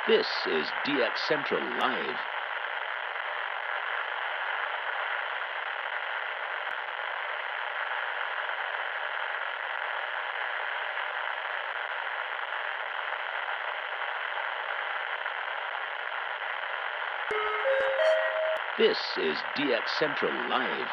This is DX Central Live. This is DX Central Live.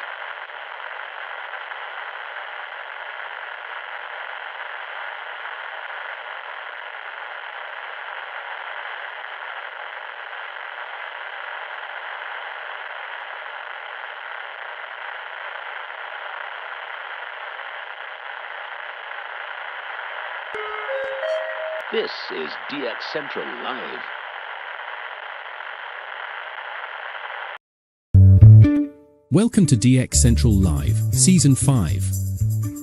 This is DX Central Live. Welcome to DX Central Live, Season 5.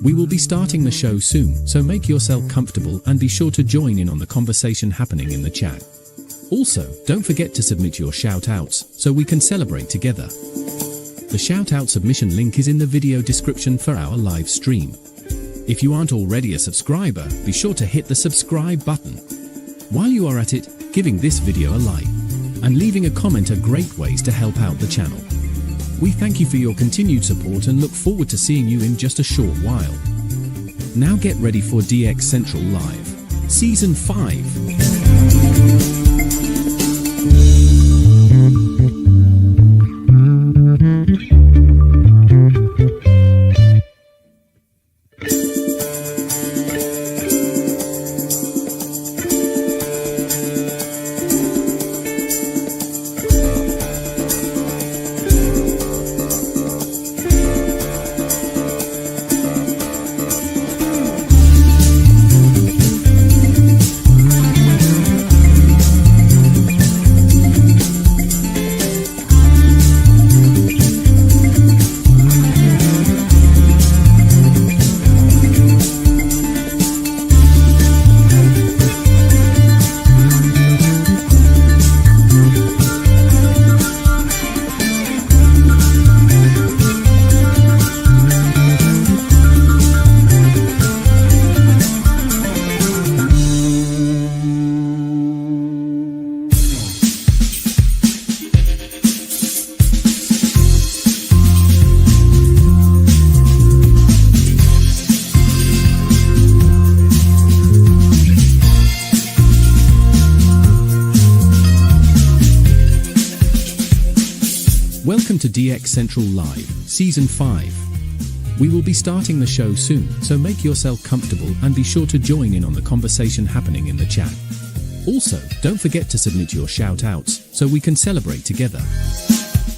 We will be starting the show soon, so make yourself comfortable and be sure to join in on the conversation happening in the chat. Also, don't forget to submit your shoutouts, so we can celebrate together. The shoutout submission link is in the video description for our live stream. If you aren't already a subscriber, be sure to hit the subscribe button. While you are at it, giving this video a like and leaving a comment are great ways to help out the channel. We thank you for your continued support and look forward to seeing you in just a short while. Now get ready for DX Central Live, Season 5. Welcome to DX Central Live, Season 5. We will be starting the show soon, so make yourself comfortable and be sure to join in on the conversation happening in the chat. Also, don't forget to submit your shoutouts, so we can celebrate together.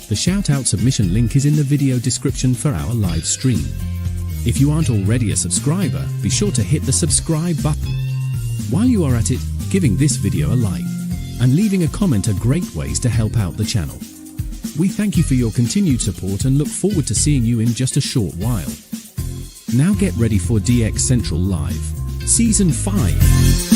The shoutout submission link is in the video description for our live stream. If you aren't already a subscriber, be sure to hit the subscribe button. While you are at it, giving this video a like and leaving a comment are great ways to help out the channel. We thank you for your continued support and look forward to seeing you in just a short while. Now get ready for DX Central Live, Season 5.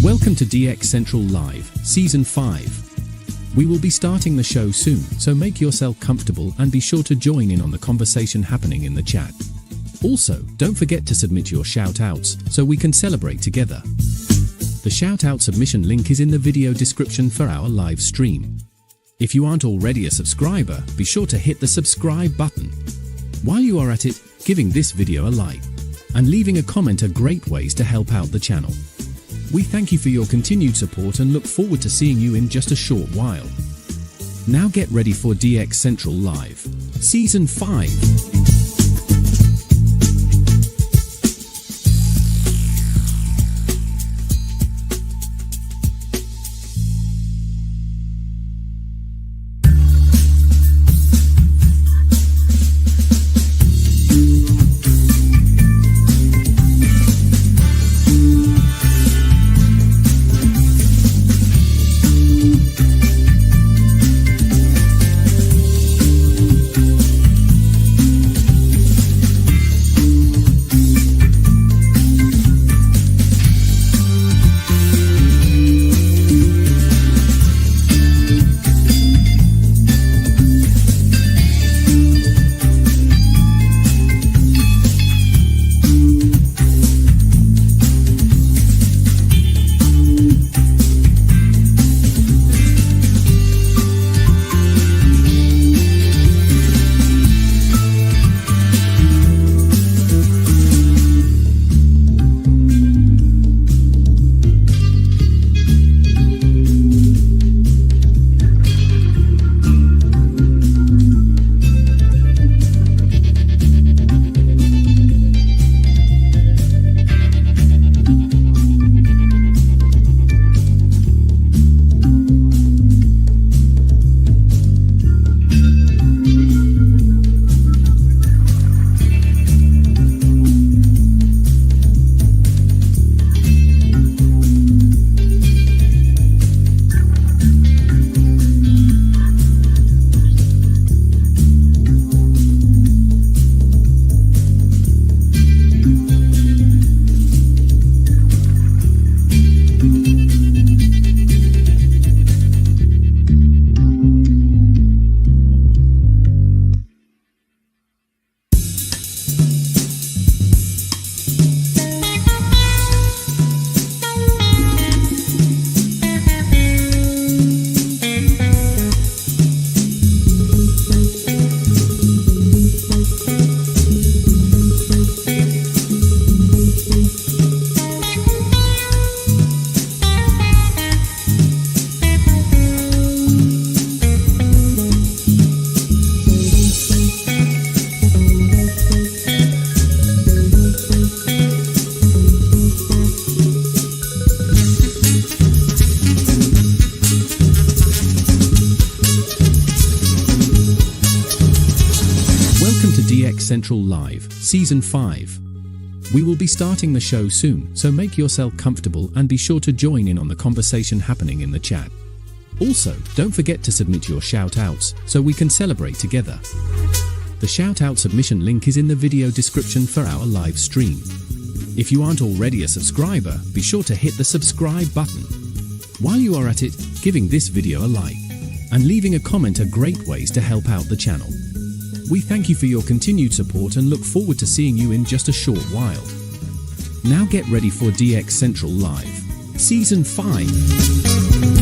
Welcome to DX Central Live, Season 5. We will be starting the show soon, so make yourself comfortable and be sure to join in on the conversation happening in the chat. Also, don't forget to submit your shout-outs so we can celebrate together. The shout-out submission link is in the video description for our live stream. If you aren't already a subscriber, be sure to hit the subscribe button. While you are at it, giving this video a like and leaving a comment are great ways to help out the channel. We thank you for your continued support and look forward to seeing you in just a short while. Now get ready for DX Central Live, Season 5. DX Central Live, Season 5. We will be starting the show soon, so make yourself comfortable and be sure to join in on the conversation happening in the chat. Also, don't forget to submit your shout-outs so we can celebrate together. The shout-out submission link is in the video description for our live stream. If you aren't already a subscriber, be sure to hit the subscribe button. While you are at it, giving this video a like and leaving a comment are great ways to help out the channel. We thank you for your continued support and look forward to seeing you in just a short while. Now get ready for DX Central Live, Season 5.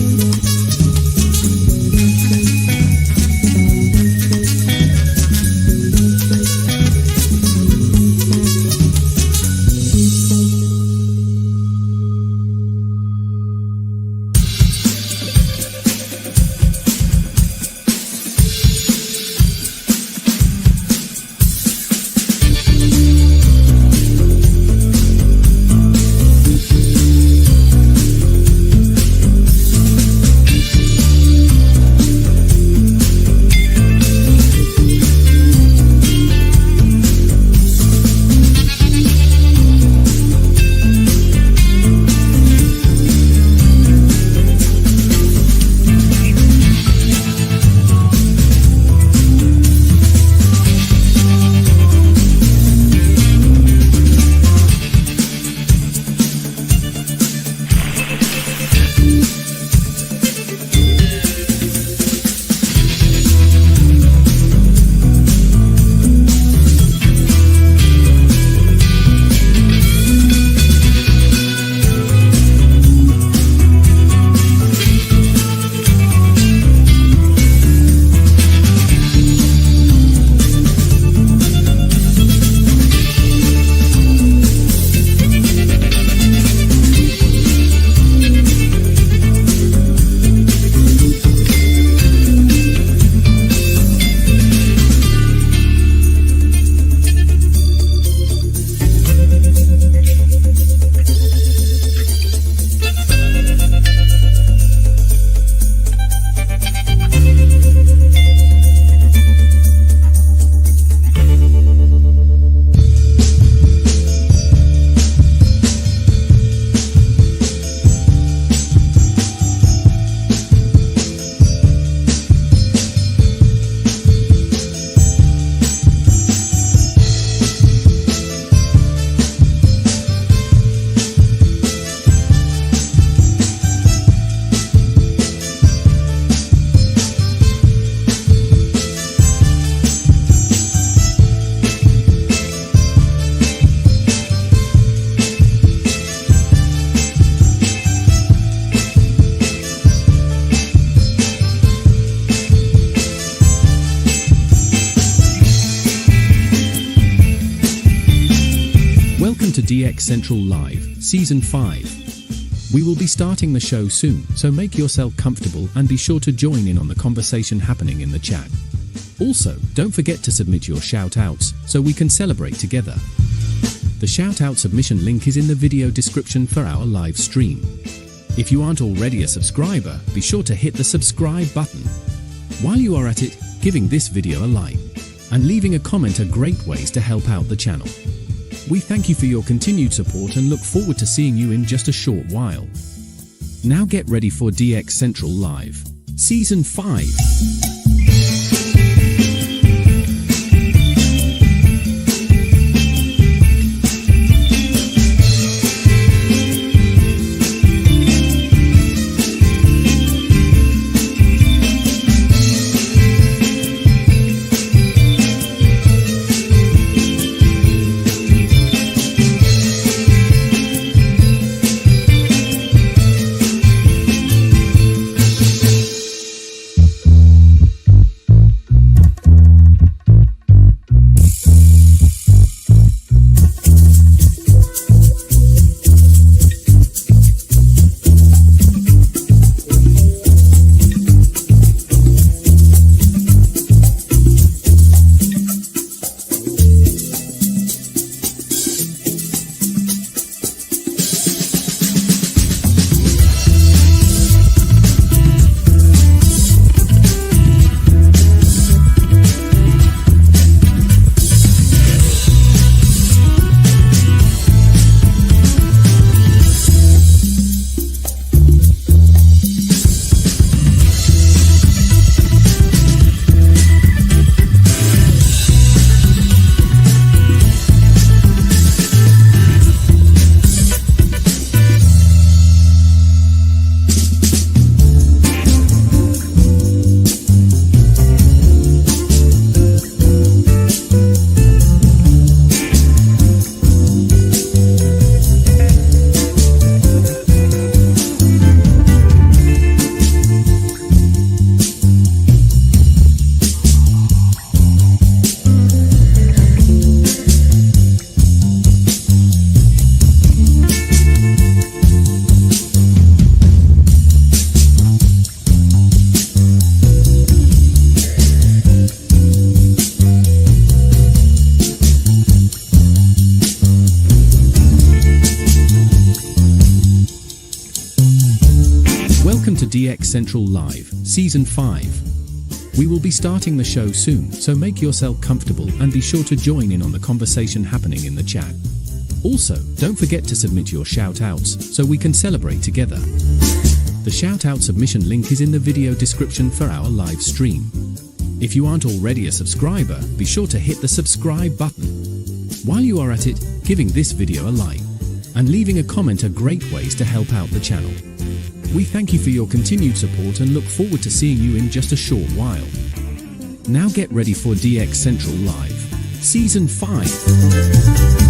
Welcome to DX Central Live, Season 5. We will be starting the show soon, so make yourself comfortable and be sure to join in on the conversation happening in the chat. Also, don't forget to submit your shout-outs so we can celebrate together. The shout-out submission link is in the video description for our live stream. If you aren't already a subscriber, be sure to hit the subscribe button. While you are at it, giving this video a like and leaving a comment are great ways to help out the channel. We thank you for your continued support and look forward to seeing you in just a short while. Now get ready for DX Central Live, Season 5. Welcome to DX Central Live, Season 5. We will be starting the show soon, so make yourself comfortable and be sure to join in on the conversation happening in the chat. Also, don't forget to submit your shout-outs so we can celebrate together. The shout-out submission link is in the video description for our live stream. If you aren't already a subscriber, be sure to hit the subscribe button. While you are at it, giving this video a like and leaving a comment are great ways to help out the channel. We thank you for your continued support and look forward to seeing you in just a short while. Now get ready for DX Central Live, Season 5.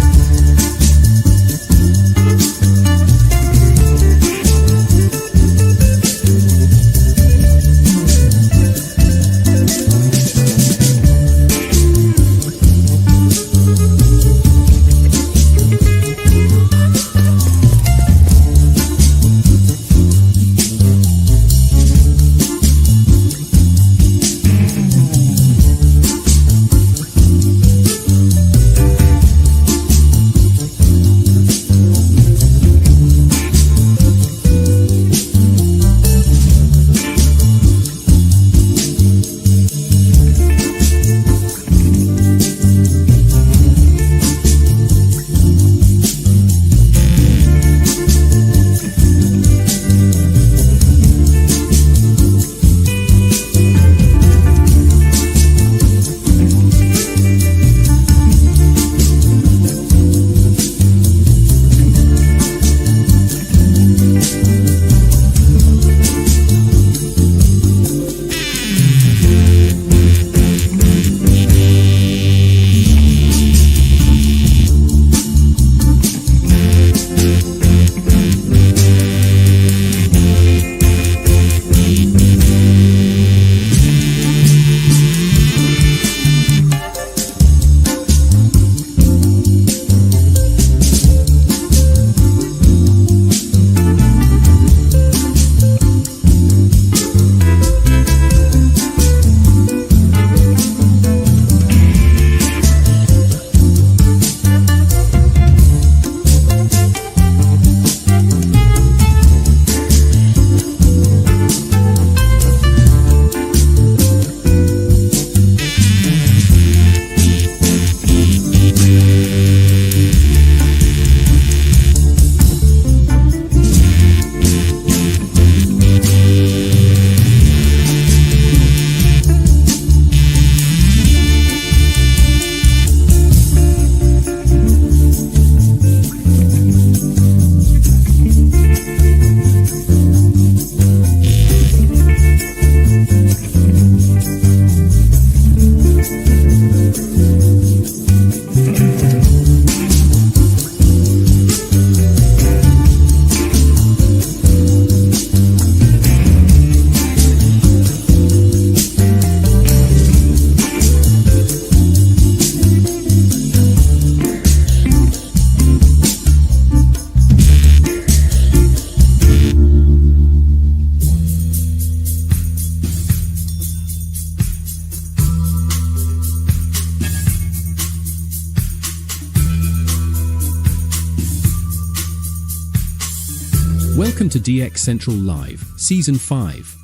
Welcome to DX Central Live, Season 5.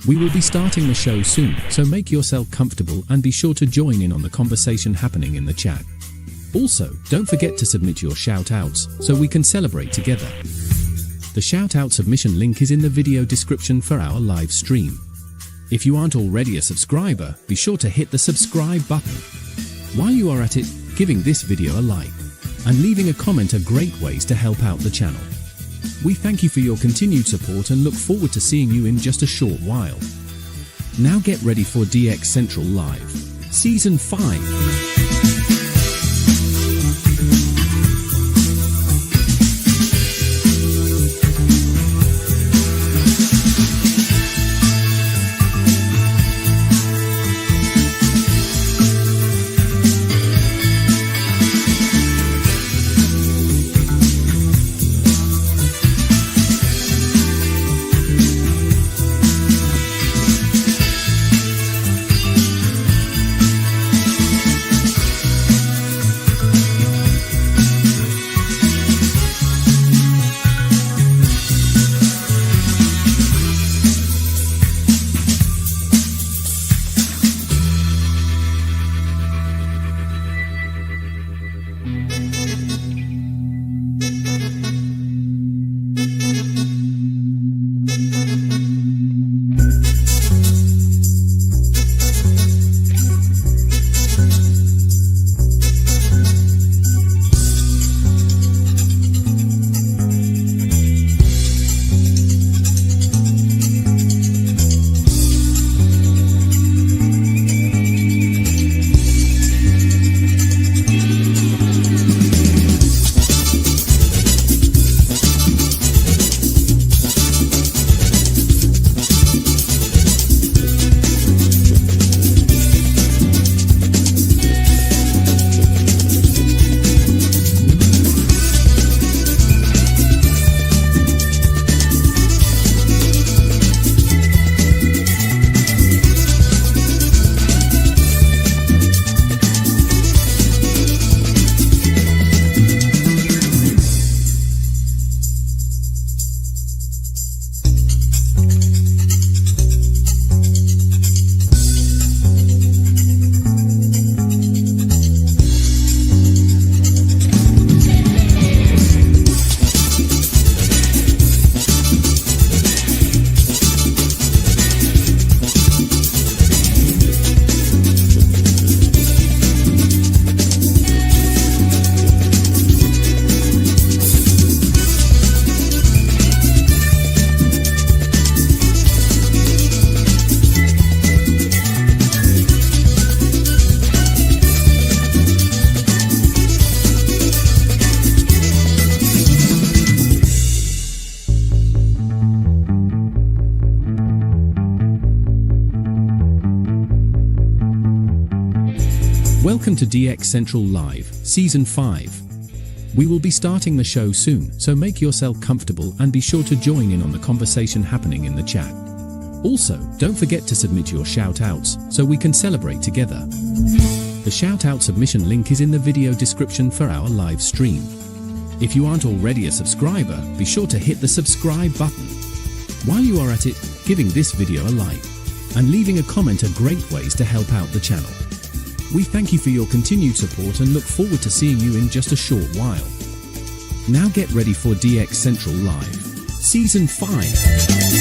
We will be starting the show soon, so make yourself comfortable and be sure to join in on the conversation happening in the chat. Also, don't forget to submit your shout-outs so we can celebrate together. The shout-out submission link is in the video description for our live stream. If you aren't already a subscriber, be sure to hit the subscribe button. While you are at it, giving this video a like and leaving a comment are great ways to help out the channel. We thank you for your continued support and look forward to seeing you in just a short while. Now get ready for DX Central Live, Season 5. Welcome to DX Central Live, Season 5. We will be starting the show soon, so make yourself comfortable and be sure to join in on the conversation happening in the chat. Also, don't forget to submit your shout-outs so we can celebrate together. The shout-out submission link is in the video description for our live stream. If you aren't already a subscriber, be sure to hit the subscribe button. While you are at it, giving this video a like and leaving a comment are great ways to help out the channel. We thank you for your continued support and look forward to seeing you in just a short while. Now get ready for DX Central Live, Season 5.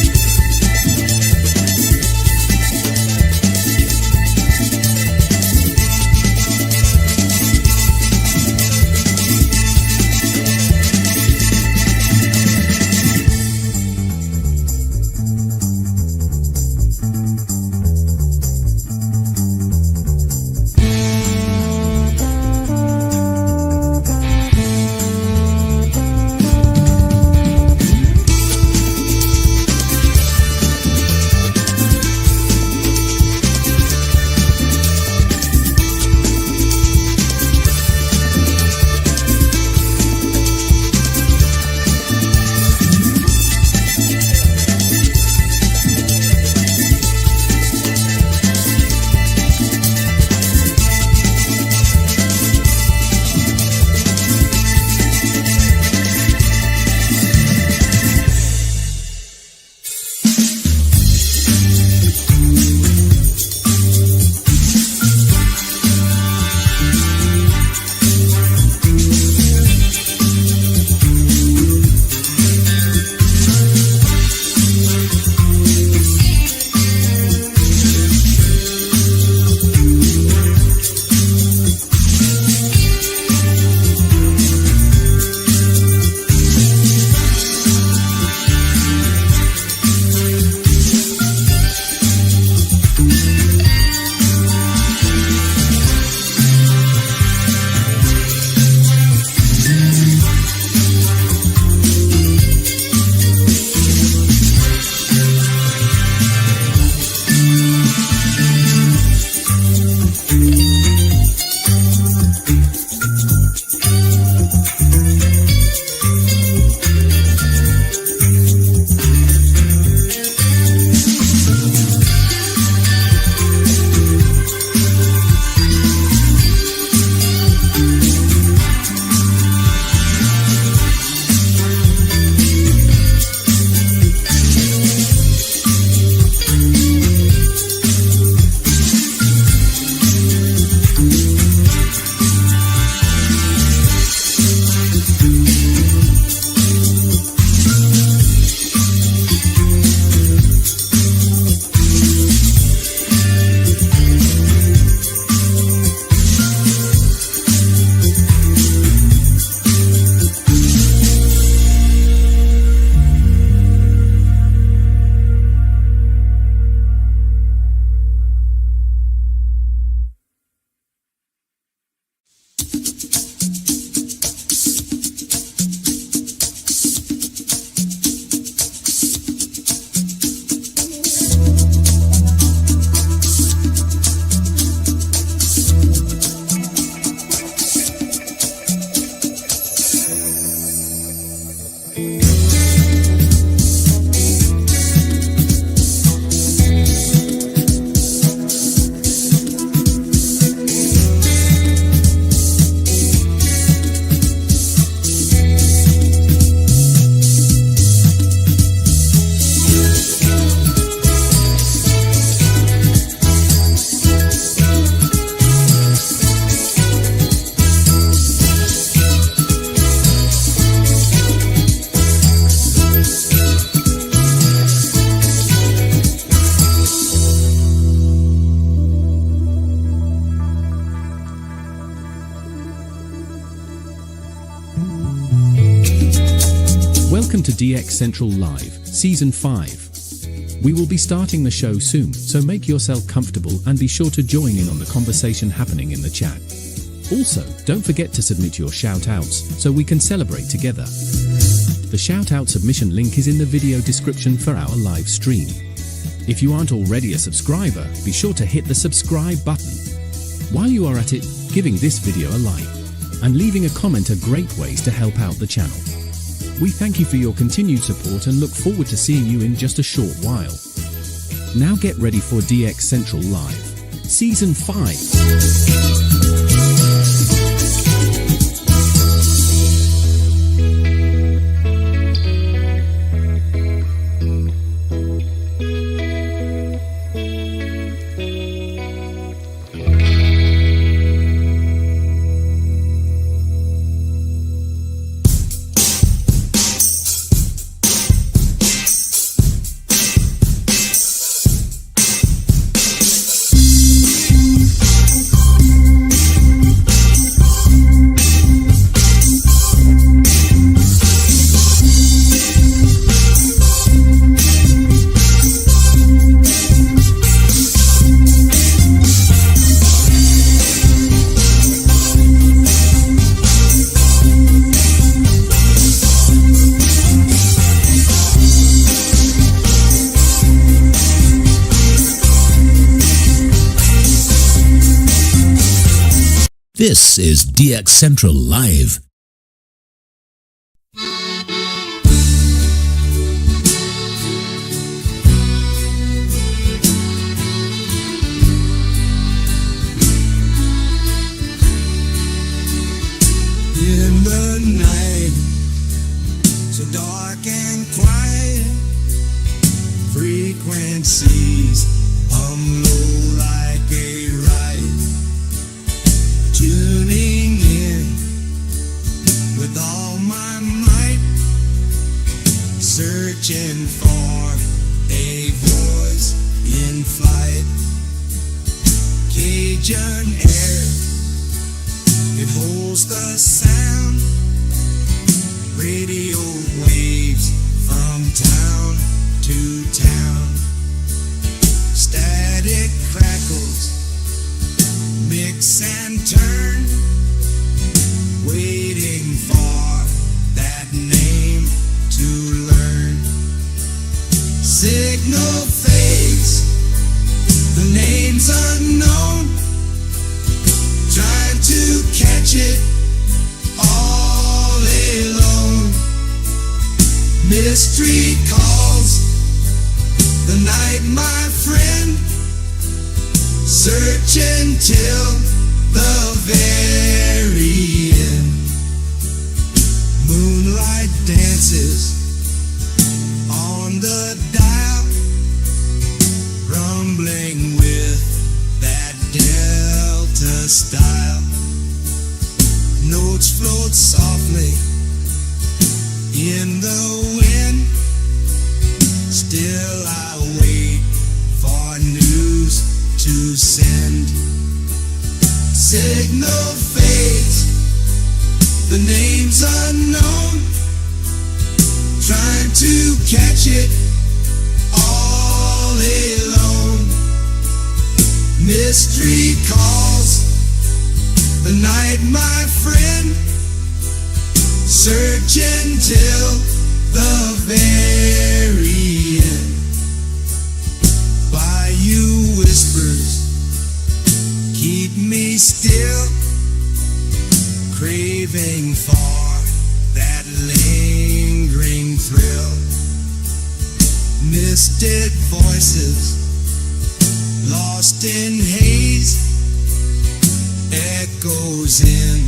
Welcome to DX Central Live, Season 5. We will be starting the show soon, so make yourself comfortable and be sure to join in on the conversation happening in the chat. Also, don't forget to submit your shout-outs so we can celebrate together. The shout-out submission link is in the video description for our live stream. If you aren't already a subscriber, be sure to hit the subscribe button. While you are at it, giving this video a like and leaving a comment are great ways to help out the channel. We thank you for your continued support and look forward to seeing you in just a short while. Now get ready for DX Central Live, Season 5. This is DX Central Live. In the night, so dark and quiet, frequencies hum low like a riot, tuning in with all my might, searching for a voice in flight. Cajun air, it holds the sound, radio waves from town to town. Static crackles, mix and turn, waiting for that name to learn. Signal fades, the name's unknown, trying to catch it all alone. Mystery calls, the night, my friend, searching till the very end. Moonlight dances on the dial, rumbling with that Delta style. Notes float softly in the wind, still I wait for news to send. Signal fades, the name's unknown, trying to catch it all alone. Mystery calls, the night, my friend, searching till the very end. Bayou whispers keep me still, craving for that lingering thrill. Misted voices lost in haze, echoes in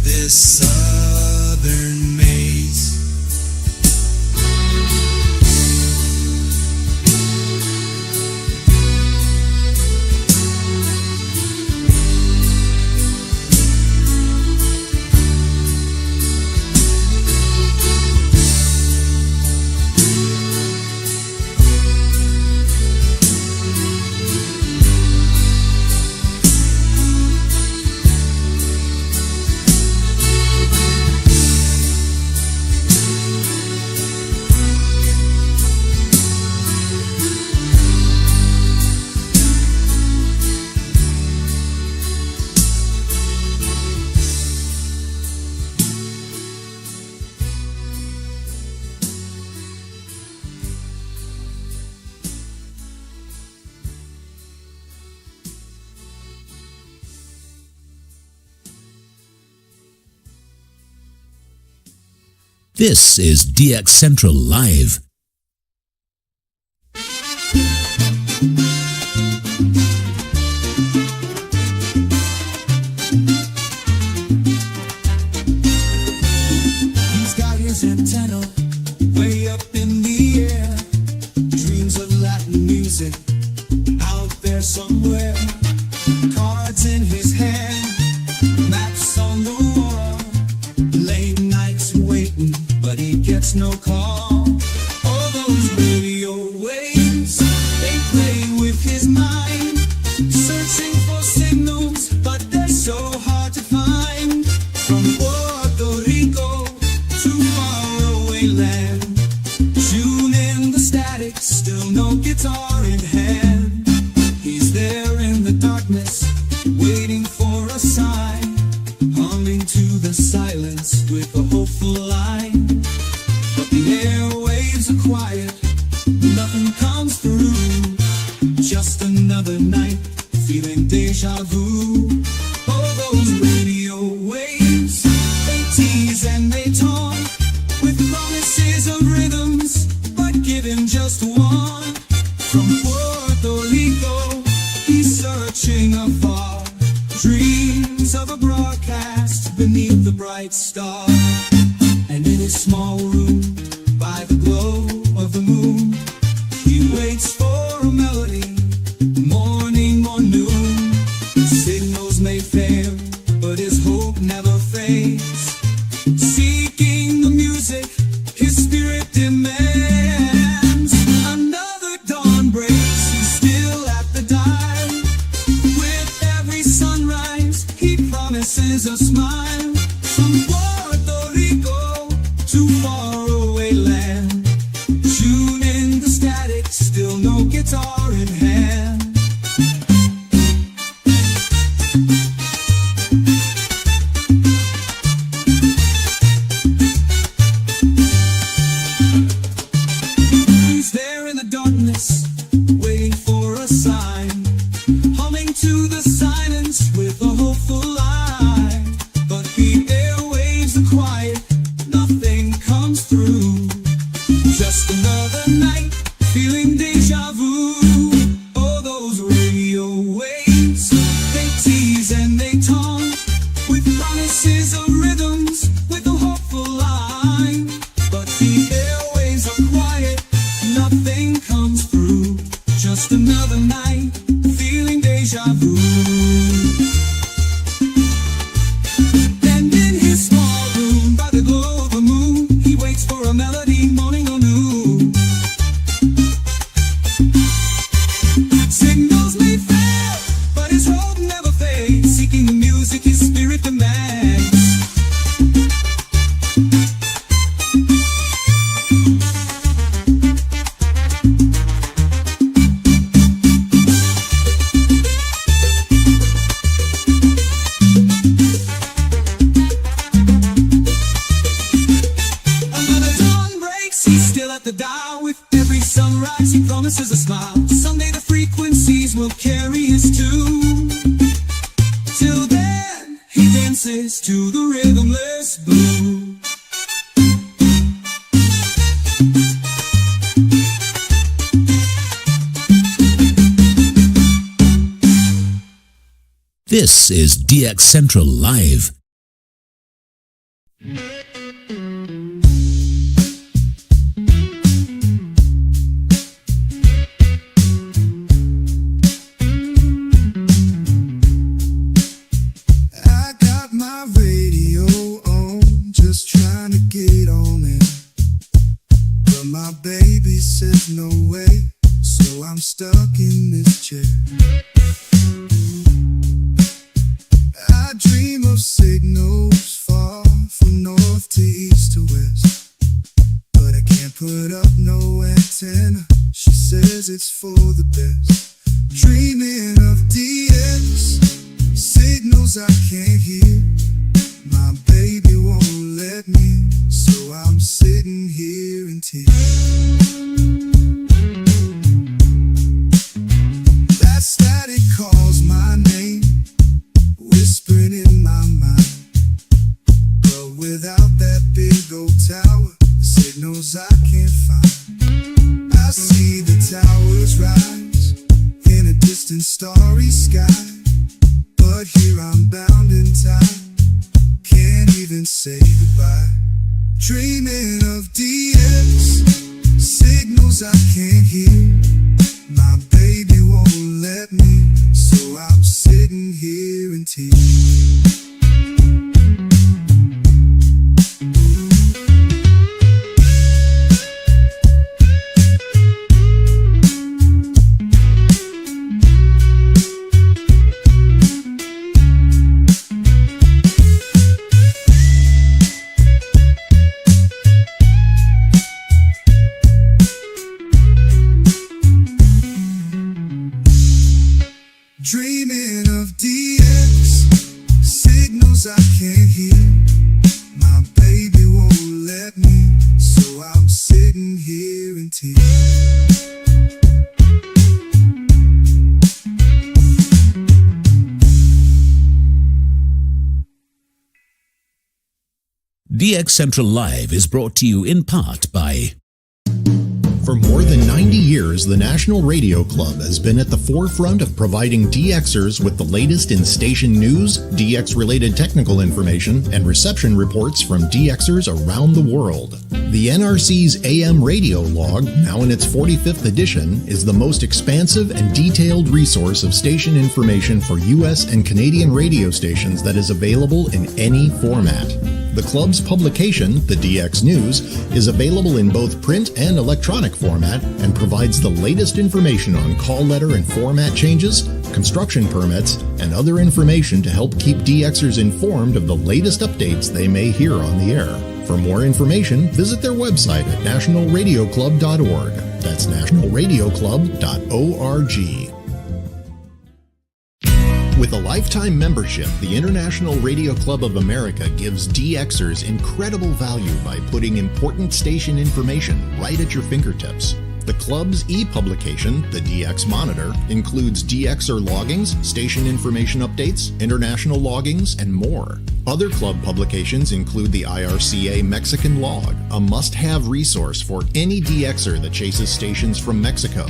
this southern maze. This is DX Central Live. He's got his antenna way up in the air. Dreams of Latin music out there somewhere. Cards in his hand, maps on the wall. Late nights waiting, but he gets no call. All those radio waves, they play with his mind, searching for signals, but they're so hard to find. From Puerto Rico to faraway land, tune in the static, still no guitar in hand. He's there in the darkness, waiting for a sign, humming to the silence with a hopeful line. But the airwaves are quiet, nothing comes through. Just another night, feeling deja vu. Oh, those radio waves, they tease and they taunt with promises of rhythms, but give him just one. From Puerto Rico, he's searching afar, dreams of a broadcast beneath the bright star. And in his small room, by the glow of the moon, he waits for a melody, morning or noon. Signals may fail, but his hope never fades. Seeking the music, his spirit demands. Another dawn breaks, he's still at the dial. With every sunrise, he promises a smile. From Puerto Rico to faraway land, tune in the static, still no guitar in hand. He's there in the darkness, waiting for a sign, humming to the silence with a hopeful line. But the airwaves are quiet, nothing comes through. Just another night, feeling deja vu. Oh, those radio waves, they tease and they taunt with promises of rhythms, with a hopeful line. But the airwaves are quiet, nothing comes through. Just another night, feeling deja vu. And in his small room, by the glow of the moon, he waits for a melody, morning or noon. Signals may fail, but his hope never fades. Seeking the music his spirit demands. Another dawn breaks, he's still at the dial. With every sunrise, he promises a smile. Someday the frequencies will carry his tune. Till then, he dances to the rhythmless boom. This is DX Central Live. I got my radio on, just trying to get on it. But my baby says no way, so I'm stuck in this chair. I dream of signals far from north to east to west, but I can't put up no antenna. She says it's for the best. Dreaming of DX, signals I can't hear. My baby won't let me, so I'm sitting here in tears. That static calls my name, whispering in my mind. starry sky, but here I'm bound and tied. Can't even say goodbye. Dreaming of DX, signals I can't hear. My baby won't let me, so I'm sitting here in tears. Dreaming of DX, signals I can't hear. My baby won't let me, so I'm sitting here in tears. DX Central Live is brought to you in part by... For more than 90 years, the National Radio Club has been at the forefront of providing DXers with the latest in station news, DX-related technical information, and reception reports from DXers around the world. The NRC's AM radio log, now in its 45th edition, is the most expansive and detailed resource of station information for U.S. and Canadian radio stations that is available in any format. The club's publication, the DX News, is available in both print and electronic format and provides the latest information on call letter and format changes, construction permits, and other information to help keep DXers informed of the latest updates they may hear on the air. For more information, visit their website at nationalradioclub.org. That's nationalradioclub.org. With a lifetime membership, the International Radio Club of America gives DXers incredible value by putting important station information right at your fingertips. The club's e-publication, the DX Monitor, includes DXer loggings, station information updates, international loggings, and more. Other club publications include the IRCA Mexican Log, a must-have resource for any DXer that chases stations from Mexico,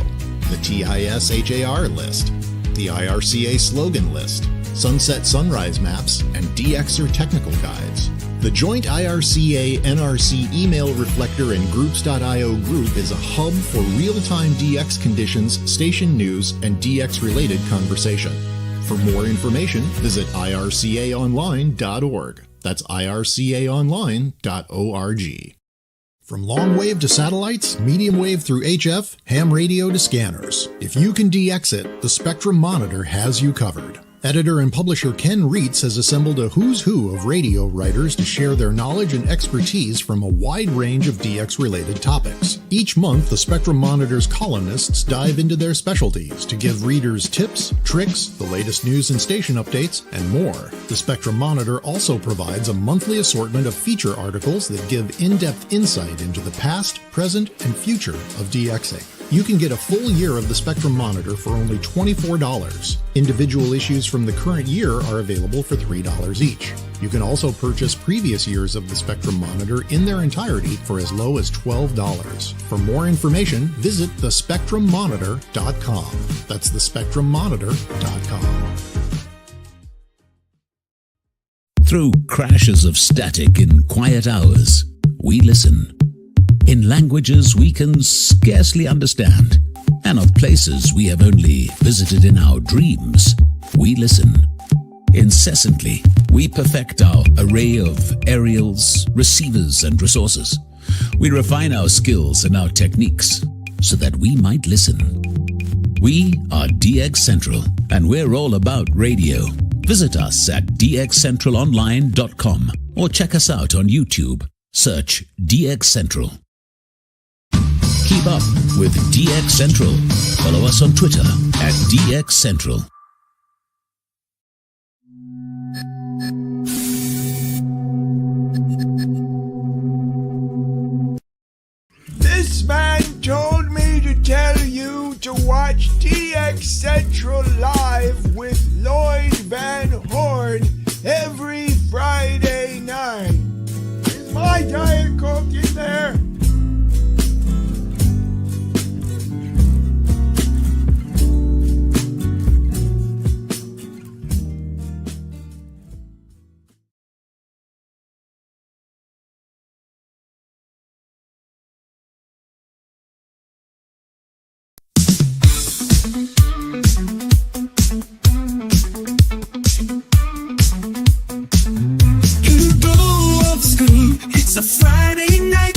the TIS-HAR list, the IRCA slogan list, sunset sunrise maps, and DXer technical guides. The joint IRCA-NRC email reflector and groups.io group is a hub for real-time DX conditions, station news, and DX-related conversation. For more information, visit ircaonline.org. That's ircaonline.org. From long wave to satellites, medium wave through HF, ham radio to scanners. If you can DX it, the Spectrum Monitor has you covered. Editor and publisher Ken Reitz has assembled a who's who of radio writers to share their knowledge and expertise from a wide range of DX-related topics. Each month, the Spectrum Monitor's columnists dive into their specialties to give readers tips, tricks, the latest news and station updates, and more. The Spectrum Monitor also provides a monthly assortment of feature articles that give in-depth insight into the past, present, and future of DXing. You can get a full year of the Spectrum Monitor for only $24. Individual issues from the current year are available for $3 each. You can also purchase previous years of the Spectrum Monitor in their entirety for as low as $12. For more information, visit thespectrummonitor.com. That's thespectrummonitor.com. Through crashes of static in quiet hours, we listen. In languages we can scarcely understand, and of places we have only visited in our dreams, we listen. Incessantly, we perfect our array of aerials, receivers, and resources. We refine our skills and our techniques so that we might listen. We are DX Central, and we're all about radio. Visit us at dxcentralonline.com or check us out on YouTube. Search DX Central. Keep up with DX Central. Follow us on Twitter at DX Central. This man told me to tell you to watch DX Central Live with Lloyd Van Horn every Friday night. Is my Diet Coke in there? It's a Friday night.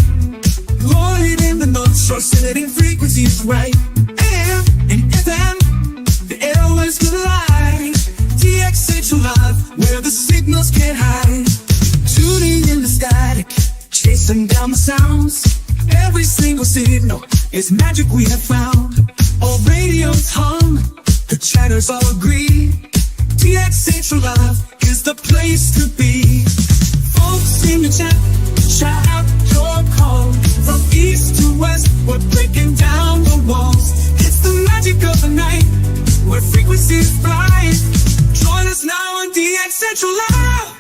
Lloyd in the North Shore, setting frequencies right. AM and FM, the airwaves collide. DX Central Live, where the signals can't hide. Tuning in the static, chasing down the sounds. Every single signal is magic we have found. All radios hum, the chatters all agree. DX Central Live is the place to be. Folks in the chat, shout out your call. From east to west, we're breaking down the walls. It's the magic of the night, where frequencies fly. Join us now on DX Central Live.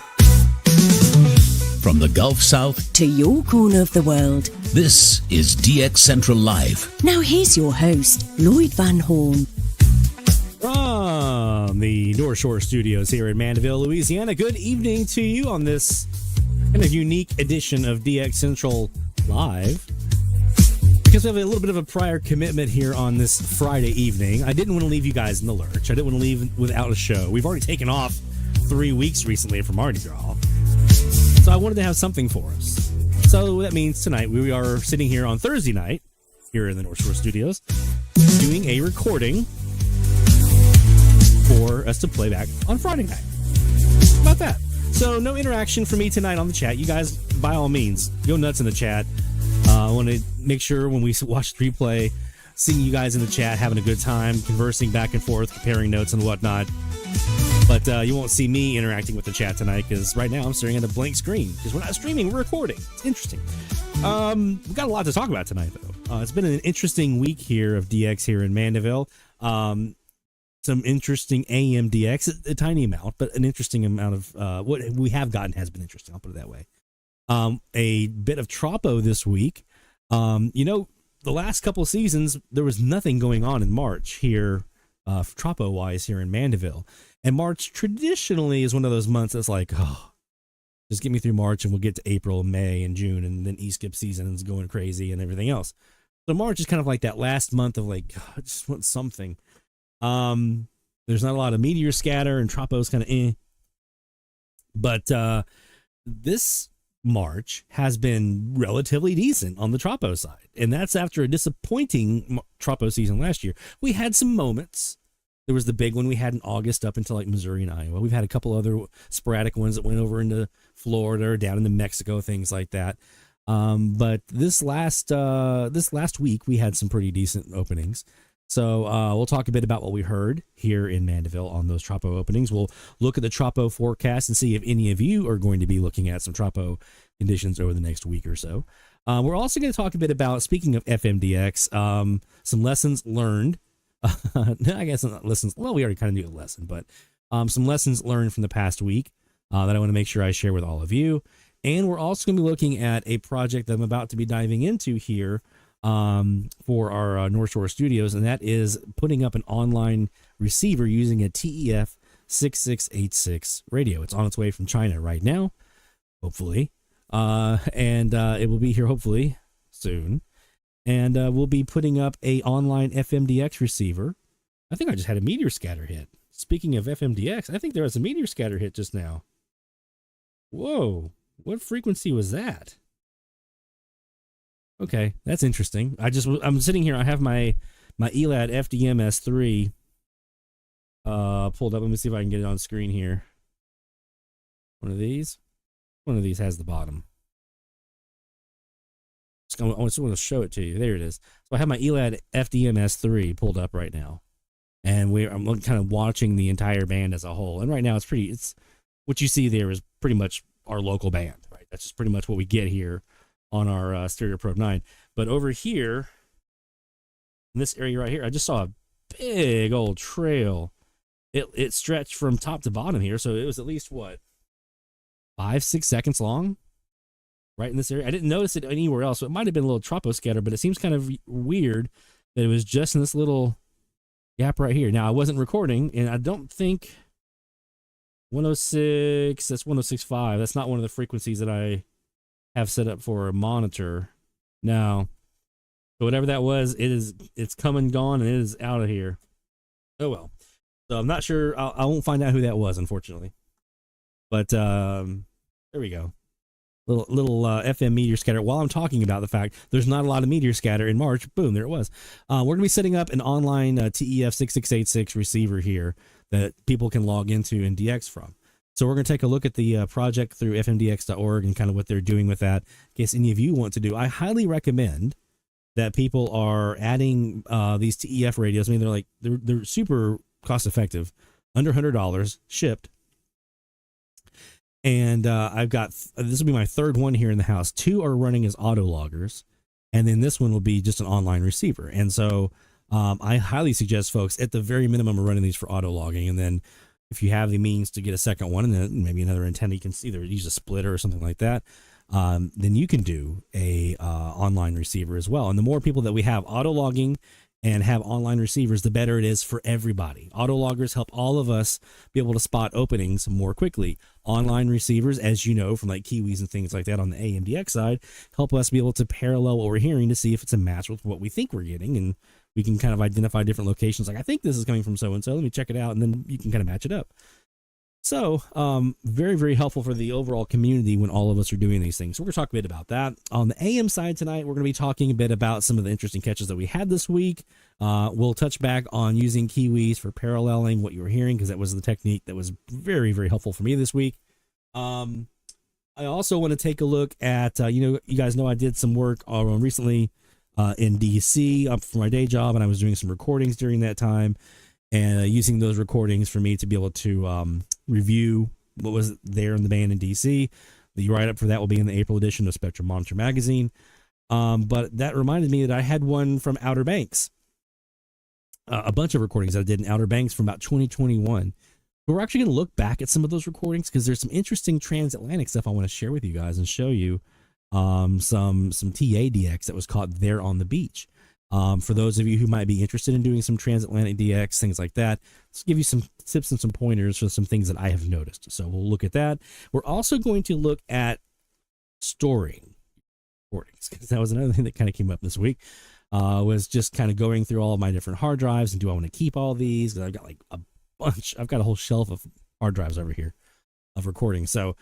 From the Gulf South to your corner of the world. This is DX Central Live. Now here's your host, Lloyd Van Horn. From the North Shore Studios here in Mandeville, Louisiana, good evening to you on this kind of unique edition of DX Central Live. Because we have a little bit of a prior commitment here on this Friday evening, I didn't want to leave you guys in the lurch. I didn't want to leave without a show. We've already taken off 3 weeks recently from Mardi Gras. So I wanted to have something for us. So that means tonight we are sitting here on Thursday night here in the North Shore Studios doing a recording for us to play back on Friday night. How about that? So no interaction for me tonight on the chat. You guys, by all means, go nuts in the chat. I want to make sure when we watch the replay, seeing you guys in the chat, having a good time, conversing back and forth, comparing notes and whatnot. But you won't see me interacting with the chat tonight because right now I'm staring at a blank screen because we're not streaming, we're recording. It's interesting. We've got a lot to talk about tonight, though. It's been an interesting week here of DX here in Mandeville. Some interesting AMDX, a tiny amount, but an interesting amount of what we have gotten has been interesting. I'll put it that way. A bit of Tropo this week. The last couple of seasons, there was nothing going on in March here, Tropo-wise here in Mandeville. And March traditionally is one of those months that's like, oh, just get me through March and we'll get to April, May, and June, and then E-skip season is going crazy and everything else. So March is kind of like that last month of like, oh, I just want something. There's not a lot of meteor scatter and Tropo's kind of but this March has been relatively decent on the Tropo side, and that's after a disappointing Tropo season last year. We had some moments. There was the big one we had in August up until like Missouri and Iowa. We've had a couple other sporadic ones that went over into Florida or down into Mexico, things like that. But this last week we had some pretty decent openings. So we'll talk a bit about what we heard here in Mandeville on those Tropo openings. We'll look at the Tropo forecast and see if any of you are going to be looking at some Tropo conditions over the next week or so. We're also going to talk a bit about, speaking of FMDX, some lessons learned. I guess not lessons. Well, we already kind of knew the lesson, but some lessons learned from the past week that I want to make sure I share with all of you. And we're also going to be looking at a project that I'm about to be diving into here for our North Shore Studios, and that is putting up an online receiver using a TEF 6686 radio. It's on its way from China right now, hopefully, and it will be here hopefully soon. And we'll be putting up a online FMDX receiver. I think I just had a meteor scatter hit. Speaking of FMDX, I think there was a meteor scatter hit just now. Whoa, what frequency was that? Okay, that's interesting. I'm sitting here. I have my ELAD FDM-S3 pulled up. Let me see if I can get it on screen here. One of these has the bottom. I just want to show it to you. There it is. So I have my ELAD FDM-S3 pulled up right now, and I'm kind of watching the entire band as a whole. And right now it's what you see there is pretty much our local band, right? That's just pretty much what we get here on our Stereo Probe 9. But over here, in this area right here, I just saw a big old trail. It stretched from top to bottom here, so it was at least, 5-6 seconds long? Right in this area. I didn't notice it anywhere else, so it might have been a little tropo scatter, but it seems kind of weird that it was just in this little gap right here. Now, I wasn't recording, and I don't think 106, that's 106.5. That's not one of the frequencies that I have set up for a monitor. No. So whatever that was, it's come and gone, and it is out of here. Oh well. So I'm not sure. I won't find out who that was, unfortunately. But there we go. Little FM meteor scatter. While I'm talking about the fact there's not a lot of meteor scatter in March, boom, there it was. We're going to be setting up an online TEF 6686 receiver here that people can log into and DX from. So we're going to take a look at the project through fmdx.org and kind of what they're doing with that. In case any of you want to do, I highly recommend that people are adding these TEF radios. I mean, they're super cost effective, under $100 shipped. And I've got, this will be my third one here in the house. 2 are running as auto loggers, and then this one will be just an online receiver. And so I highly suggest folks at the very minimum are running these for auto logging. And then if you have the means to get a second one and then maybe another antenna, you can either use a splitter or something like that. Then you can do a online receiver as well. And the more people that we have auto logging and have online receivers, the better it is for everybody. Auto loggers help all of us be able to spot openings more quickly. Online receivers, as you know, from like Kiwis and things like that on the AMDX side, help us be able to parallel what we're hearing to see if it's a match with what we think we're getting. And we can kind of identify different locations. Like, I think this is coming from so-and-so. Let me check it out. And then you can kind of match it up. So very, very helpful for the overall community when all of us are doing these things. So we're going to talk a bit about that. On the AM side tonight, we're going to be talking a bit about some of the interesting catches that we had this week. We'll touch back on using Kiwis for paralleling what you were hearing, because that was the technique that was very, very helpful for me this week. I also want to take a look at, you guys know I did some work recently in DC for my day job, and I was doing some recordings during that time. And using those recordings for me to be able to review what was there in the band in DC. The write-up for that will be in the April edition of Spectrum Monitor magazine. But that reminded me that I had one from Outer Banks. A bunch of recordings that I did in Outer Banks from about 2021. But we're actually going to look back at some of those recordings because there's some interesting transatlantic stuff I want to share with you guys and show you some TADX that was caught there on the beach. For those of you who might be interested in doing some transatlantic DX, things like that, let's give you some tips and some pointers for some things that I have noticed. So we'll look at that. We're also going to look at storing recordings, because that was another thing that kind of came up this week, was just kind of going through all of my different hard drives and do I want to keep all these? Because I've got like a bunch. I've got a whole shelf of hard drives over here of recordings. So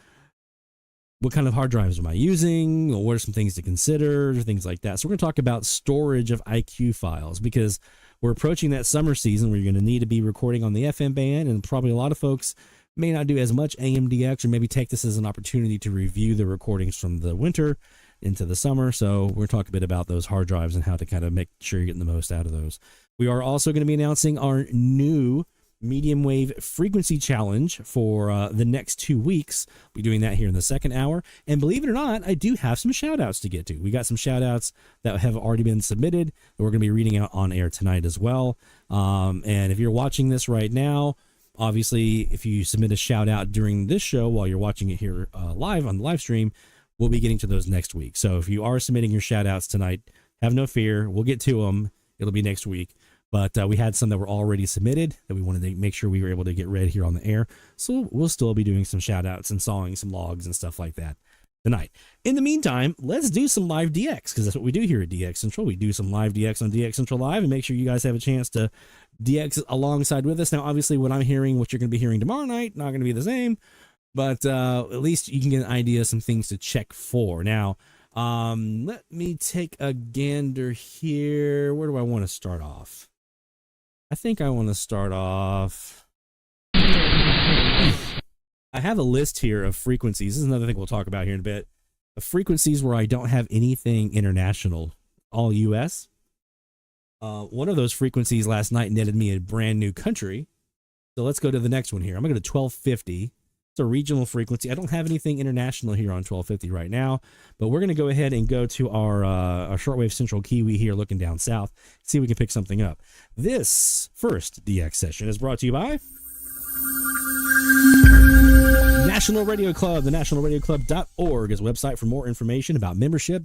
what kind of hard drives am I using? What are some things to consider? Things like that. So we're going to talk about storage of IQ files, because we're approaching that summer season where you're going to need to be recording on the FM band, and probably a lot of folks may not do as much AMDX, or maybe take this as an opportunity to review the recordings from the winter into the summer. So we're going to talk a bit about those hard drives and how to kind of make sure you're getting the most out of those. We are also going to be announcing our new medium wave frequency challenge for the next 2 weeks. We'll be doing that here in the second hour. And believe it or not, I do have some shout outs to get to. We got some shout outs that have already been submitted that we're going to be reading out on air tonight as well. And if you're watching this right now, obviously, if you submit a shout out during this show while you're watching it here live on the live stream, we'll be getting to those next week. So if you are submitting your shout outs tonight, have no fear. We'll get to them. It'll be next week. But we had some that were already submitted that we wanted to make sure we were able to get read here on the air. So we'll still be doing some shout outs and sawing some logs and stuff like that tonight. In the meantime, let's do some live DX, because that's what we do here at DX Central. We do some live DX on DX Central Live and make sure you guys have a chance to DX alongside with us. Now, obviously, what I'm hearing, what you're going to be hearing tomorrow night, not going to be the same, but at least you can get an idea of some things to check for. Now, let me take a gander here. Where do I want to start off? I think I want to start off. I have a list here of frequencies. This is another thing we'll talk about here in a bit. Of frequencies where I don't have anything international, all US. One of those frequencies last night netted me a brand new country. So let's go to the next one here. I'm going to go to 1250. It's a regional frequency. I don't have anything international here on 1250 right now, but we're going to go ahead and go to our shortwave central Kiwi here, looking down south, see if we can pick something up. This first DX session is brought to you by National Radio Club. The nationalradioclub.org is a website for more information about membership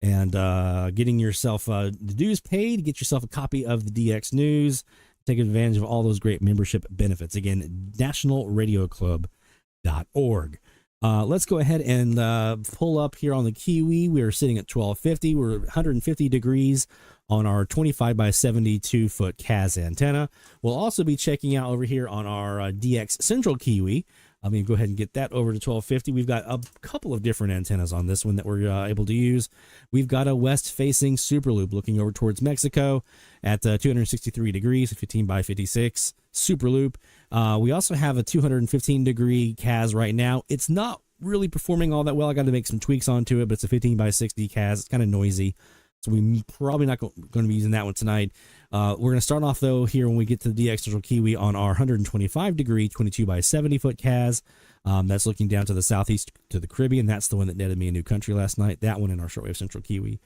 and getting yourself the dues paid. Get yourself a copy of the DX News. Take advantage of all those great membership benefits. Again, nationalradioclub.org. Let's go ahead and pull up here on the Kiwi. We are sitting at 1250. We're 150 degrees on our 25 by 72 foot CAS antenna. We'll also be checking out over here on our DX Central Kiwi. I'm going to go ahead and get that over to 1250. We've got a couple of different antennas on this one that we're able to use. We've got a west-facing super loop looking over towards Mexico at 263 degrees, 15 by 56 super loop. We also have a 215 degree CAS right now. It's not really performing all that well. I got to make some tweaks onto it, but it's a 15 by 60 CAS. It's kind of noisy, so we're probably not going to be using that one tonight. We're going to start off, though, here when we get to the DX Central Kiwi on our 125 degree 22 by 70 foot CAS. That's looking down to the southeast to the Caribbean. That's the one that netted me a new country last night. That one in our shortwave Central Kiwi.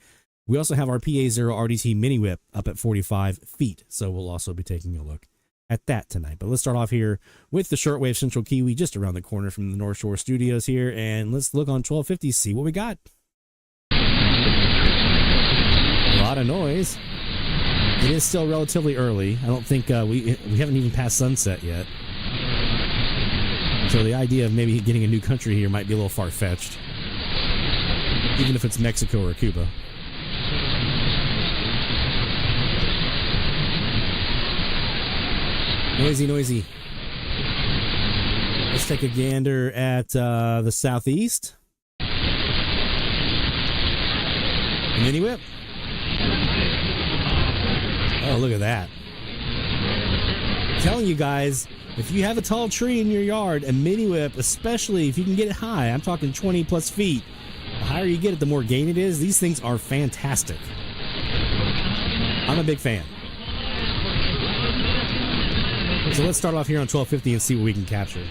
We also have our PA0 RDT mini whip up at 45 feet, so we'll also be taking a look at that tonight. But let's start off here with the shortwave Central Kiwi just around the corner from the North Shore Studios here, and let's look on 1250, see what we got. A lot of noise. It is still relatively early. I don't think we haven't even passed sunset yet. So the idea of maybe getting a new country here might be a little far-fetched, even if it's Mexico or Cuba. Noisy, noisy. Let's take a gander at the southeast. Mini whip. Oh, look at that. I'm telling you guys, if you have a tall tree in your yard, a mini whip, especially if you can get it high, I'm talking 20 plus feet, the higher you get it, the more gain it is. These things are fantastic. I'm a big fan. So let's start off here on 1250 and see what we can capture.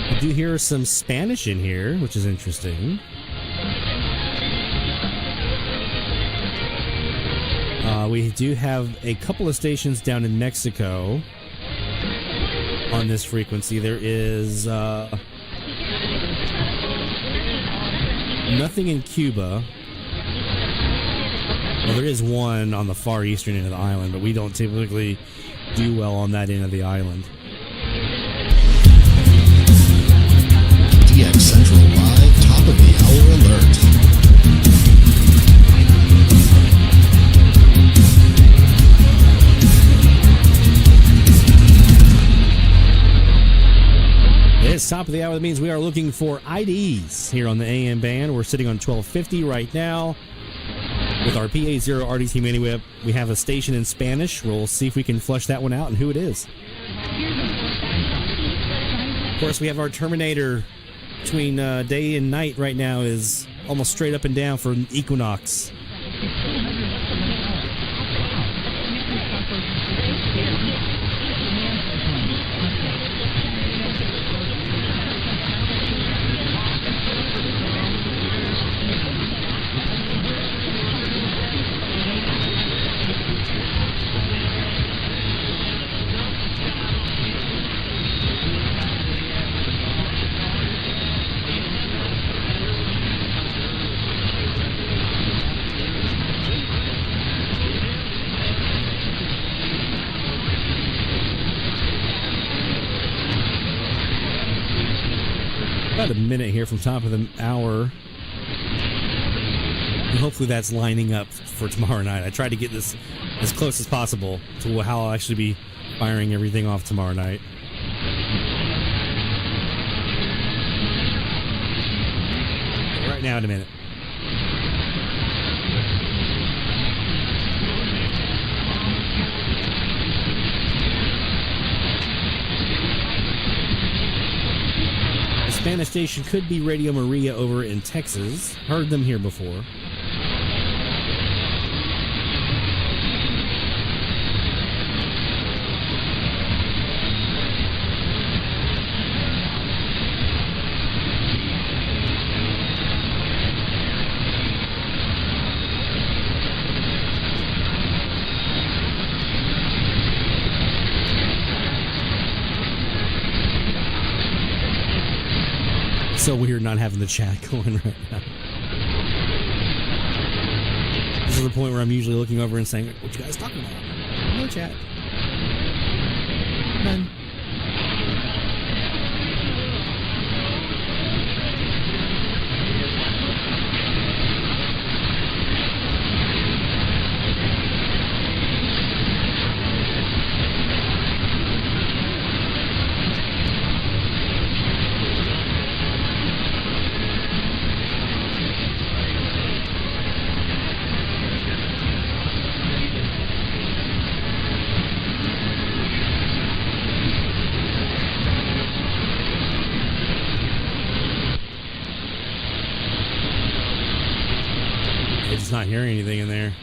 I do hear some Spanish in here, which is interesting. We do have a couple of stations down in Mexico on this frequency. There is nothing in Cuba. Well, there is one on the far eastern end of the island, but we don't typically do well on that end of the island. DX Central Live, top of the hour alert. It's top of the hour. That means we are looking for IDs here on the AM band. We're sitting on 1250 right now with our PA0 RDT mini whip. We have a station in Spanish. We'll see if we can flush that one out and who it is. Of course, we have our Terminator between day and night right now is almost straight up and down for an equinox. About a minute here from top of the hour. And hopefully that's lining up for tomorrow night. I tried to get this as close as possible to how I'll actually be firing everything off tomorrow night. Right now in a minute. Spanish station could be Radio Maria over in Texas. Heard them here before. So weird not having the chat going right now. This is the point where I'm usually looking over and saying, what you guys talking about? No chat. None. It's not hearing anything in there.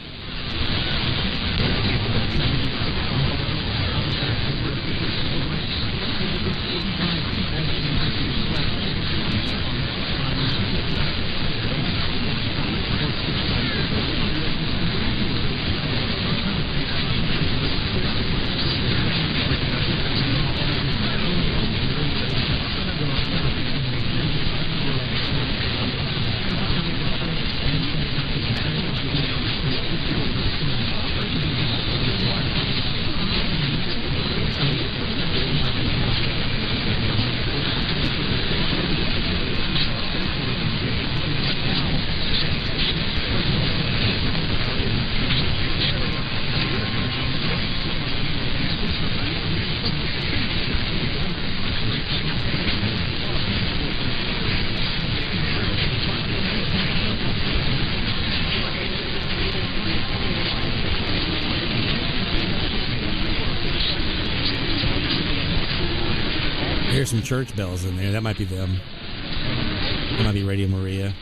Here's some church bells in there. That might be them. That might be Radio Maria.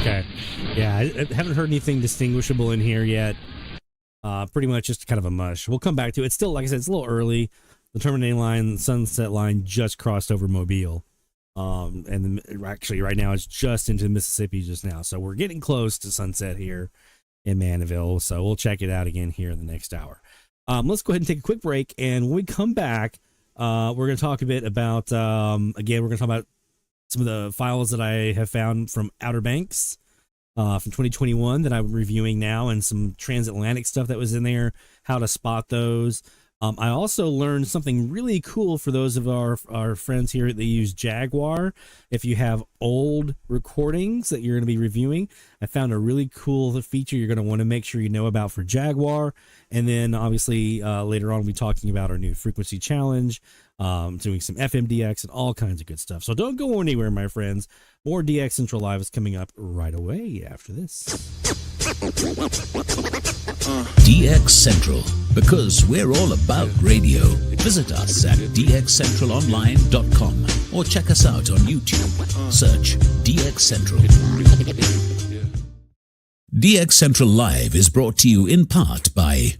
Okay. Yeah, I haven't heard anything distinguishable in here yet. Pretty much just kind of a mush. We'll come back to it. It's still, like I said, it's a little early. The terminating line, the sunset line just crossed over Mobile. Actually right now it's just into Mississippi just now. So we're getting close to sunset here in Mandeville. So we'll check it out again here in the next hour. Let's go ahead and take a quick break. And when we come back, we're going to talk a bit about, again, we're going to talk about some of the files that I have found from Outer Banks from 2021 that I'm reviewing now, and some transatlantic stuff that was in there, how to spot those. I also learned something really cool for those of our friends here that use Jaguar. If you have old recordings that you're going to be reviewing, I found a really cool feature you're going to want to make sure you know about for Jaguar. And then obviously later on we'll be talking about our new frequency challenge, doing some FMDX and all kinds of good stuff. So don't go anywhere, my friends. More DX Central Live is coming up right away after this. DX Central, because we're all about radio. Visit us at dxcentralonline.com or check us out on YouTube. Search DX Central. DX Central Live is brought to you in part by...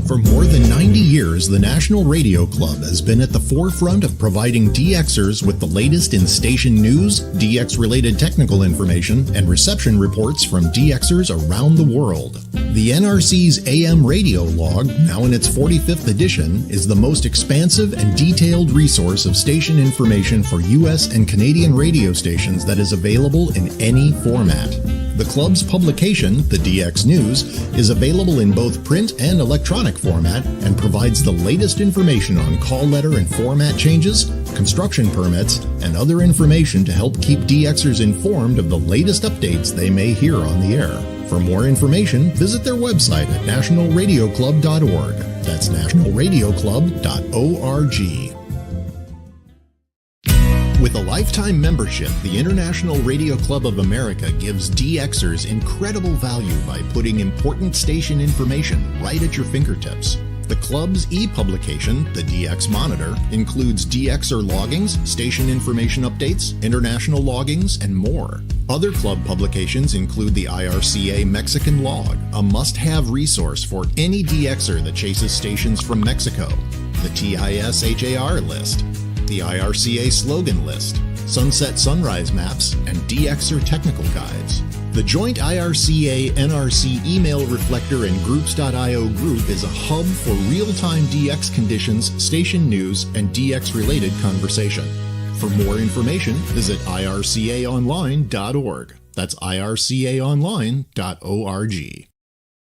For more than 90 years, the National Radio Club has been at the forefront of providing DXers with the latest in station news, DX-related technical information, and reception reports from DXers around the world. The NRC's AM radio log, now in its 45th edition, is the most expansive and detailed resource of station information for U.S. and Canadian radio stations that is available in any format. The club's publication, the DX News, is available in both print and electronic format and provides the latest information on call letter and format changes, construction permits, and other information to help keep DXers informed of the latest updates they may hear on the air. For more information, visit their website at nationalradioclub.org. That's nationalradioclub.org. With a lifetime membership, the International Radio Club of America gives DXers incredible value by putting important station information right at your fingertips. The club's e-publication, the DX Monitor, includes DXer loggings, station information updates, international loggings, and more. Other club publications include the IRCA Mexican Log, a must-have resource for any DXer that chases stations from Mexico, the TIS-HAR list, the IRCA slogan list, sunset sunrise maps, and DXer technical guides. The joint IRCA-NRC email reflector and groups.io group is a hub for real-time DX conditions, station news, and DX-related conversation. For more information, visit ircaonline.org. That's ircaonline.org.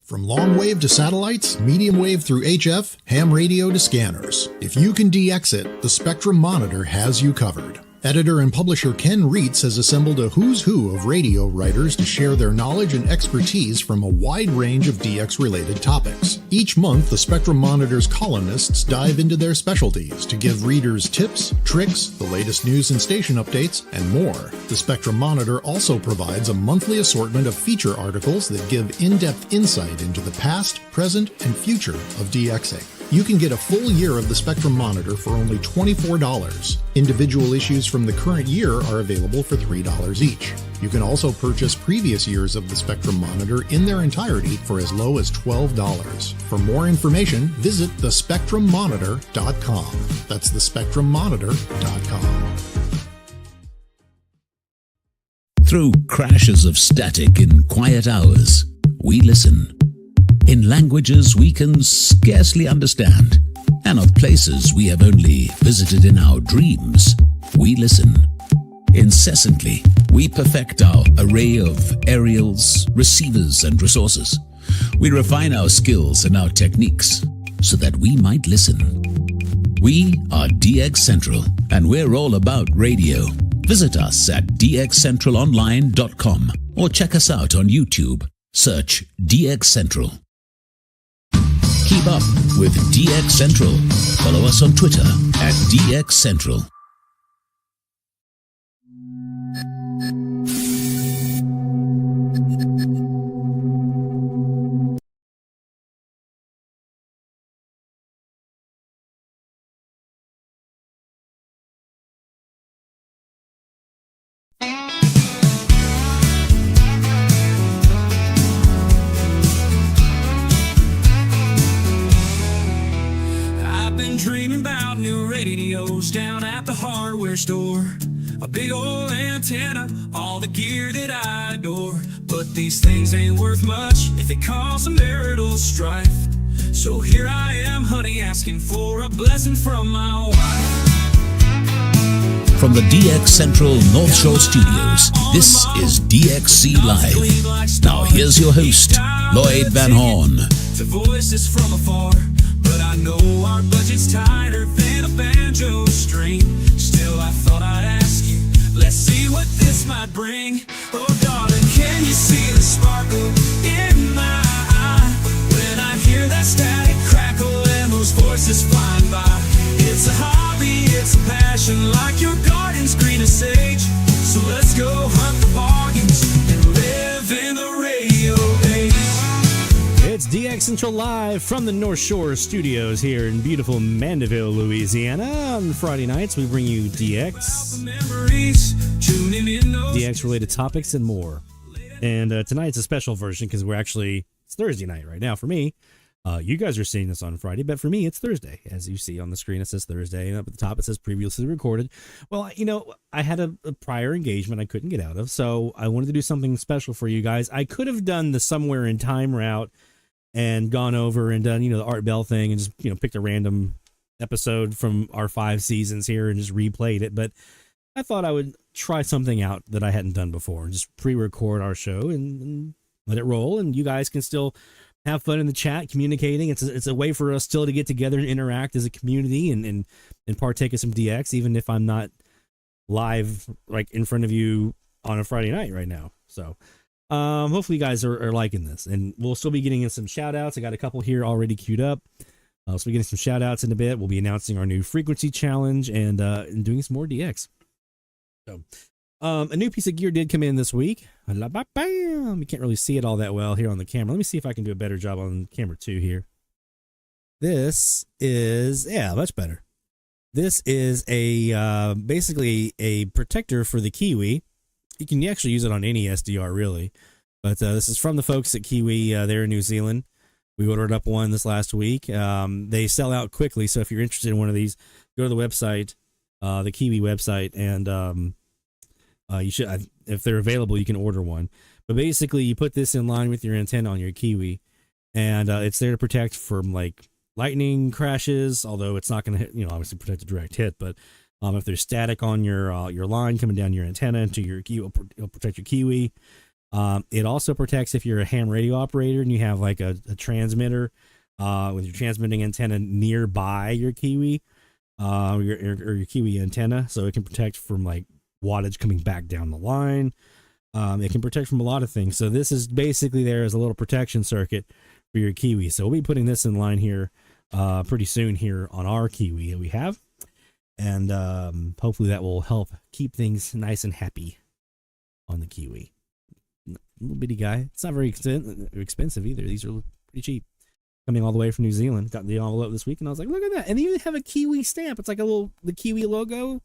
From long wave to satellites, medium wave through HF, ham radio to scanners. If you can DX it, the Spectrum Monitor has you covered. Editor and publisher Ken Reitz has assembled a who's who of radio writers to share their knowledge and expertise from a wide range of DX-related topics. Each month, the Spectrum Monitor's columnists dive into their specialties to give readers tips, tricks, the latest news and station updates, and more. The Spectrum Monitor also provides a monthly assortment of feature articles that give in-depth insight into the past, present, and future of DXing. You can get a full year of the Spectrum Monitor for only $24. Individual issues from the current year are available for $3 each. You can also purchase previous years of the Spectrum Monitor in their entirety for as low as $12. For more information, visit thespectrummonitor.com. That's thespectrummonitor.com. Through crashes of static in quiet hours, we listen. In languages we can scarcely understand, and of places we have only visited in our dreams, we listen. Incessantly, we perfect our array of aerials, receivers, and resources. We refine our skills and our techniques so that we might listen. We are DX Central, and we're all about radio. Visit us at dxcentralonline.com or check us out on YouTube. Search DX Central. Keep up with DX Central. Follow us on Twitter at DX Central. down at the hardware store. A big old antenna, all the gear that I adore. But these things ain't worth much if it cause a marital strife. So here I am, honey, asking for a blessing from my wife. From the DX Central North Shore Studios, this is DXC Live. Now here's your host, Lloyd Van Horn. To voices from afar, but I know our budget's tighter than a banjo string. Still, I thought I'd ask you, let's see what this might bring. Oh, darling, can you see the sparkle in my eye when I hear that static crackle and those voices flying by? It's a hobby, it's a passion, like your garden's green as sage. So let's go hunt the bargains and live in the radio age. It's DX Central Live from the North Shore Studios here in beautiful Mandeville, Louisiana. On Friday nights, we bring you DX related topics and more. And tonight's a special version because it's Thursday night right now for me. You guys are seeing this on Friday, but for me, it's Thursday. As you see on the screen, it says Thursday, and up at the top, it says previously recorded. Well, I had a prior engagement I couldn't get out of, so I wanted to do something special for you guys. I could have done the somewhere in time route and gone over and done, the Art Bell thing and just, picked a random episode from our 5 seasons here and just replayed it. But I thought I would try something out that I hadn't done before and just pre-record our show and let it roll. And you guys can still have fun in the chat, communicating. It's a way for us still to get together and interact as a community and partake of some DX, even if I'm not live like in front of you on a Friday night right now. So hopefully you guys are liking this, and we'll still be getting in some shout outs. I got a couple here already queued up. So we're getting some shout outs in a bit. We'll be announcing our new frequency challenge and doing some more DX. So a new piece of gear did come in this week. Bam! You can't really see it all that well here on the camera. Let me see if I can do a better job on camera 2 here. This is, much better. This is a basically a protector for the Kiwi. You can actually use it on any SDR, really. But this is from the folks at Kiwi there in New Zealand. We ordered up one this last week. They sell out quickly, so if you're interested in one of these, go to the website, the Kiwi website, and you should, if they're available, you can order one. But basically, you put this in line with your antenna on your Kiwi, and it's there to protect from like lightning crashes. Although it's not going to hit, obviously protect a direct hit, but if there's static on your line coming down your antenna into your Kiwi, it'll protect your Kiwi. It also protects if you're a ham radio operator and you have like a transmitter with your transmitting antenna nearby your Kiwi or your Kiwi antenna, so it can protect from like wattage coming back down the line. It can protect from a lot of things. So this is basically there as a little protection circuit for your Kiwi. So we'll be putting this in line here pretty soon here on our Kiwi that we have. And hopefully that will help keep things nice and happy on the Kiwi. Little bitty guy. It's not very expensive either. These are pretty cheap. Coming all the way from New Zealand. Got the envelope this week and I was like, look at that. And they even have a Kiwi stamp. It's like the Kiwi logo.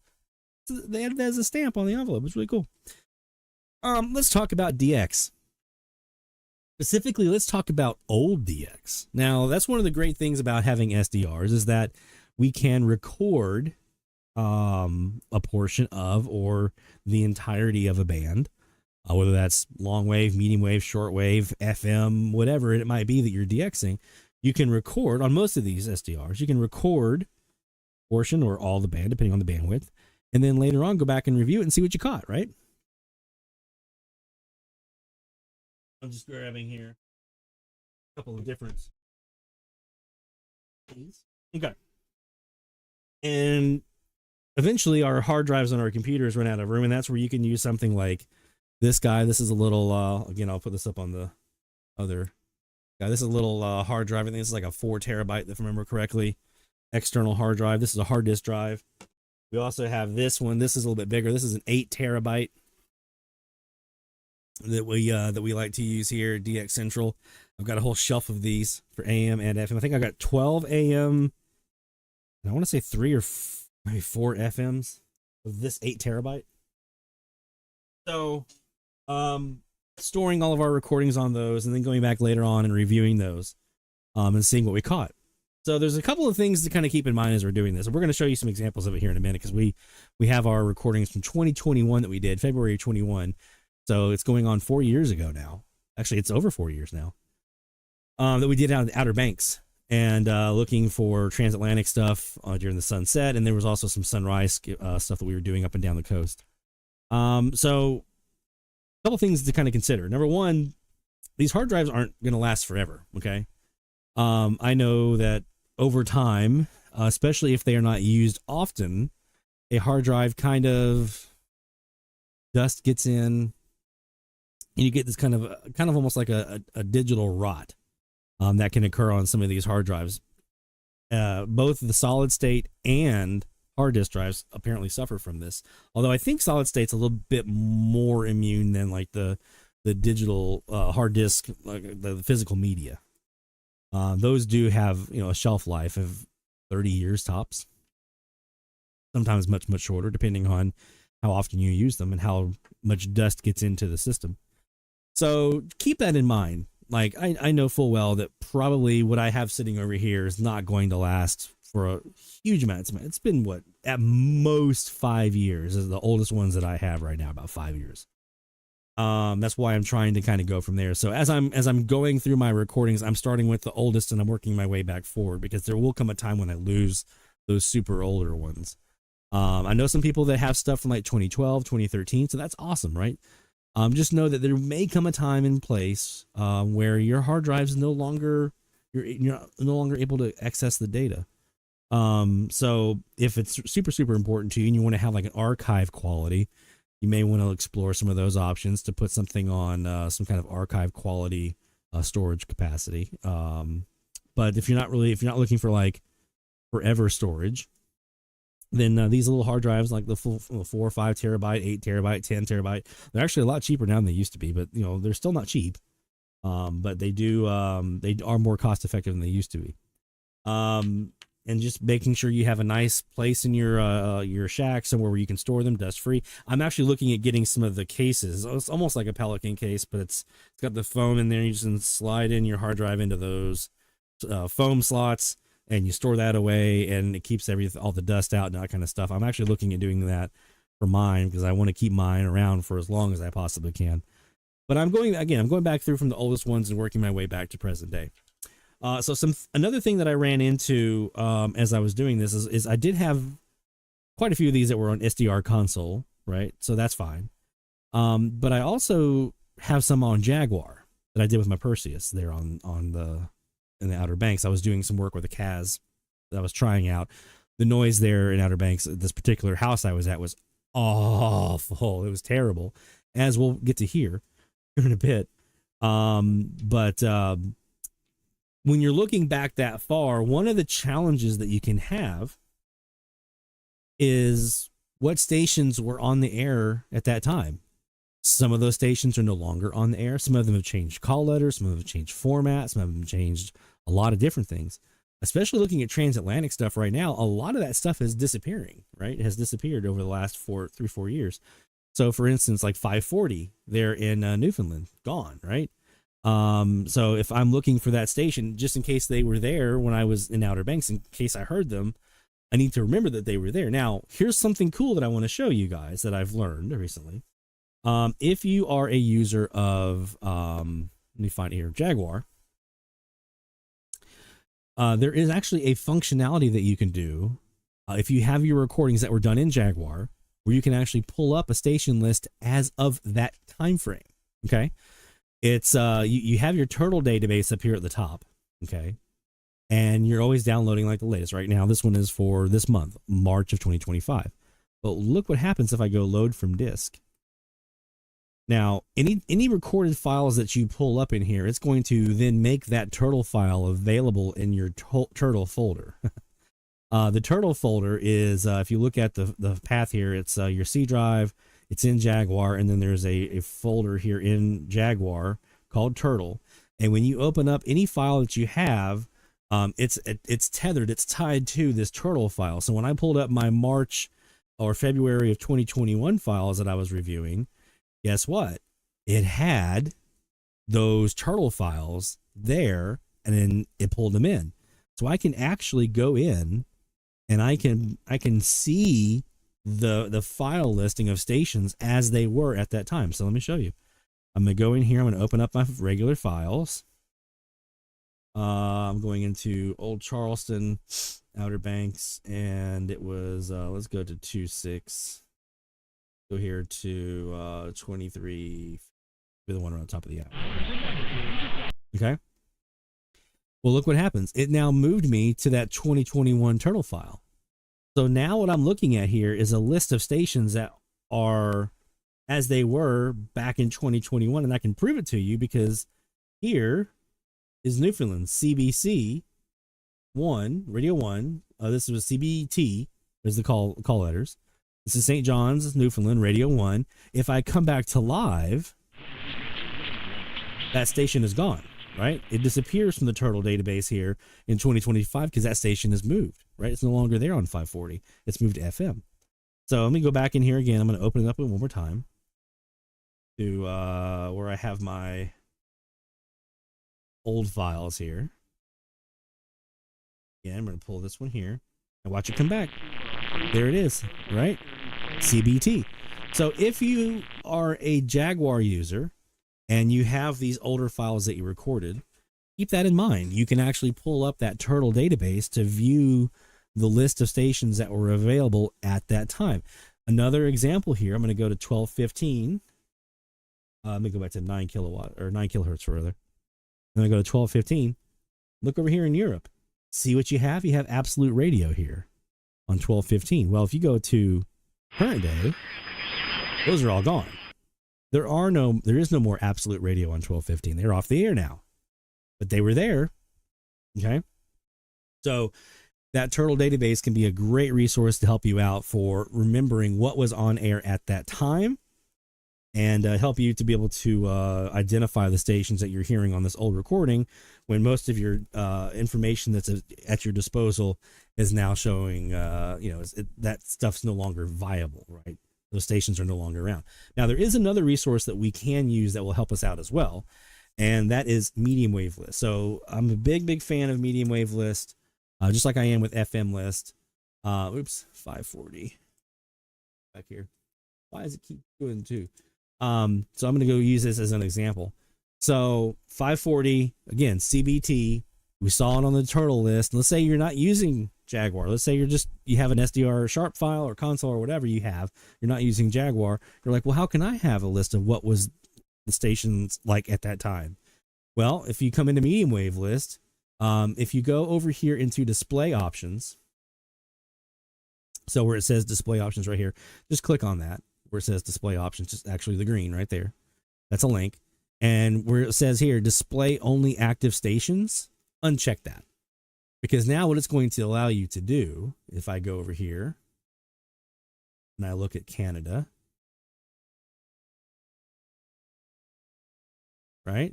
They added that as a stamp on the envelope. It's really cool. Let's talk about DX. Specifically, let's talk about old DX. Now, that's one of the great things about having SDRs is that we can record a portion of or the entirety of a band, whether that's long wave, medium wave, short wave, FM, whatever it might be that you're DXing. You can record on most of these SDRs. You can record a portion or all the band, depending on the bandwidth, and then later on go back and review it and see what you caught, right? I'm just grabbing here a couple of different things. Okay. And eventually our hard drives on our computers run out of room, and that's where you can use something like this guy. This is a little, again, I'll put this up on the other guy. This is a little hard drive. I think this is like a 4 terabyte, if I remember correctly, external hard drive. This is a hard disk drive. We also have this one. This is a little bit bigger. This is an 8 terabyte that we like to use here at DX Central. I've got a whole shelf of these for AM and FM. I think I got 12 AM, and I want to say 3 or maybe 4 FMs of this 8 terabyte. So, storing all of our recordings on those, and then going back later on and reviewing those, and seeing what we caught. So there's a couple of things to kind of keep in mind as we're doing this. And we're going to show you some examples of it here in a minute, because we have our recordings from 2021 that we did, February 21. So it's going on 4 years ago now. Actually, it's over 4 years now, that we did out in the Outer Banks and looking for transatlantic stuff during the sunset. And there was also some sunrise stuff that we were doing up and down the coast. So a couple things to kind of consider. Number one, these hard drives aren't going to last forever. Okay. I know that over time, especially if they are not used often, a hard drive kind of dust gets in, and you get this kind of almost like a digital rot that can occur on some of these hard drives. Both the solid state and hard disk drives apparently suffer from this. Although I think solid state's a little bit more immune than like the digital hard disk, like the physical media. Those do have, a shelf life of 30 years tops. Sometimes much, much shorter, depending on how often you use them and how much dust gets into the system. So keep that in mind. Like, I know full well that probably what I have sitting over here is not going to last for a huge amount of time. It's been at most 5 years is the oldest ones that I have right now, about 5 years. That's why I'm trying to kind of go from there. So as I'm going through my recordings, I'm starting with the oldest and I'm working my way back forward, because there will come a time when I lose those super older ones. I know some people that have stuff from like 2012, 2013. So that's awesome, right? Just know that there may come a time and place where your hard drive's you're no longer able to access the data. So if it's super, super important to you and you want to have like an archive quality, you may want to explore some of those options to put something on some kind of archive quality storage capacity. But if you're not looking for like forever storage, then these little hard drives, like the full 4 or 5 terabyte, 8 terabyte, 10 terabyte, they're actually a lot cheaper now than they used to be. But they're still not cheap. But they are more cost effective than they used to be. And just making sure you have a nice place in your shack, somewhere where you can store them dust free. I'm actually looking at getting some of the cases. It's almost like a Pelican case, but it's got the foam in there. You just can slide in your hard drive into those foam slots, and you store that away, and it keeps all the dust out and that kind of stuff. I'm actually looking at doing that for mine, because I want to keep mine around for as long as I possibly can. But I'm going back through from the oldest ones and working my way back to present day. So another thing that I ran into as I was doing this is I did have quite a few of these that were on SDR console, right? So that's fine. But I also have some on Jaguar that I did with my Perseus there in the Outer Banks. I was doing some work with a CAS that I was trying out. The noise there in Outer Banks, this particular house I was at, was awful. It was terrible, as we'll get to hear in a bit. But when you're looking back that far, one of the challenges that you can have is what stations were on the air at that time. Some of those stations are no longer on the air. Some of them have changed call letters. Some of them have changed format. Some of them have changed a lot of different things. Especially looking at transatlantic stuff right now, a lot of that stuff is disappearing, right? It has disappeared over the last 3-4 years. So for instance, like 540 there in Newfoundland, gone, right? So if I'm looking for that station, just in case they were there when I was in Outer Banks, in case I heard them, I need to remember that they were there. Now, here's something cool that I want to show you guys that I've learned recently. If you are a user of, let me find it here, Jaguar, there is actually a functionality that you can do if you have your recordings that were done in Jaguar, where you can actually pull up a station list as of that time frame. Okay. It's you have your Turtle database up here at the top, okay, and you're always downloading like the latest. Right now, this one is for this month, March of 2025. But look what happens if I go load from disk. Now, any recorded files that you pull up in here, it's going to then make that Turtle file available in your Turtle folder. The Turtle folder is, if you look at the path here, it's your C drive. It's in Jaguar, and then there's a folder here in Jaguar called Turtle. And when you open up any file that you have, it's tethered, it's tied to this Turtle file. So when I pulled up my March or February of 2021 files that I was reviewing, guess what? It had those Turtle files there, and then it pulled them in. So I can actually go in and I can see the file listing of stations as they were at that time. So let me show you. I'm going to go in here. I'm going to open up my regular files. I'm going into Old Charleston, Outer Banks, and it was, let's go to 26. Go here to 23, the one on top of the app. Okay. Well, look what happens. It now moved me to that 2021 turtle file. So now what I'm looking at here is a list of stations that are as they were back in 2021. And I can prove it to you because here is Newfoundland, CBC 1, Radio 1. This was CBT, is the call letters. This is St. John's, Newfoundland, Radio 1. If I come back to live, that station is gone, right? It disappears from the turtle database here in 2025 because that station has moved, right? It's no longer there on 540. It's moved to FM. So let me go back in here again. I'm going to open it up one more time to where I have my old files here. Again, I'm going to pull this one here and watch it come back. There it is, right? CBT. So if you are a Jaguar user and you have these older files that you recorded, keep that in mind. You can actually pull up that turtle database to view the list of stations that were available at that time. Another example here, I'm going to go to 1215. Let me go back to 9 kilohertz rather. Then I go to 1215. Look over here in Europe. See what you have? You have absolute radio here on 1215. Well, if you go to current day, those are all gone. There is no more absolute radio on 1215. They're off the air now, but they were there. Okay. So that turtle database can be a great resource to help you out for remembering what was on air at that time and help you to be able to identify the stations that you're hearing on this old recording when most of your information that's at your disposal is now showing, that stuff's no longer viable, right? Those stations are no longer around. Now, there is another resource that we can use that will help us out as well, and that is medium wave list. So I'm a big fan of medium wave list, just like I am with FM list. 540 back here. Why does it keep doing two? So I'm going to go use this as an example. So 540, again, CBT, we saw it on the turtle list. Let's say you're not using Jaguar. Let's say you have an SDR sharp file or console or whatever you have. You're not using Jaguar. You're like, well, how can I have a list of what was the stations like at that time? Well, if you come into medium wave list, if you go over here into display options, so where it says display options right here, just click on that. Where it says display options, just actually the green right there. That's a link. And where it says here, display only active stations, uncheck that. Because now what it's going to allow you to do, if I go over here and I look at Canada, right?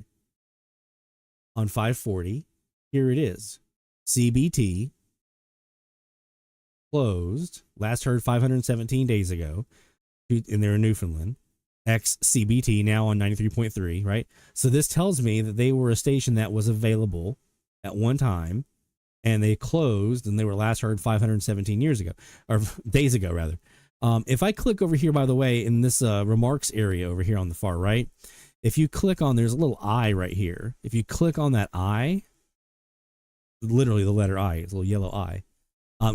On 540, here it is. CBT, closed, last heard 517 days ago. And they're in Newfoundland, XCBT now on 93.3, right? So this tells me that they were a station that was available at one time and they closed and they were last heard 517 years ago, or days ago rather. If I click over here, by the way, in this remarks area over here on the far right, if you click on, there's a little I right here. If you click on that I, literally the letter I, it's a little yellow I,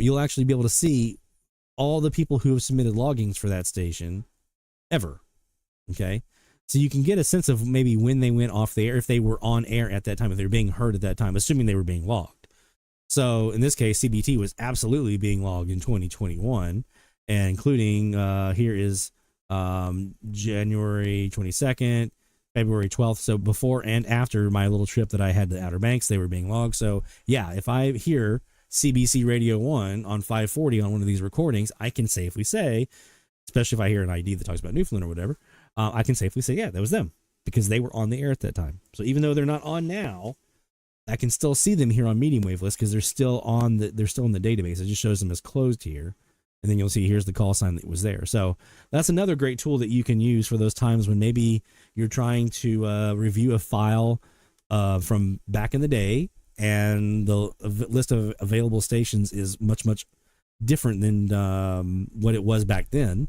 you'll actually be able to see all the people who have submitted loggings for that station ever. Okay. So you can get a sense of maybe when they went off the air, if they were on air at that time, if they were being heard at that time, assuming they were being logged. So in this case, CBT was absolutely being logged in 2021, and including here is January 22nd, February 12th. So before and after my little trip that I had to Outer Banks, they were being logged. So yeah, if I hear CBC Radio 1 on 540 on one of these recordings, I can safely say, especially if I hear an ID that talks about Newfoundland or whatever, I can safely say, yeah, that was them because they were on the air at that time. So even though they're not on now, I can still see them here on medium wave list because they're still in the database. It just shows them as closed here. And then you'll see here's the call sign that was there. So that's another great tool that you can use for those times when maybe you're trying to review a file from back in the day and the list of available stations is much, much different than what it was back then.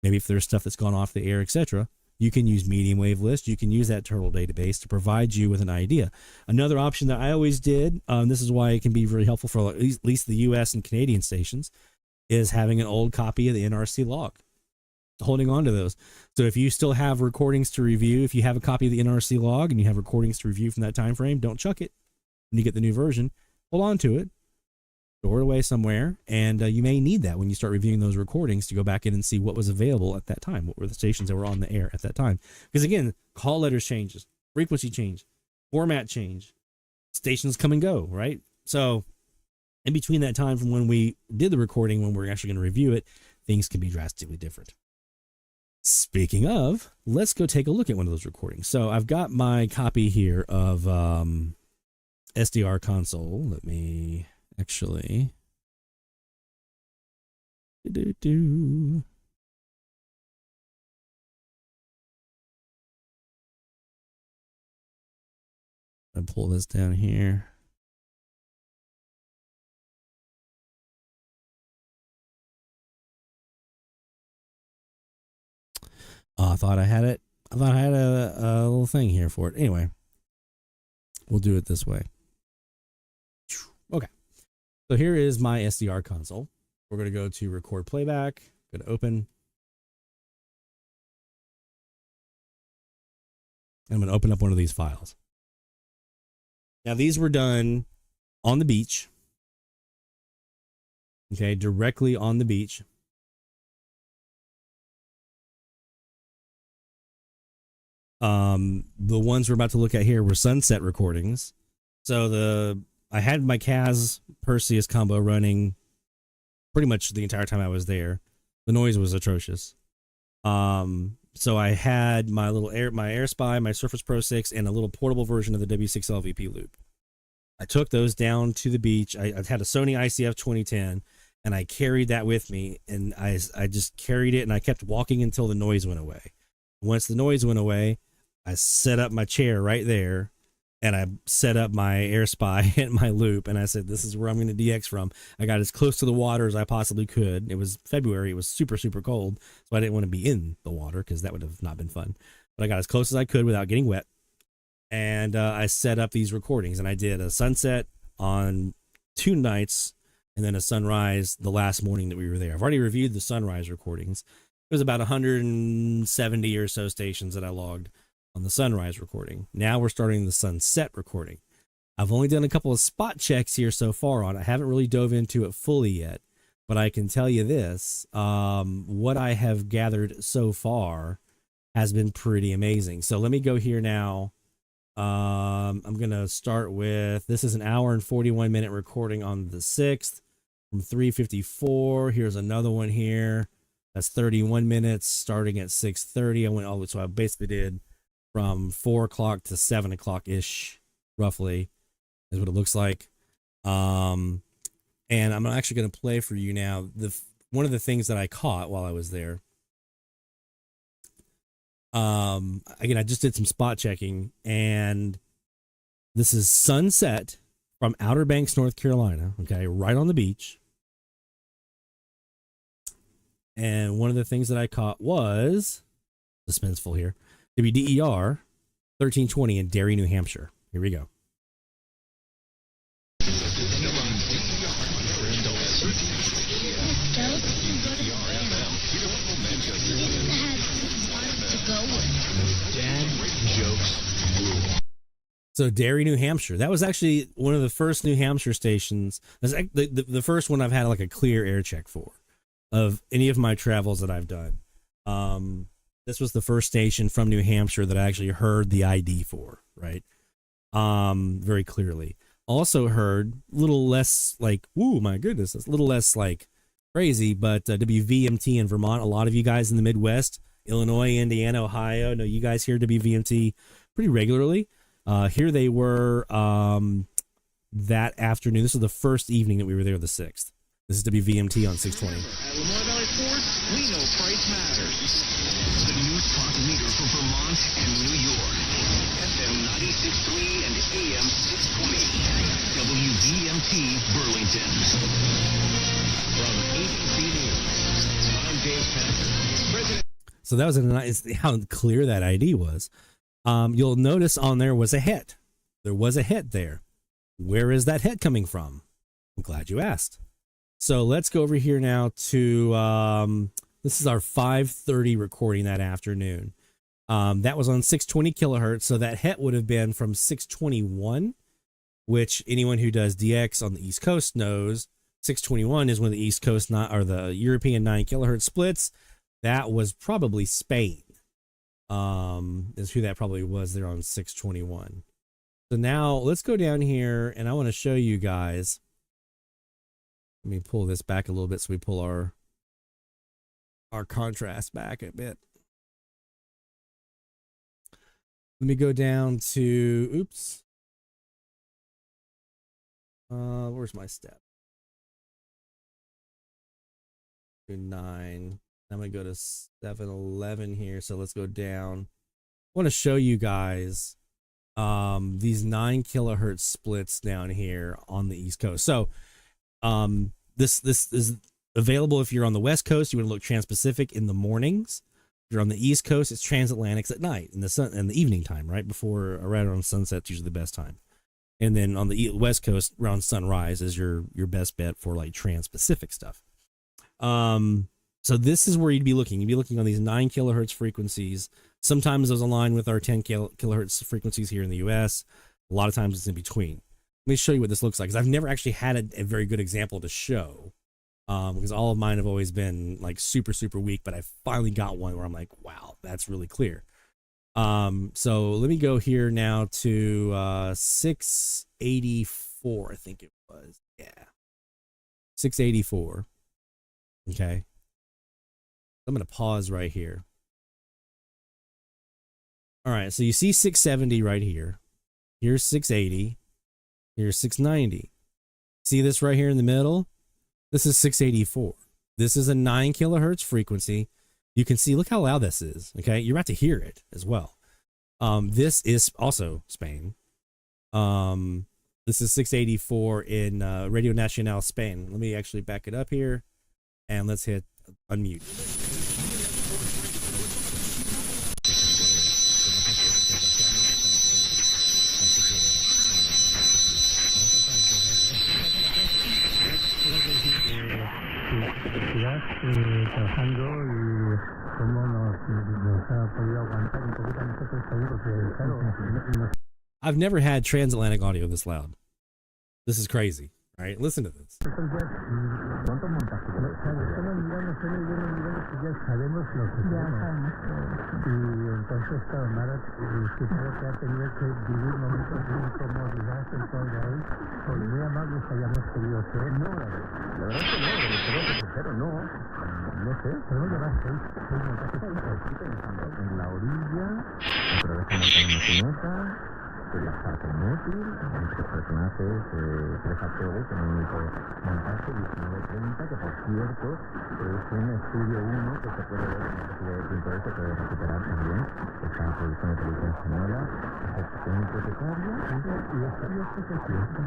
Maybe if there's stuff that's gone off the air, etc., you can use medium wave list. You can use that turtle database to provide you with an idea. Another option that I always did, this is why it can be very helpful for at least the U.S. and Canadian stations, is having an old copy of the NRC log, holding on to those. So if you still have recordings to review, if you have a copy of the NRC log and you have recordings to review from that time frame, don't chuck it when you get the new version. Hold on to it, store it away somewhere, and you may need that when you start reviewing those recordings to go back in and see what was available at that time, what were the stations that were on the air at that time. Because again, call letters changes, frequency change, format change, stations come and go, right? So in between that time from when we did the recording, when we're actually going to review it, things can be drastically different. Speaking of, let's go take a look at one of those recordings. So I've got my copy here of SDR console. Let me actually I pull this down here. I thought I had it. I thought I had a little thing here for it. Anyway, we'll do it this way. Okay. So here is my SDR console. We're going to go to record playback. Go to open. I'm going to open up one of these files. Now, these were done on the beach. Okay, directly on the beach. The ones we're about to look at here were sunset recordings. So I had my Kaz Perseus combo running pretty much the entire time I was there. The noise was atrocious. So I had my little my AirSpy, my Surface Pro 6, and a little portable version of the W6 LVP loop. I took those down to the beach. I had a Sony ICF 2010, and I carried that with me, and I just carried it, and I kept walking until the noise went away. Once the noise went away, I set up my chair right there, and I set up my AirSpy and my loop, and I said, this is where I'm going to DX from. I got as close to the water as I possibly could. It was February. It was super, super cold, so I didn't want to be in the water because that would have not been fun. But I got as close as I could without getting wet, and I set up these recordings, and I did a sunset on 2 nights and then a sunrise the last morning that we were there. I've already reviewed the sunrise recordings. It was about 170 or so stations that I logged on the sunrise recording. Now we're starting the sunset recording. I've only done a couple of spot checks here so far on it. I haven't really dove into it fully yet, but I can tell you this, what I have gathered so far has been pretty amazing. So let me go here now. I'm going to start with, this is an hour and 41 minute recording on the 6th from 3:54. Here's another one here. That's 31 minutes starting at 6:30. I went all the way, so I basically did from 4 o'clock to 7 o'clock ish, roughly, is what it looks like. And I'm actually going to play for you now one of the things that I caught while I was there. Again, I just did some spot checking, and this is sunset from Outer Banks, North Carolina. Okay, right on the beach. And one of the things that I caught was, suspenseful here, WDER 1320 in Derry, New Hampshire. Here we go. So Derry, New Hampshire. That was actually one of the first New Hampshire stations. That's the first one I've had like a clear air check for of any of my travels that I've done. This was the first station from New Hampshire that I actually heard the ID for, right? Very clearly. Also heard a little less like, ooh, my goodness, it's a little less like crazy, but WVMT in Vermont. A lot of you guys in the Midwest, Illinois, Indiana, Ohio, know you guys hear WVMT pretty regularly. Here they were that afternoon. This was the first evening that we were there, the 6th. This is WVMT on 620. At Lamar Valley Sports, we know price matters. The news talk leader for Vermont and New York. FM 96.3 and AM 620. WVMT Burlington. From ABC News, I'm Dave Packer. President. So that was a nice how clear that ID was. You'll notice on there was a hit. There was a hit there. Where is that hit coming from? I'm glad you asked. So let's go over here now to this is our 5:30 recording that afternoon. That was on 620 kilohertz. So that hit would have been from 621, which anyone who does DX on the East Coast knows 621 is when the East Coast or the European 9 kilohertz splits. That was probably Spain. Is who that probably was there on 621. So now let's go down here and I want to show you guys. Let me pull this back a little bit so we pull our contrast back a bit. Let me go down to, oops. Where's my step? 9. I'm going to go to 711 here. So let's go down. I want to show you guys these 9 kilohertz splits down here on the East Coast. So this is available if you're on the West Coast. You want to look Trans-Pacific in the mornings. If you're on the East Coast, it's Transatlantics at night in the evening time, right before or right around sunset's usually the best time. And then on the West Coast, around sunrise is your best bet for like Trans-Pacific stuff. So this is where you'd be looking. You'd be looking on these 9 kilohertz frequencies. Sometimes those align with our 10 kilohertz frequencies here in the US. A lot of times it's in between. Let me show you what this looks like, because I've never actually had a very good example to show, because all of mine have always been like super, super weak, but I finally got one where I'm like, wow, that's really clear. So let me go here now to 684, I think it was. Yeah. 684. Okay. I'm going to pause right here. All right, so you see 670 right here. Here's 680. Here's 690. See this right here in the middle? This is 684. This is a 9 kilohertz frequency. You can see, look how loud this is. Okay, you're about to hear it as well. This is also Spain. This is 684 in Radio Nacional Spain. Let me actually back it up here, and let's hit unmute. Trabajando y cómo nos ha podido aguantar un poquito a nosotros ahí, porque claro, I've never had transatlantic audio this loud. This is crazy. All right, listen to this. ¿cuánto montaje? Estamos mirando solo y unos niveles que ya sabemos lo que tenemos. Y entonces, claro, Mara, supongo que ha tenido que vivir momentos de incomodidad en todo ahí. Por muy amables hayamos querido ser. No, la verdad es que no, pero sincero, no. No sé, podemos llevar 6 montajes pensando en la orilla, otra vez montar una cuneta, la parte inútil, muchos personajes, 3 juegos en un único montaje, 1930, que por cierto es un estudio 1 que se puede ver en el sitio de Pinterest, se puede recuperar también, esta producción de televisión española, es un propietario y estudios que se hacen.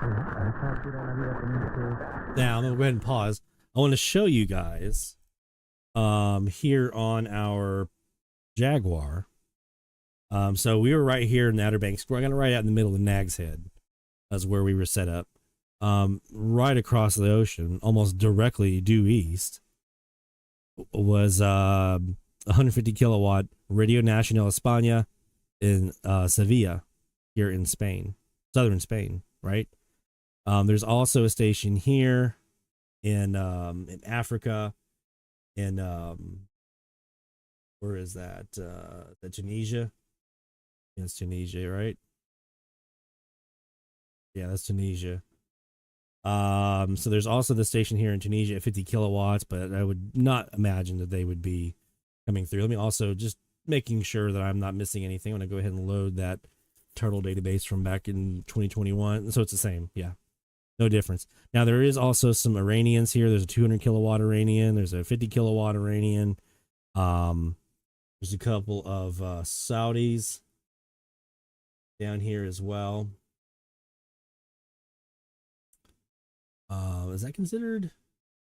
A esta altura de la vida tenéis que... Now, I'm going to go ahead and pause. I want to show you guys here on our Jaguar. So we were right here in the Outer Banks. We're going to right out in the middle of Nag's Head. That's where we were set up. Right across the ocean, almost directly due east, was 150 kilowatt Radio Nacional España in Sevilla, here in Spain, southern Spain, right? There's also a station here in Africa, in where is that? Tunisia. It's Tunisia, right? Yeah, that's Tunisia. So there's also the station here in Tunisia at 50 kilowatts, but I would not imagine that they would be coming through. Let me also just making sure that I'm not missing anything. I'm going to go ahead and load that turtle database from back in 2021. So it's the same. Yeah, no difference. Now there is also some Iranians here. There's a 200 kilowatt Iranian. There's a 50 kilowatt Iranian. There's a couple of Saudis. down here as well. Is that considered?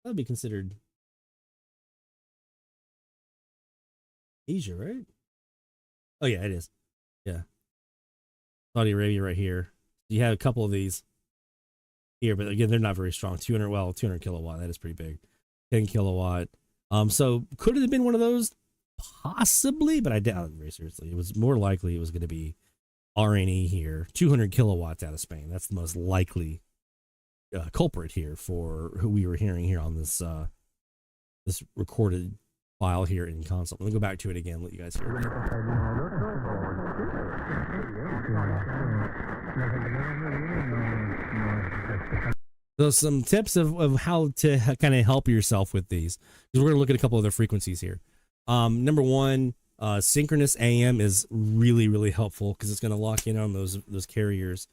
That'd be considered Asia, right? Oh yeah, it is. Yeah. Saudi Arabia right here. You have a couple of these here, but again, they're not very strong. 200 kilowatt. That is pretty big. 10 kilowatt. So could it have been one of those? Possibly, but I doubt it very seriously. It was more likely it was going to be RNE here. 200 kilowatts out of Spain. That's the most likely culprit here for who we were hearing here on this this recorded file here in console. Let me go back to it again. Let you guys hear it. So some tips of how to kind of help yourself with these, because we're going to look at a couple of their frequencies here. Number one, synchronous AM is really, really helpful because it's going to lock in on those carriers.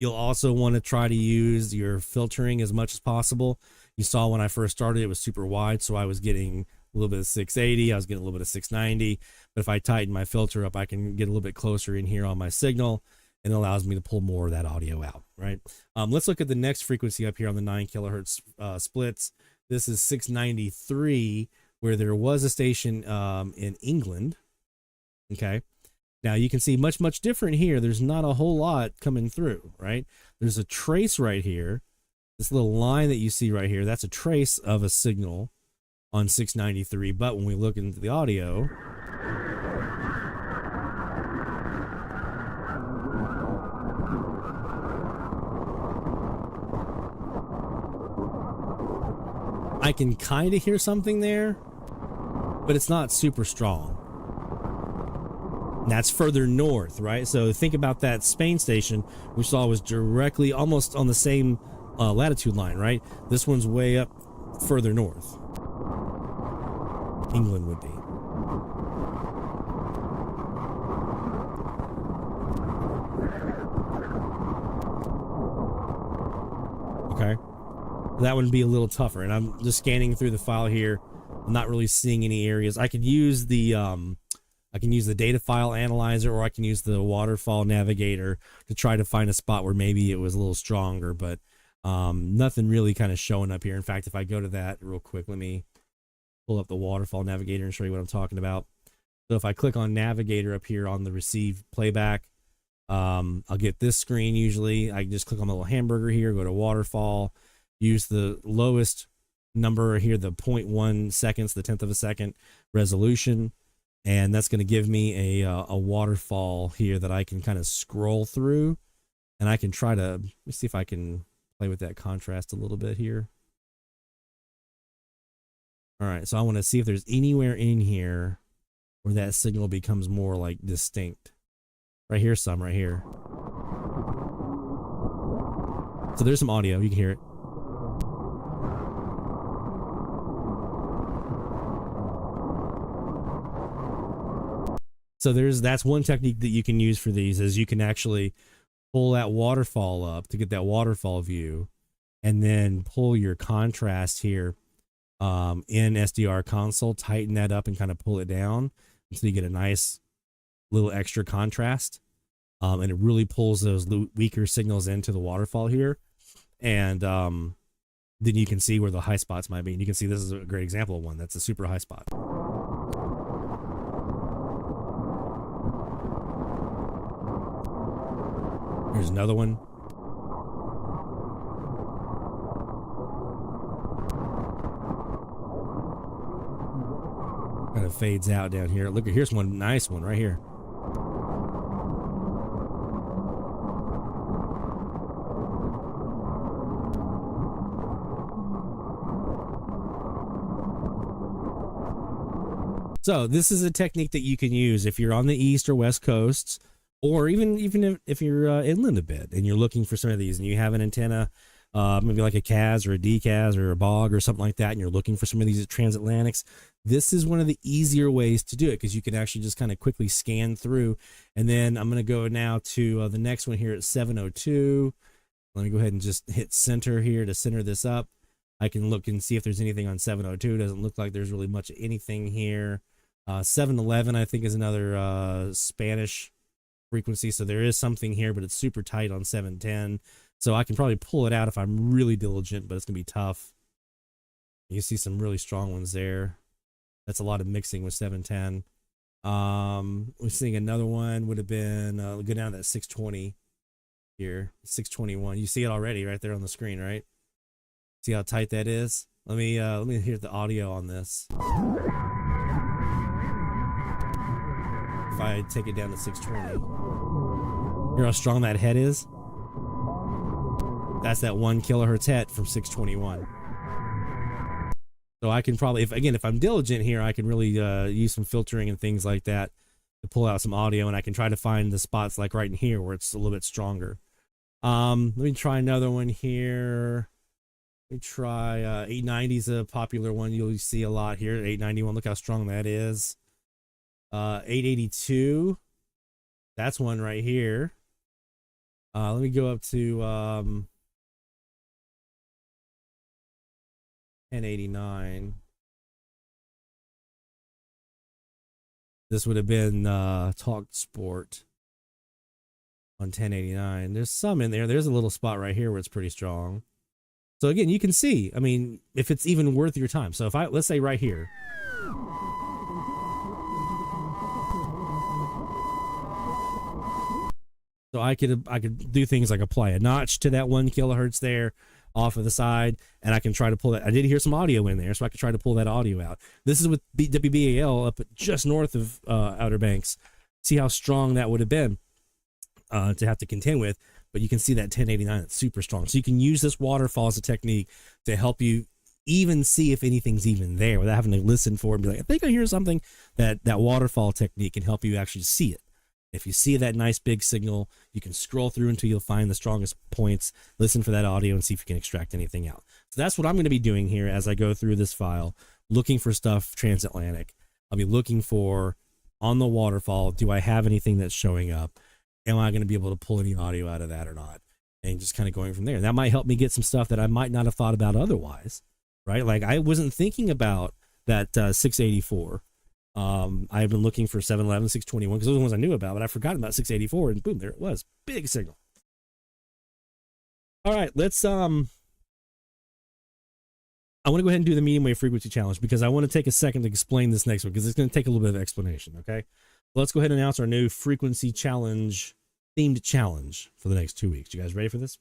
You'll also want to try to use your filtering as much as possible. You saw when I first started, it was super wide, so I was getting a little bit of 680, I was getting a little bit of 690, but if I tighten my filter up, I can get a little bit closer in here on my signal, and it allows me to pull more of that audio out, right? Let's look at the next frequency up here on the 9 kilohertz splits. This is 693, where there was a station in England, okay? Now you can see much, much different here. There's not a whole lot coming through, right? There's a trace right here. This little line that you see right here, that's a trace of a signal on 693. But when we look into the audio, I can kind of hear something there, but it's not super strong. And that's further north, right? So think about that Spain station we saw was directly almost on the same latitude line, right? This one's way up further north. England would be. Okay. That would be a little tougher. And I'm just scanning through the file here. I'm not really seeing any areas. I could use the data file analyzer, or I can use the waterfall navigator to try to find a spot where maybe it was a little stronger, but nothing really kind of showing up here. In fact, if I go to that real quick, let me pull up the waterfall navigator and show you what I'm talking about. So if I click on navigator up here on the receive playback, I'll get this screen usually. I can just click on the little hamburger here, go to waterfall, use the lowest number here, the 0.1 seconds, the 10th of a second resolution. And that's going to give me a waterfall here that I can kind of scroll through, and I can try to, let me see if I can play with that contrast a little bit here. All right, so I want to see if there's anywhere in here where that signal becomes more like distinct. Right here, some right here. So there's some audio, you can hear it. So that's one technique that you can use for these, is you can actually pull that waterfall up to get that waterfall view, and then pull your contrast here in SDR console, tighten that up and kind of pull it down until you get a nice little extra contrast. And it really pulls those weaker signals into the waterfall here. And then you can see where the high spots might be. And you can see this is a great example of one. That's a super high spot. Here's another one. Kind of fades out down here. Look, here's one nice one right here. So this is a technique that you can use if you're on the east or west coasts, or even if you're inland a bit and you're looking for some of these and you have an antenna, maybe like a CAS or a DCAS or a BOG or something like that, and you're looking for some of these transatlantics, this is one of the easier ways to do it, because you can actually just kind of quickly scan through. And then I'm going to go now to the next one here at 702. Let me go ahead and just hit center here to center this up. I can look and see if there's anything on 702. Doesn't look like there's really much of anything here. 711, I think, is another Spanish frequency. So there is something here, but it's super tight on 710. So I can probably pull it out if I'm really diligent, but it's going to be tough. You see some really strong ones there. That's a lot of mixing with 710. We're seeing another one would have been, go down to that 620 here, 621. You see it already right there on the screen, right? See how tight that is? Let me hear the audio on this. If I take it down to 620, hear how strong that head is? That's that 1 kilohertz head from 621. So I can probably, if I'm diligent here, I can really use some filtering and things like that to pull out some audio, and I can try to find the spots like right in here where it's a little bit stronger. Let me try another one here. Let me try 890 is a popular one you'll see a lot here. 891, look how strong that is. 882, that's one right here. Let me go up to 1089. This would have been Talk Sport on 1089. There's some in there. There's a little spot right here where it's pretty strong. So again, you can see, I mean, if it's even worth your time. So if let's say right here. So I could do things like apply a notch to that 1 kilohertz there off of the side, and I can try to pull that. I did hear some audio in there, so I could try to pull that audio out. This is with WBAL up just north of Outer Banks. See how strong that would have been to have to contend with, but you can see that 1089, it's super strong. So you can use this waterfall as a technique to help you even see if anything's even there without having to listen for it and be like, I think I hear something. That waterfall technique can help you actually see it. If you see that nice big signal, you can scroll through until you'll find the strongest points, listen for that audio, and see if you can extract anything out. So that's what I'm going to be doing here as I go through this file, looking for stuff transatlantic. I'll be looking for, on the waterfall, do I have anything that's showing up? Am I going to be able to pull any audio out of that or not? And just kind of going from there. That might help me get some stuff that I might not have thought about otherwise, right? Like I wasn't thinking about that 684. I've been looking for 711, 621 because those are the ones I knew about, but I forgot about 684, and boom, there it was. Big signal. All right, let's I want to go ahead and do the medium wave frequency challenge because I want to take a second to explain this next one because it's going to take a little bit of explanation, okay? Let's go ahead and announce our new frequency challenge, themed challenge for the next 2 weeks. You guys ready for this?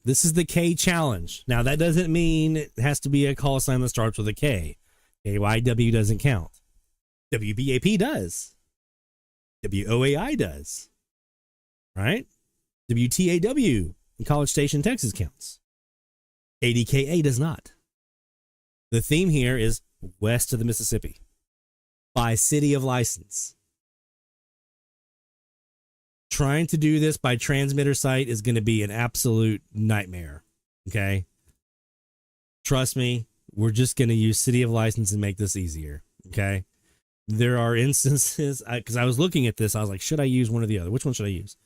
This is the K challenge. Now, that doesn't mean it has to be a call sign that starts with a K. KYW doesn't count. WBAP does. WOAI does. Right? WTAW in College Station, Texas counts. ADKA does not. The theme here is west of the Mississippi by city of license. Trying to do this by transmitter site is going to be an absolute nightmare. Okay. Trust me, we're just going to use city of license and make this easier. Okay. There are instances, because I was looking at this, I was like, should I use one or the other? Which one should I use?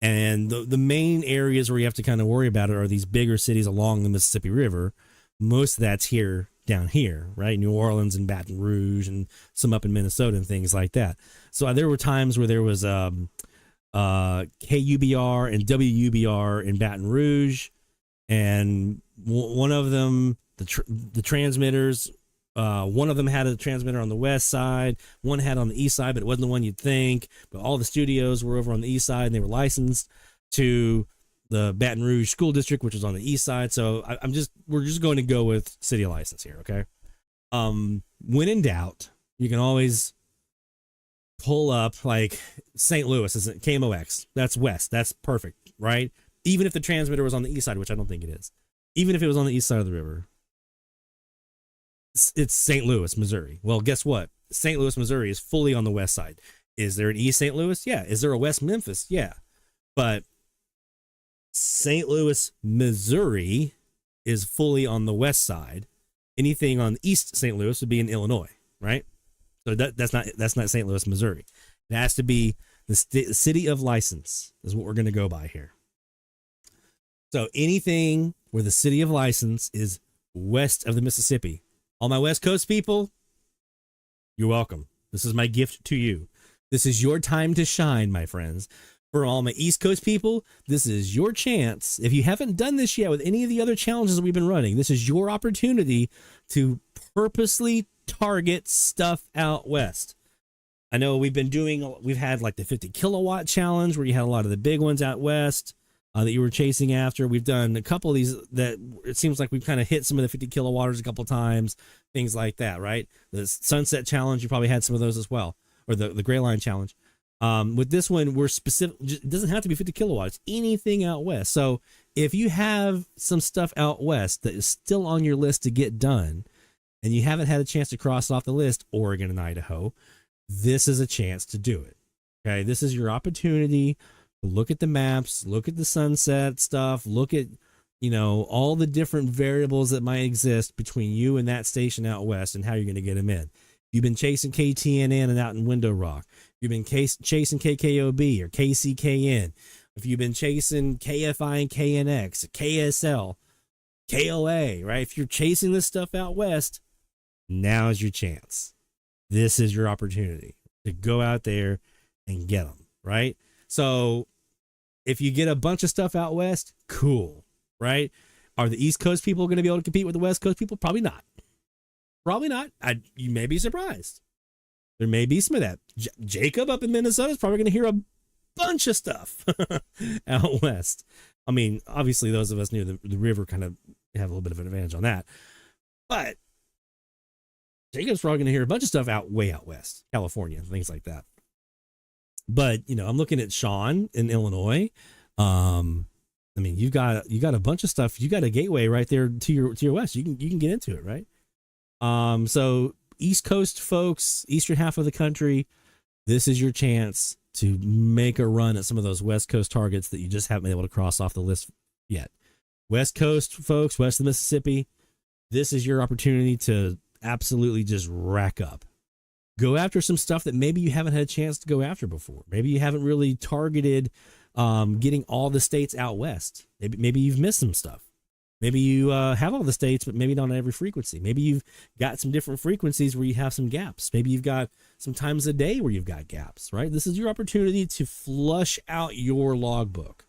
And the main areas where you have to kind of worry about it are these bigger cities along the Mississippi River. Most of that's here, down here, right? New Orleans and Baton Rouge and some up in Minnesota and things like that. So there were times where there was, KUBR and WUBR in Baton Rouge, and one of them, the transmitters, one of them had a transmitter on the west side, one had on the east side, but it wasn't the one you'd think. But all the studios were over on the east side, and they were licensed to the Baton Rouge School District, which was on the east side. So we're just going to go with city license here, okay? When in doubt, you can always pull up like St. Louis is KMOX. That's west. That's perfect, right? Even if the transmitter was on the east side, which I don't think it is. Even if it was on the east side of the river. It's St. Louis, Missouri. Well, guess what? St. Louis, Missouri is fully on the west side. Is there an East St. Louis? Yeah. Is there a West Memphis? Yeah. But St. Louis, Missouri is fully on the west side. Anything on East St. Louis would be in Illinois, right? So that's not St. Louis, Missouri. It has to be the city of license is what we're going to go by here. So anything where the city of license is west of the Mississippi. All my West Coast people, you're welcome. This is my gift to you. This is your time to shine, my friends. For all my East Coast people, this is your chance. If you haven't done this yet with any of the other challenges that we've been running, this is your opportunity to purposely target stuff out west. I know we've had like the 50 kilowatt challenge where you had a lot of the big ones out west that you were chasing after. We've done a couple of these that it seems like we've kind of hit some of the 50 kilowatters a couple of times, things like that, right? The Sunset Challenge, you probably had some of those as well, or the Gray Line Challenge. With this one, we're specific. It doesn't have to be 50 kilowatts, anything out west. So if you have some stuff out west that is still on your list to get done and you haven't had a chance to cross off the list, Oregon and Idaho, this is a chance to do it. Okay. This is your opportunity to look at the maps, look at the sunset stuff, look at, all the different variables that might exist between you and that station out west and how you're going to get them in. You've been chasing KTNN and out in Window Rock. You've been chasing KKOB or KCKN. If you've been chasing KFI and KNX, KSL, KOA, right? If you're chasing this stuff out west, now's your chance. This is your opportunity to go out there and get them, right? So if you get a bunch of stuff out west, cool, right? Are the East Coast people going to be able to compete with the West Coast people? Probably not. Probably not. You may be surprised. There may be some of that. Jacob up in Minnesota is probably going to hear a bunch of stuff out west. I mean, obviously, those of us near the river kind of have a little bit of an advantage on that. But Jacob's probably going to hear a bunch of stuff way out west, California, and things like that. But, I'm looking at Sean in Illinois. I mean, you got a bunch of stuff. You got a gateway right there to your west. You can get into it, right? So East Coast folks, eastern half of the country, this is your chance to make a run at some of those West Coast targets that you just haven't been able to cross off the list yet. West Coast folks, west of the Mississippi, this is your opportunity to absolutely just rack up. Go after some stuff that maybe you haven't had a chance to go after before. Maybe you haven't really targeted getting all the states out west. Maybe you've missed some stuff. Maybe you have all the states, but maybe not on every frequency. Maybe you've got some different frequencies where you have some gaps. Maybe you've got some times a day where you've got gaps, right? This is your opportunity to flush out your logbook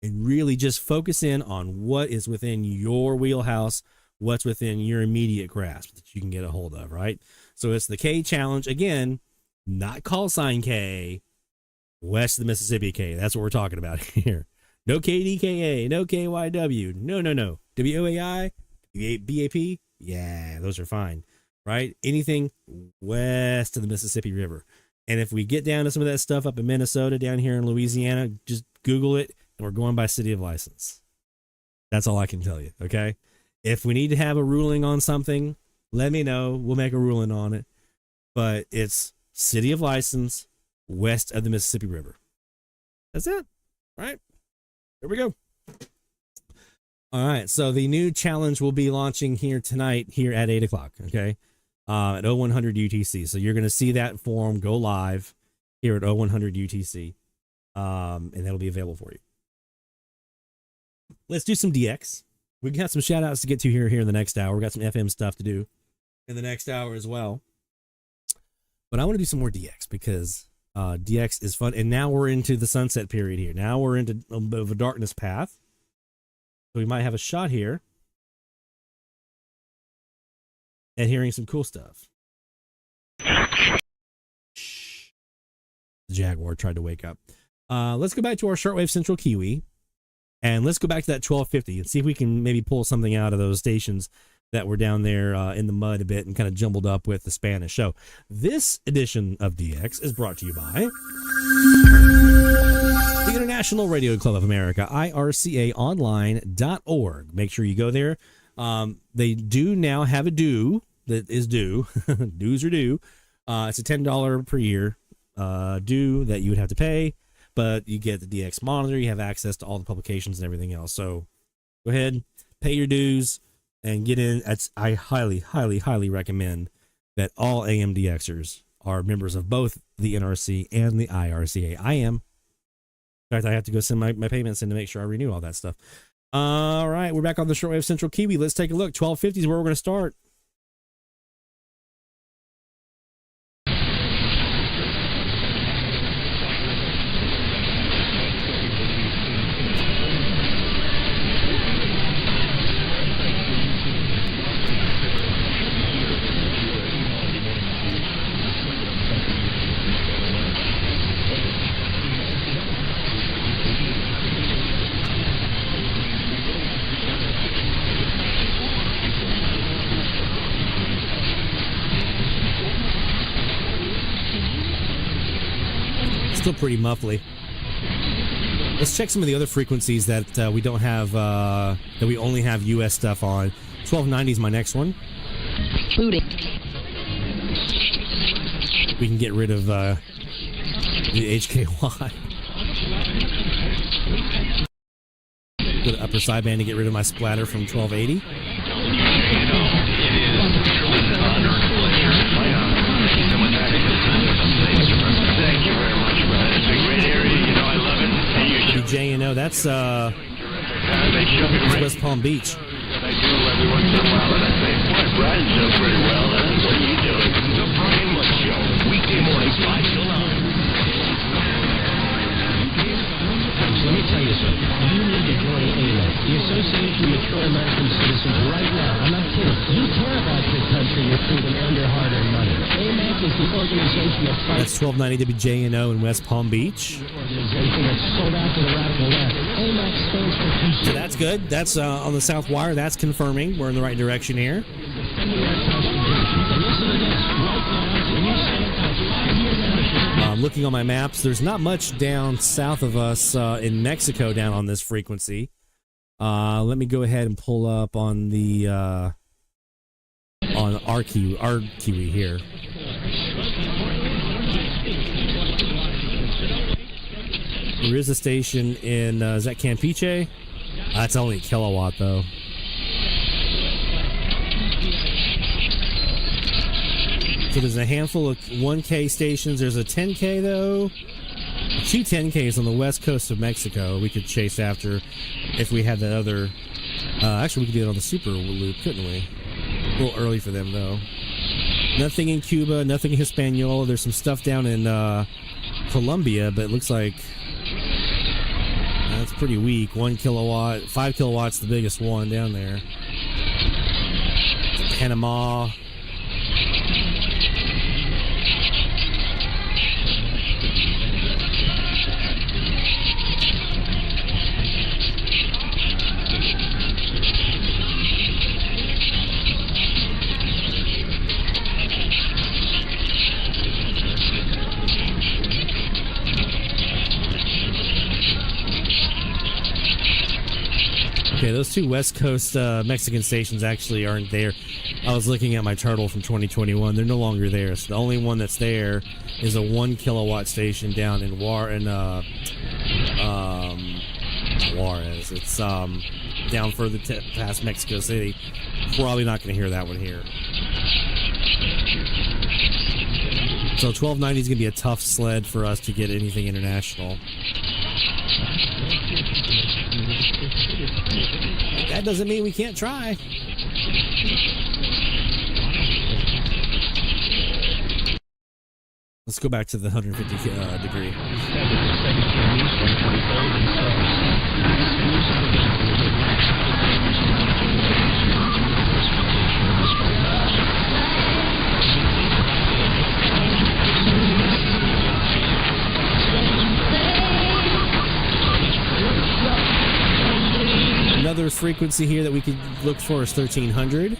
and really just focus in on what is within your wheelhouse, what's within your immediate grasp that you can get a hold of, right? So it's the K challenge. Again, not call sign K, west of the Mississippi K. That's what we're talking about here. No KDKA, no KYW, no. WOAI, BAP, yeah, those are fine, right? Anything west of the Mississippi River. And if we get down to some of that stuff up in Minnesota, down here in Louisiana, just Google it, and we're going by city of license. That's all I can tell you, okay? If we need to have a ruling on something, let me know. We'll make a ruling on it. But it's city of license, west of the Mississippi River. That's it, right? Here we go. All right, so the new challenge will be launching here tonight, here at 8 o'clock, okay, at 0100 UTC. So you're going to see that form go live here at 0100 UTC, and that'll be available for you. Let's do some DX. We got some shout-outs to get to here in the next hour. We got some FM stuff to do in the next hour as well. But I want to do some more DX because DX is fun. And now we're into the sunset period here. Now we're into a bit of a darkness path. So we might have a shot here at hearing some cool stuff. Shh. The Jaguar tried to wake up. Let's go back to our shortwave Central Kiwi. And let's go back to that 1250 and see if we can maybe pull something out of those stations that were down there in the mud a bit and kind of jumbled up with the Spanish. So this edition of DX is brought to you by the International Radio Club of America, IRCAonline.org. Make sure you go there. They do now have a that is due. Dues are due. It's a $10 per year due that you would have to pay, but you get the DX monitor. You have access to all the publications and everything else. So go ahead, pay your dues, and get in. I highly, highly, highly recommend that all AMDXers are members of both the NRC and the IRCA. I am. In fact, I have to go send my payments in to make sure I renew all that stuff. All right, we're back on the shortwave Central Kiwi. Let's take a look. 1250 is where we're going to start. Still pretty muffly. Let's check some of the other frequencies that we don't have, that we only have US stuff on. 1290 is my next one. We can get rid of the HKY. Go to upper sideband to get rid of my splatter from 1280. Thank you very much, man. It's a great area. You know, I love it. And you should. JNO, that's They should be great. West Palm Beach. I do every once in a while, and I say, boy, Brian's doing pretty well. Huh? What are you doing? The Brian Mudd Show. Weekday mornings, 5 till 9. Let me tell you something. You need to join AMAC, the Association of Mature American Citizens, right now. I'm not kidding. You care about your country, your freedom, and your hard-earned money. AMAC is the organization that fights. That's 1290 WJNO in West Palm Beach. Organization that's sold out to the radical left. AMAC stands for So that's good. That's on the South Wire. That's confirming we're in the right direction here. defending our Constitution. And listen to this. Right now, when you set up that 5-year membership, Looking on my maps, there's not much down south of us in Mexico down on this frequency. Let me go ahead and pull up on the on our Kiwi here. There is a station in is that Campeche? That's only a kilowatt though. So there's a handful of 1K stations. There's a 10K though. 2 10Ks on the west coast of Mexico we could chase after if we had that other. Actually, we could do it on the super loop, couldn't we? A little early for them though. Nothing in Cuba, nothing in Hispaniola. There's some stuff down in Colombia, but it looks like that's pretty weak. 1 kilowatt, 5 kilowatts, the biggest one down there. Panama. Okay, those 2 West Coast Mexican stations actually aren't there. I was looking at my turtle from 2021. They're no longer there. So the only one that's there is a 1 kilowatt station down in Juarez. It's down further past Mexico City. Probably not going to hear that one here. So 1290 is going to be a tough sled for us to get anything international. That doesn't mean we can't try. Let's go back to the 150 degree. Another frequency here that we could look for is 1300.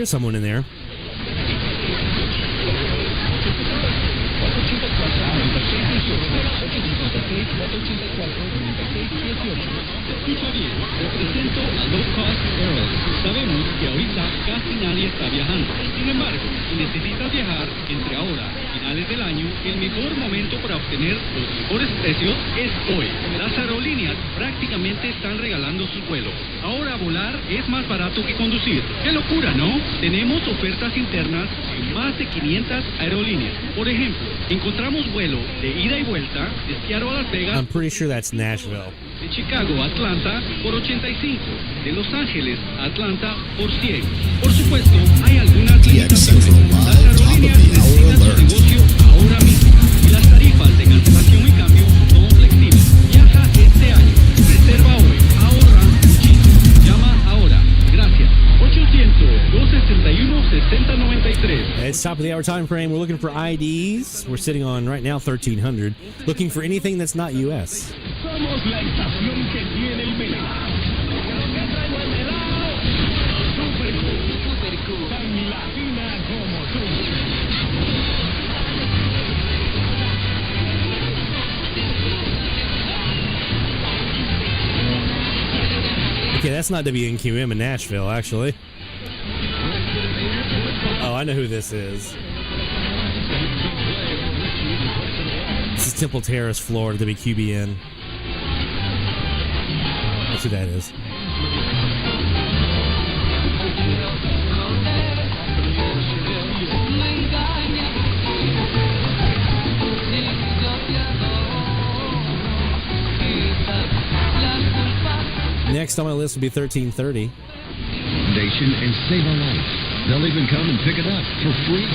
hear someone in there. Escucha bien, represento a Low Cost Airlines. Sabemos que ahorita casi nadie está viajando. Sin embargo, si necesitas viajar entre ahora y finales del año, el mejor momento para obtener los mejores precios es hoy. Las aerolíneas prácticamente están regalando sus vuelos. Ahora volar es más barato que conducir. ¡Qué locura!, ¿no? Tenemos ofertas internas en más de 500 aerolíneas. Por ejemplo, encontramos vuelo de ida y vuelta de Seattle a Las Vegas. I'm pretty sure that's Nashville. De Chicago a Atlanta por 85. De Los Ángeles a Atlanta por 100. Por supuesto, hay algunas limitaciones. Las aerolíneas necesitan su negocio ahora mismo. Y las tarifas de cancelación y cambio son flexibles. Viaja este año. Reserva hoy. Ahorra muchísimo. Llama ahora. Gracias. 800-261-6093. It's top of the hour time frame. We're looking for IDs. We're sitting on right now 1300. Looking for anything that's not U.S. Somos la estación que tiene el melao. ¿Pero qué traigo el melao? Super cool. Tan latina como tú. Okay, that's not WNQM in Nashville, actually. Oh, I know who this is. This is Temple Terrace, Florida, WQBN. That's who that is. Next on my list will be 1330. Foundation and save a life. They'll even come and pick it up for free.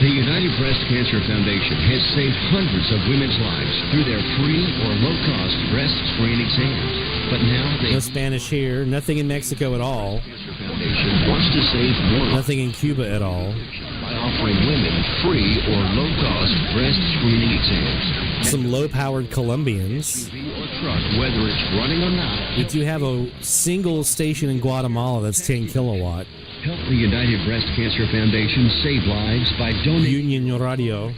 The United Breast Cancer Foundation has saved hundreds of women's lives through their free or low-cost breast screen exams. But now No Spanish here. Nothing in Mexico at all. Foundation wants to save more. Nothing in Cuba at all. By offering women free or low-cost breast screening exams. Some low-powered Colombians. Truck, whether it's running or not. We do have a single station in Guatemala that's 10 kilowatt. Help the United Breast Cancer Foundation save lives by donating. Union Radio,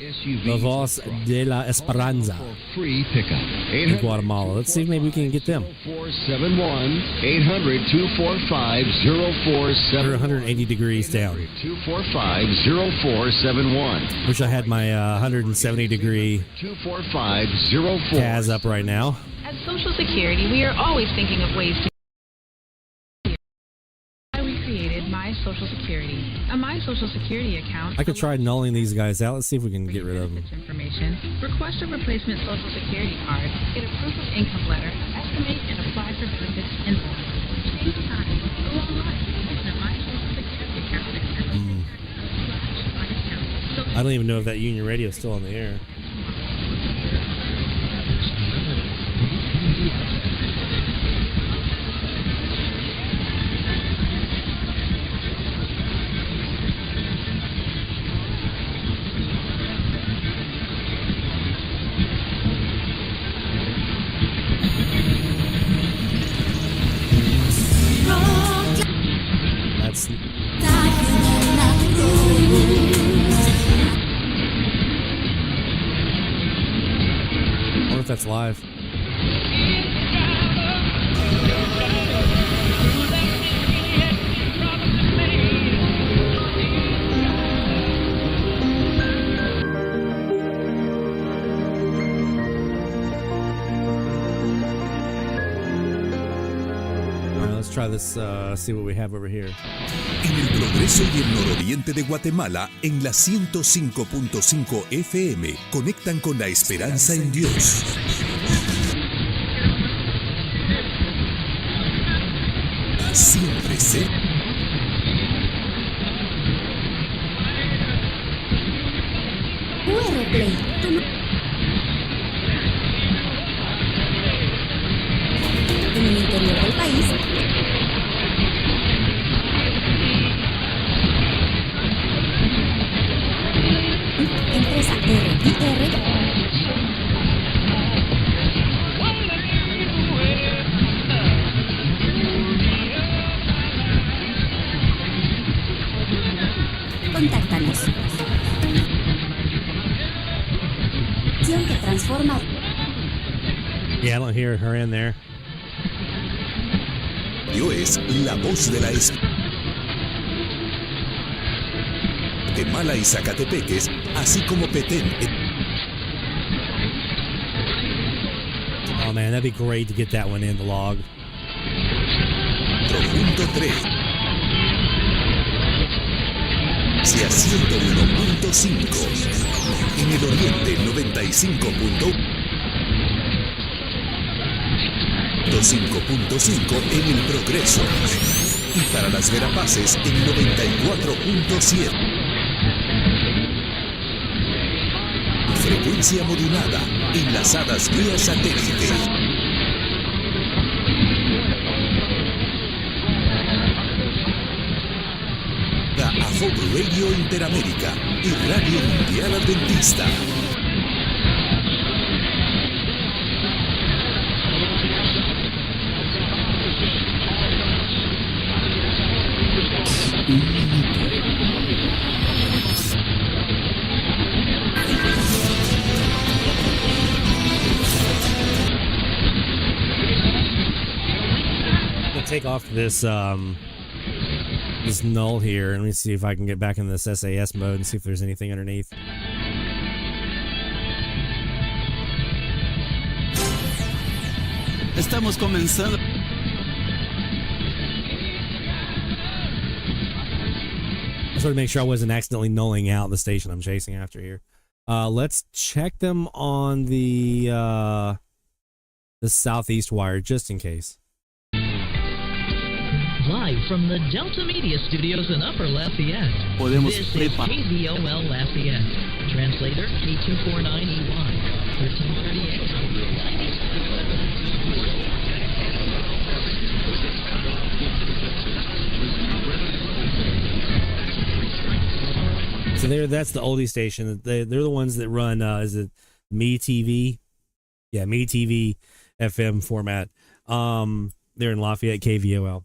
La Voz de la Esperanza. Free pickup. In Guatemala. Let's see if maybe we can get them. 471-800-245-0471. They're 180 degrees down. 245-0471. Wish I had my 170 degree 245-04. Kaz up right now. At Social Security, we are always thinking of ways to. We created My Social Security, a My Social Security account. I could try nulling these guys out. Let's see if we can get rid of them. Information. Request a replacement Social Security card. Get a proof of income letter. Estimate and apply for benefits invoice. Change time. Go online. Visit My Social Security account. I don't even know if that Union Radio is still on the air. That's. I wonder if that's live. Let's try this, see what we have over here. En el progreso y el nororiente de Guatemala, en la 105.5 FM, conectan con la esperanza en Dios. Siempre sé. En el interior del país. Entres a RIR. Contáctanos. Acción que transforma. Yeah, I don't hear her in there. Yo es la voz de la Guatemala y Zacatepeques, así como Petén. Oh man, that'd be great to get that one in the log. Punto 3. Hacia 101.5. En el oriente 95.5 en el Progreso. Y para las Verapaces en 94.7. Frecuencia modulada, enlazadas vía satélite. A Hope Radio Interamérica y Radio Mundial Adventista. Take off this this null here, and let me see if I can get back in this SAS mode and see if there's anything underneath. Estamos comenzando. I just want to make sure I wasn't accidentally nulling out the station I'm chasing after here. Let's check them on the southeast wire just in case. Live from the Delta Media Studios in Upper Lafayette. This is KVOL Lafayette. Translator K249EY. 1338. So that's the oldie station. They're the ones that run, is it Me TV? Yeah, Me TV FM format. They're in Lafayette, KVOL.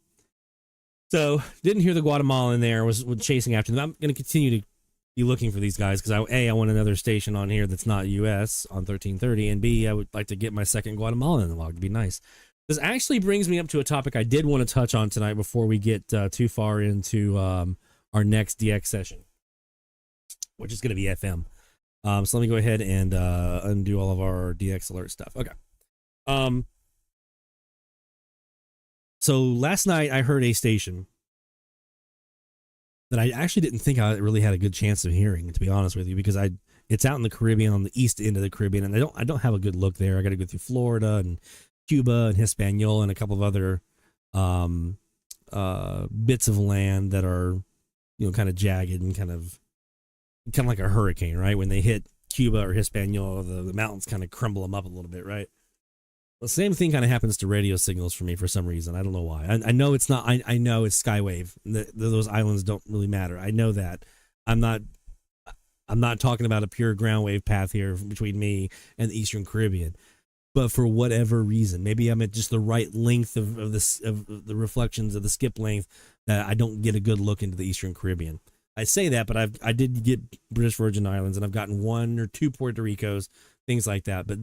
So, didn't hear the Guatemalan there, was chasing after them. I'm going to continue to be looking for these guys because, I want another station on here that's not U.S. on 1330, and B, I would like to get my second Guatemalan in the log. It'd be nice. This actually brings me up to a topic I did want to touch on tonight before we get too far into our next DX session, which is going to be FM. So let me go ahead and undo all of our DX alert stuff. Okay. So last night I heard a station that I actually didn't think I really had a good chance of hearing, to be honest with you, because it's out in the Caribbean, on the east end of the Caribbean, and I don't have a good look there. I got to go through Florida and Cuba and Hispaniola and a couple of other bits of land that are, kind of jagged and kind of like a hurricane, right? When they hit Cuba or Hispaniola, the mountains kind of crumble them up a little bit, right? The same thing kind of happens to radio signals for me for some reason. I don't know why. I know it's not. I know it's skywave. Those islands don't really matter. I know that. I'm not talking about a pure ground wave path here between me and the Eastern Caribbean. But for whatever reason, maybe I'm at just the right length of the reflections of the skip length that I don't get a good look into the Eastern Caribbean. I say that, but I did get British Virgin Islands, and I've gotten 1 or 2 Puerto Ricos, things like that. But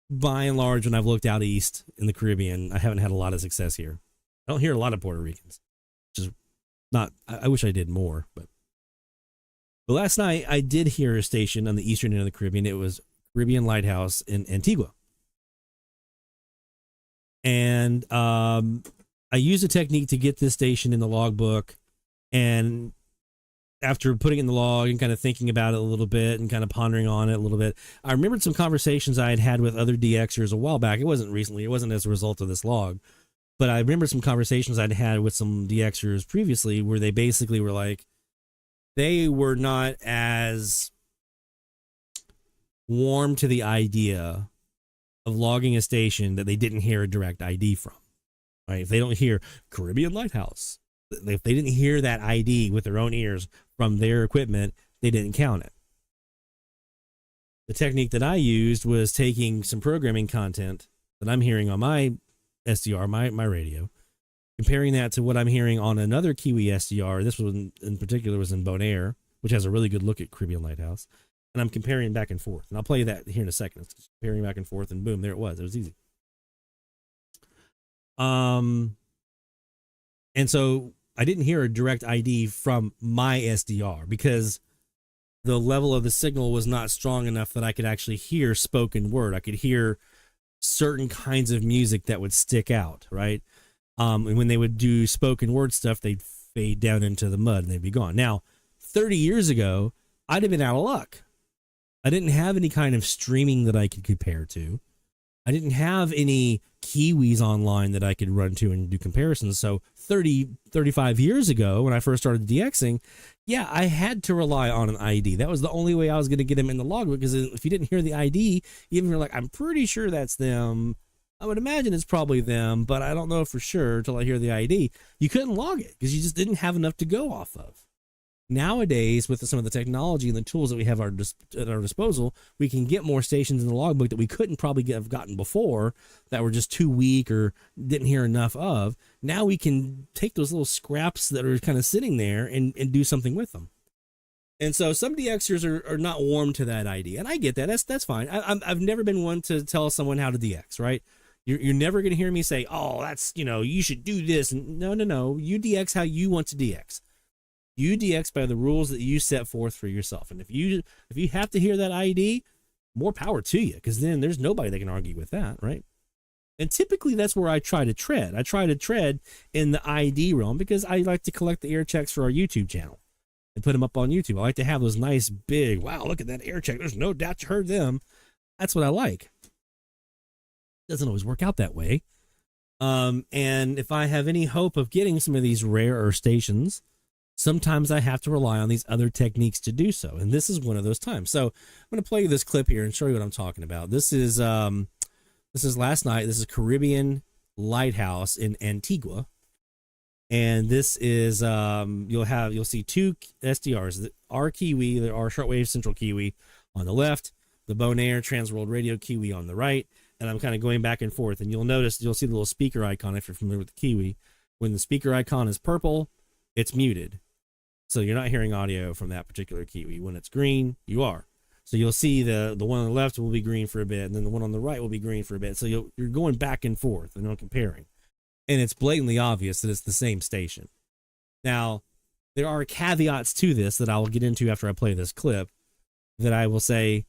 by and large, when I've looked out east in the Caribbean, I haven't had a lot of success here. I don't hear a lot of Puerto Ricans, which is not. I wish I did more, but last night I did hear a station on the eastern end of the Caribbean. It was Caribbean Lighthouse in Antigua, and I used a technique to get this station in the logbook, and after putting it in the log and kind of thinking about it a little bit and kind of pondering on it a little bit, I remembered some conversations I had had with other DXers a while back. It wasn't recently. It wasn't as a result of this log. But I remember some conversations I'd had with some DXers previously where they basically were like, they were not as warm to the idea of logging a station that they didn't hear a direct ID from. Right? If they don't hear Caribbean Lighthouse, if they didn't hear that ID with their own ears from their equipment, they didn't count it. The technique that I used was taking some programming content that I'm hearing on my SDR, my radio, comparing that to what I'm hearing on another Kiwi SDR. This one in particular was in Bonaire, which has a really good look at Caribbean Lighthouse. And I'm comparing back and forth. And I'll play that here in a second. It's comparing back and forth, and boom, there it was. It was easy. And so I didn't hear a direct ID from my SDR because the level of the signal was not strong enough that I could actually hear spoken word. I could hear certain kinds of music that would stick out, right? And when they would do spoken word stuff, they'd fade down into the mud and they'd be gone. Now, 30 years ago, I'd have been out of luck. I didn't have any kind of streaming that I could compare to. I didn't have any Kiwis online that I could run to and do comparisons. So 35 years ago, when I first started DXing, yeah, I had to rely on an ID. That was the only way I was going to get them in the logbook, because if you didn't hear the ID, even if you're like, I'm pretty sure that's them, I would imagine it's probably them, but I don't know for sure until I hear the ID. You couldn't log it because you just didn't have enough to go off of. Nowadays, with some of the technology and the tools that we have at our disposal, we can get more stations in the logbook that we couldn't probably have gotten before, that were just too weak or didn't hear enough of. Now we can take those little scraps that are kind of sitting there and do something with them. And so some DXers are not warm to that idea, and I get that. That's fine. I've never been one to tell someone how to DX, right? You're never going to hear me say, oh, that's, you should do this. And no. You DX how you want to DX. You DX by the rules that you set forth for yourself. And if you have to hear that ID, more power to you, because then there's nobody that can argue with that, right? And typically that's where I try to tread. I try to tread in the ID realm because I like to collect the air checks for our YouTube channel and put them up on YouTube. I like to have those nice big, wow, look at that air check. There's no doubt you heard them. That's what I like. Doesn't always work out that way. And if I have any hope of getting some of these rarer stations, sometimes I have to rely on these other techniques to do so. And this is one of those times. So I'm going to play you this clip here and show you what I'm talking about. This is last night. This is Caribbean Lighthouse in Antigua. And this is, you'll see two SDRs, our Kiwi, our shortwave central Kiwi on the left, the Bonaire Transworld Radio Kiwi on the right. And I'm kind of going back and forth, and you'll see the little speaker icon if you're familiar with the Kiwi. When the speaker icon is purple, it's muted. So you're not hearing audio from that particular Kiwi. When it's green, you are. So you'll see the one on the left will be green for a bit, and then the one on the right will be green for a bit. So you're going back and forth and comparing. And it's blatantly obvious that it's the same station. Now, there are caveats to this that I will get into after I play this clip, that I will say,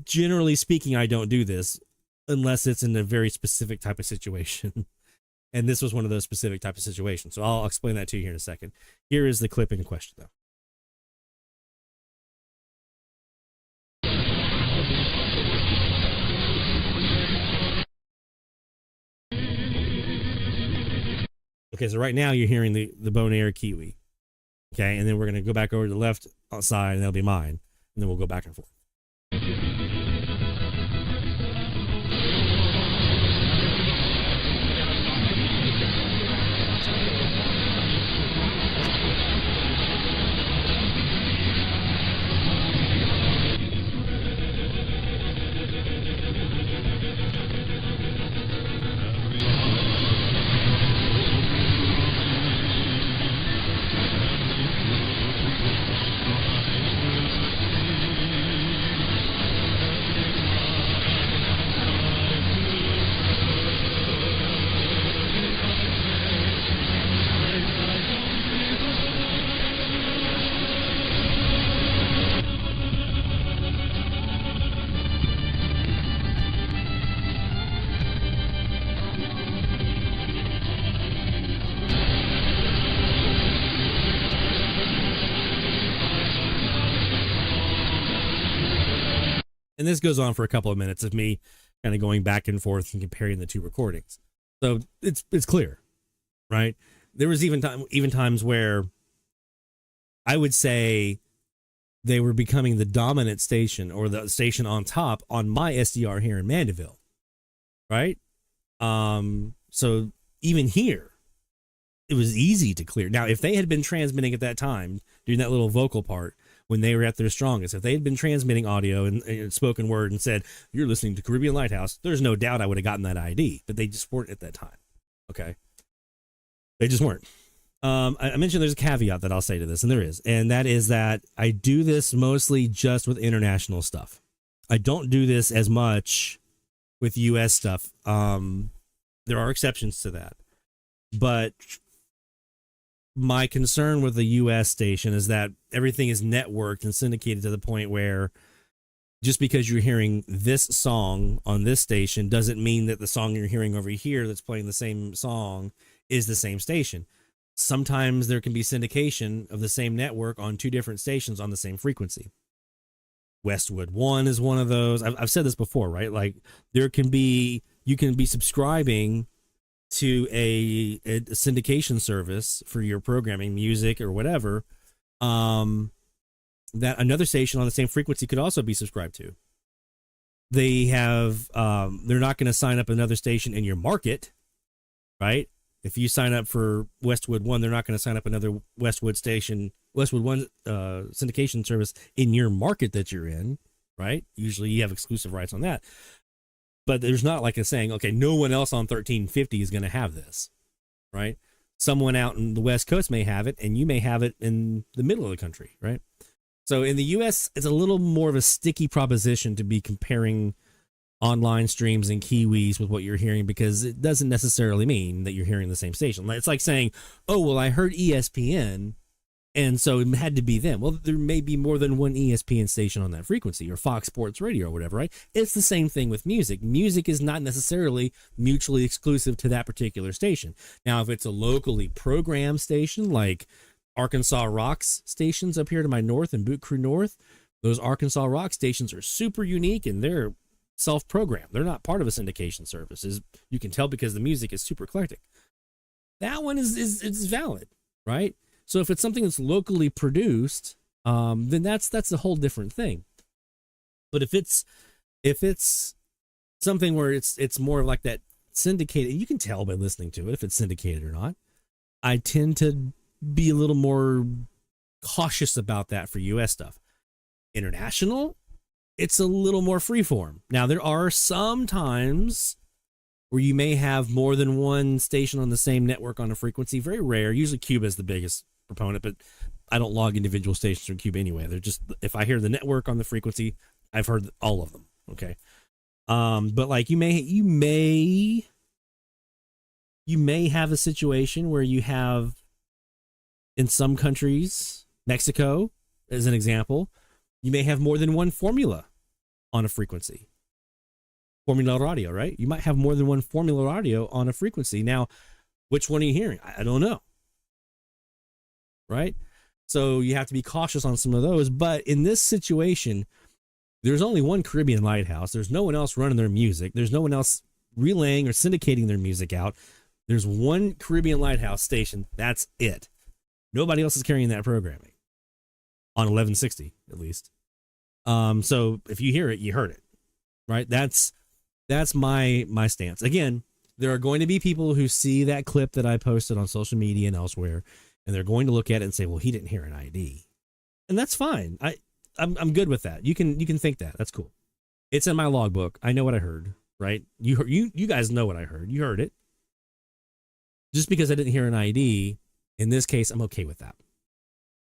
generally speaking, I don't do this unless it's in a very specific type of situation. And this was one of those specific type of situations. So I'll explain that to you here in a second. Here is the clip in question, though. Okay, so right now you're hearing the Bonaire Kiwi. Okay, and then we're going to go back over to the left side, and that'll be mine. And then we'll go back and forth. And this goes on for a couple of minutes of me kind of going back and forth and comparing the two recordings. So it's clear, right? There was even times where I would say they were becoming the dominant station, or the station on top on my SDR here in Mandeville, right? So even here, it was easy to clear. Now, if they had been transmitting at that time, doing that little vocal part, when they were at their strongest, if they had been transmitting audio and spoken word and said, you're listening to Caribbean Lighthouse, there's no doubt I would have gotten that ID, but they just weren't at that time. Okay. They just weren't. I mentioned there's a caveat that I'll say to this, and there is, and that is that I do this mostly just with international stuff. I don't do this as much with U.S. stuff. There are exceptions to that, but my concern with the U.S. station is that everything is networked and syndicated to the point where just because you're hearing this song on this station doesn't mean that the song you're hearing over here that's playing the same song is the same station. Sometimes there can be syndication of the same network on two different stations on the same frequency. Westwood One is one of those. I've said this before, right? Like you can be subscribing to a syndication service for your programming, music or whatever, that another station on the same frequency could also be subscribed to. They have, they're not going to sign up another station in your market, right? If you sign up for Westwood One, they're not going to sign up another Westwood One syndication service in your market that you're in, right? Usually you have exclusive rights on that. But there's not like a saying, okay, no one else on 1350 is going to have this, right? Someone out in the West Coast may have it, and you may have it in the middle of the country, right? So in the U.S., it's a little more of a sticky proposition to be comparing online streams and Kiwis with what you're hearing, because it doesn't necessarily mean that you're hearing the same station. It's like saying, oh, well, I heard ESPN, and so it had to be them. Well, there may be more than one ESPN station on that frequency, or Fox Sports Radio or whatever, right? It's the same thing with music. Music is not necessarily mutually exclusive to that particular station. Now, if it's a locally programmed station, like Arkansas Rocks stations up here to my north and Boot Crew North, those Arkansas Rock stations are super unique, and they're self-programmed. They're not part of a syndication service. You can tell because the music is super eclectic. That one is valid, right? So if it's something that's locally produced, then that's a whole different thing. But if it's something where it's more like that syndicated, you can tell by listening to it if it's syndicated or not. I tend to be a little more cautious about that for U.S. stuff. International, it's a little more freeform. Now, there are some times where you may have more than one station on the same network on a frequency. Very rare. Usually Cuba is the biggest proponent, but I don't log individual stations from Cuba anyway. They're just, if I hear the network on the frequency, I've heard all of them. Okay. But like you may have a situation where you have, in some countries, Mexico as an example, you may have more than one formula on a frequency. Formula radio, right? You might have more than one formula radio on a frequency. Now, which one are you hearing? I don't know. Right? So you have to be cautious on some of those. But in this situation, there's only one Caribbean lighthouse. There's no one else running their music. There's no one else relaying or syndicating their music out. There's one Caribbean lighthouse station. That's it. Nobody else is carrying that programming on 1160, at least. So if you hear it, you heard it, right? That's my stance. Again, there are going to be people who see that clip that I posted on social media and elsewhere, and they're going to look at it and say, well, he didn't hear an ID. And that's fine. I'm good with that. You can think that. That's cool. It's in my logbook. I know what I heard, right? You guys know what I heard. You heard it. Just because I didn't hear an ID, in this case, I'm okay with that.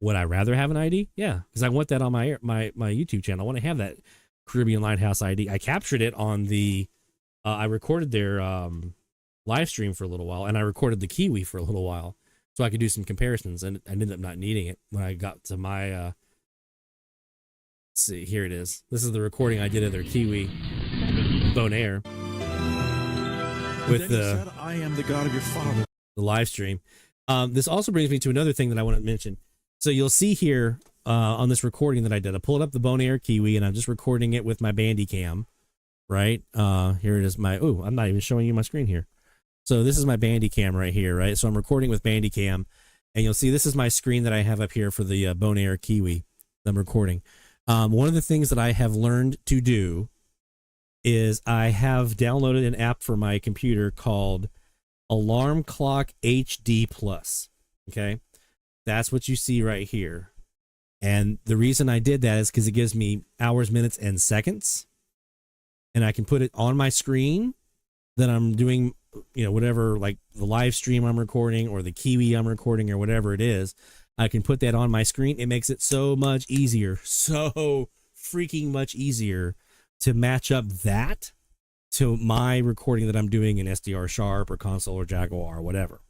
Would I rather have an ID? Yeah, because I want that on my YouTube channel. I want to have that Caribbean Lighthouse ID. I captured it on the, I recorded their live stream for a little while, and I recorded the Kiwi for a little while, so I could do some comparisons, and I ended up not needing it when I got to my, let's see, here it is. This is the recording I did of their Kiwi Bonaire with the, I am the God of your father. The live stream. This also brings me to another thing that I want to mention. So you'll see here on this recording that I did, I pulled up the Bonaire Kiwi, and I'm just recording it with my Bandicam, right? Here it is. I'm not even showing you my screen here. So this is my Bandicam right here, right? So I'm recording with Bandicam, and you'll see this is my screen that I have up here for the Bonaire Kiwi that I'm recording. One of the things that I have learned to do is I have downloaded an app for my computer called Alarm Clock HD Plus. Okay. That's what you see right here. And the reason I did that is because it gives me hours, minutes, and seconds. And I can put it on my screen that I'm doing whatever, like the live stream I'm recording or the Kiwi I'm recording or whatever it is, I can put that on my screen. It makes it so much easier, so freaking much easier to match up that to my recording that I'm doing in SDR Sharp or Console or Jaguar or whatever.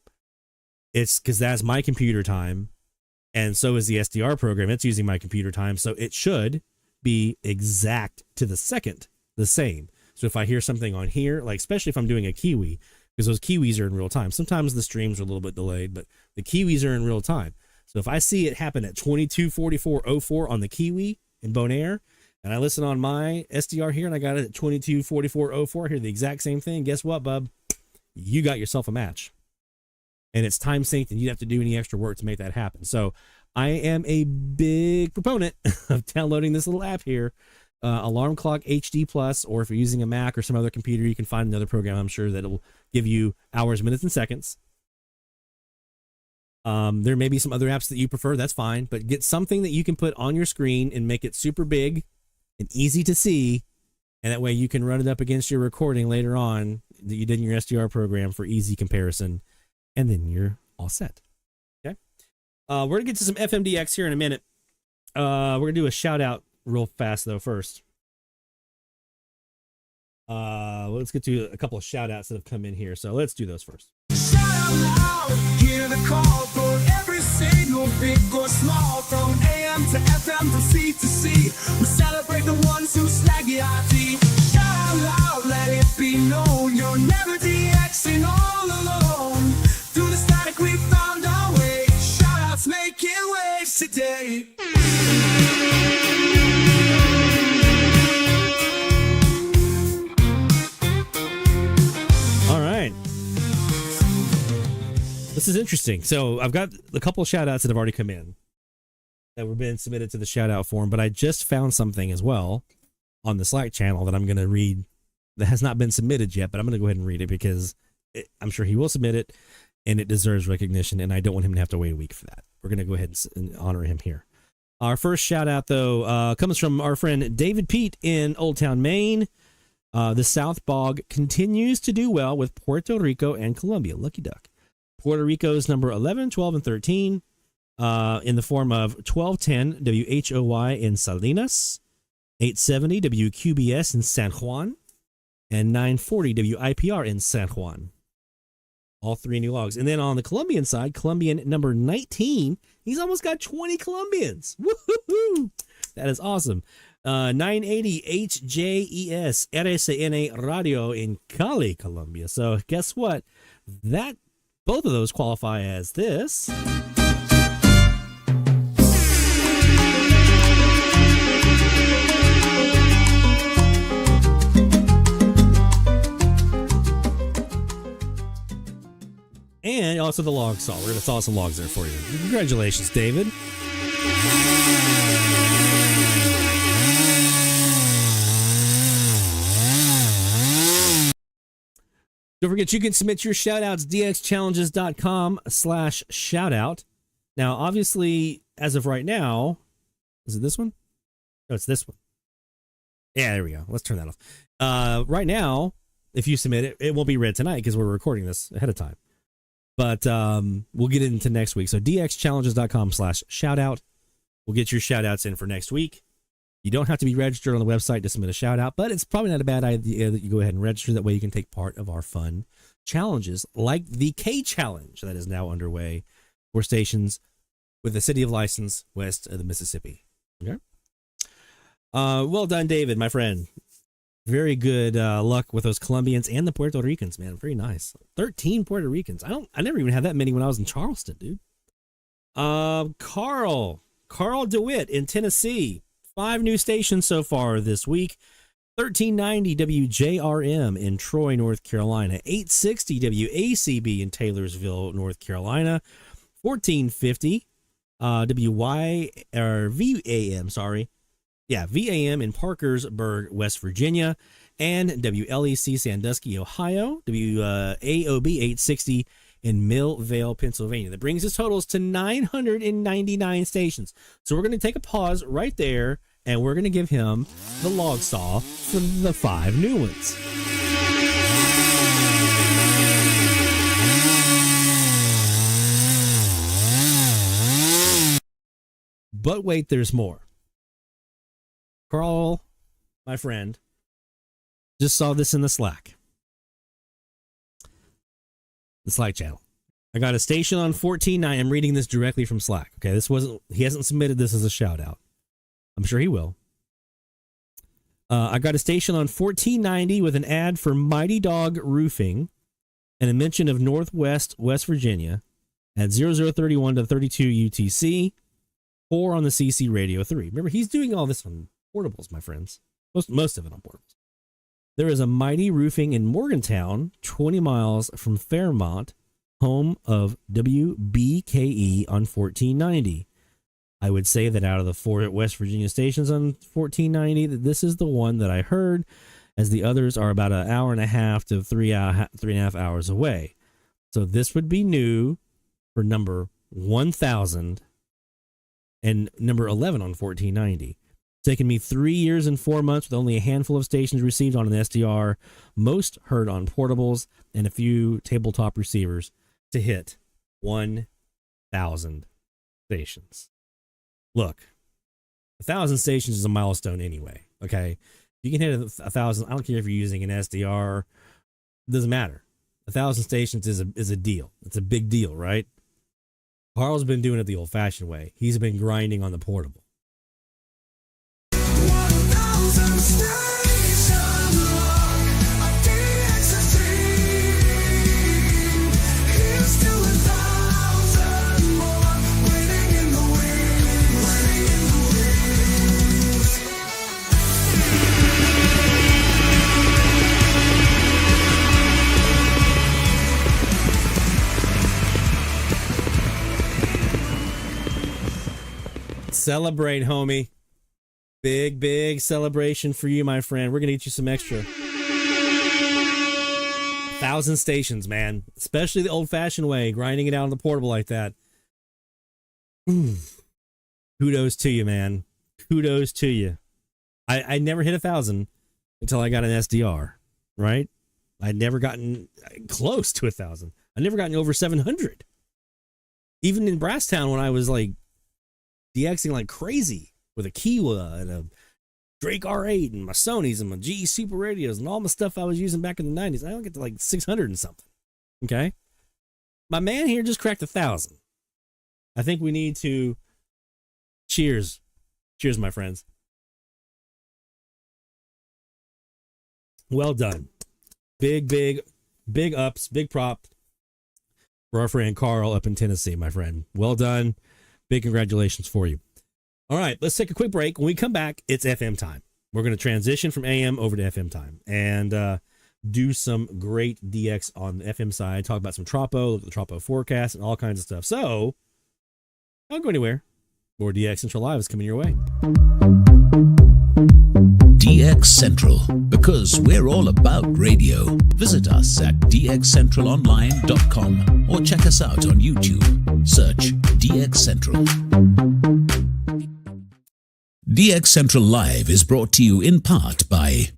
It's because that's my computer time, and so is the SDR program. It's using my computer time, so it should be exact to the second the same. So if I hear something on here, like especially if I'm doing a Kiwi, because those Kiwis are in real time. Sometimes the streams are a little bit delayed, but the Kiwis are in real time. So if I see it happen at 22:44:04 on the Kiwi in Bonaire, and I listen on my SDR here and I got it at 22:44:04, I hear the exact same thing. Guess what, bub? You got yourself a match. And it's time synced, and you don't have to do any extra work to make that happen. So I am a big proponent of downloading this little app here, Alarm Clock HD Plus, or if you're using a Mac or some other computer, you can find another program, I'm sure, that will give you hours, minutes, and seconds. There may be some other apps that you prefer, that's fine, but get something that you can put on your screen and make it super big and easy to see, and that way you can run it up against your recording later on that you did in your SDR program for easy comparison, and then you're all set. Okay? We're going to get to some FMDX here in a minute. We're going to do a shout out real fast, though, first. Let's get to a couple of shout outs that have come in here, so let's do those first. Shout out loud, hear the call for every single big or small, from AM to FM to C to C. We celebrate the ones who slag the IT. Shout out loud, let it be known, you're never DXing all alone. Through the static we found our way. Shout outs making waves today. All right. This is interesting. So I've got a couple of shout outs that have already come in that were being submitted to the shout out form, but I just found something as well on the Slack channel that I'm going to read that has not been submitted yet, but I'm going to go ahead and read it because I'm sure he will submit it and it deserves recognition, and I don't want him to have to wait a week for that. We're going to go ahead and honor him here. Our first shout out, though, comes from our friend David Pete in Old Town, Maine. The South Bog continues to do well with Puerto Rico and Colombia. Lucky duck. Puerto Rico's number 11, 12, and 13 in the form of 1210 WHOY in Salinas, 870 WQBS in San Juan, and 940 WIPR in San Juan. All three new logs. And then on the Colombian side, Colombian number 19, he's almost got 20 Colombians. Woohoo! That is awesome. 980 HJES RSN Radio in Cali, Colombia. So guess what? Both of those qualify as this. And also the log saw. We're going to saw some logs there for you. Congratulations, David. Don't forget, you can submit your shoutouts, dxchallenges.com/shoutout. Now, obviously, as of right now, is it this one? No, it's this one. Yeah, there we go. Let's turn that off. Right now, if you submit it, it won't be read tonight because we're recording this ahead of time. But we'll get it into next week. So dxchallenges.com/shoutout. We'll get your shoutouts in for next week. You don't have to be registered on the website to submit a shout out, but it's probably not a bad idea that you go ahead and register. That way you can take part of our fun challenges like the K Challenge that is now underway for stations with the city of license west of the Mississippi. Okay. Well done, David, my friend. Very good luck with those Colombians and the Puerto Ricans, man. Very nice. 13 Puerto Ricans. I never even had that many when I was in Charleston, dude. Carl DeWitt in Tennessee. 5 new stations so far this week. 1390 WJRM in Troy, North Carolina. 860 WACB in Taylorsville, North Carolina. 1450 VAM, sorry. Yeah, VAM in Parkersburg, West Virginia. And WLEC Sandusky, Ohio. WAOB 860 in Millvale, Pennsylvania. That brings his totals to 999 stations. So we're going to take a pause right there, and we're going to give him the log saw for the 5 new ones. But wait, there's more. Carl, my friend, just saw this in the Slack. The Slack channel. I got a station on 1490. I'm reading this directly from Slack. Okay, he hasn't submitted this as a shout out. I'm sure he will. I got a station on 1490 with an ad for Mighty Dog Roofing and a mention of Northwest West Virginia at 0031 to 32 UTC, 4 on the CC Radio 3. Remember, he's doing all this on portables, my friends. Most of it on portables. There is a Mighty Roofing in Morgantown, 20 miles from Fairmont, home of WBKE on 1490. I would say that out of the 4 West Virginia stations on 1490, that this is the one that I heard, as the others are about an hour and a half to 3.5 hours away. So this would be new for number 1000 and number 11 on 1490. Taken me 3 years and 4 months with only a handful of stations received on an SDR, most heard on portables, and a few tabletop receivers to hit 1,000 stations. Look, 1,000 stations is a milestone anyway, okay? You can hit 1,000. I don't care if you're using an SDR. It doesn't matter. 1,000 stations is a deal. It's a big deal, right? Carl's been doing it the old-fashioned way. He's been grinding on the portable. Celebrate, homie. Big celebration for you, my friend. We're going to get you some extra. 1,000 stations, man. Especially the old-fashioned way, grinding it out on the portable like that. Kudos to you, man. Kudos to you. I never hit 1,000 until I got an SDR, right? I'd never gotten close to 1,000. I'd never gotten over 700. Even in Brasstown, when I was like DXing like crazy with a Kiwa and a Drake R8 and my Sonys and my GE Super Radios and all the stuff I was using back in the 90s, I don't get to like 600 and something. Okay? My man here just cracked 1,000. I think we need to cheers. Cheers, my friends. Well done. Big ups, big prop for our friend Carl up in Tennessee, my friend. Well done. Big congratulations for you. All right, let's take a quick break. When we come back, it's FM time. We're going to transition from AM over to FM time and do some great DX on the FM side, talk about some Tropo, look at the Tropo forecast, and all kinds of stuff. So, don't go anywhere. More DX Central Live is coming your way. DX Central, because we're all about radio. Visit us at dxcentralonline.com or check us out on YouTube. Search DX Central. DX Central Live is brought to you in part by...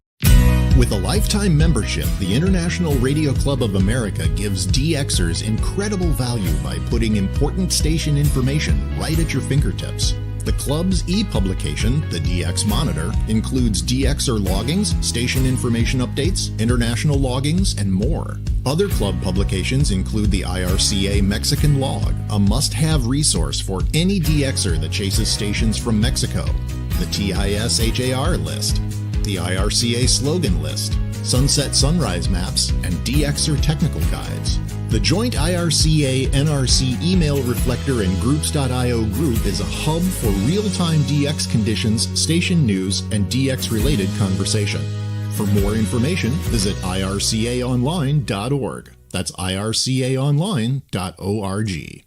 With a lifetime membership, the International Radio Club of America gives DXers incredible value by putting important station information right at your fingertips. The club's e-publication, the DX Monitor, includes DXer loggings, station information updates, international loggings, and more. Other club publications include the IRCA Mexican Log, a must-have resource for any DXer that chases stations from Mexico, the TIS HAR list, the IRCA slogan list, sunset sunrise maps, and DXer technical guides. The joint IRCA-NRC email reflector and groups.io group is a hub for real-time DX conditions, station news, and DX-related conversation. For more information, visit ircaonline.org. That's ircaonline.org.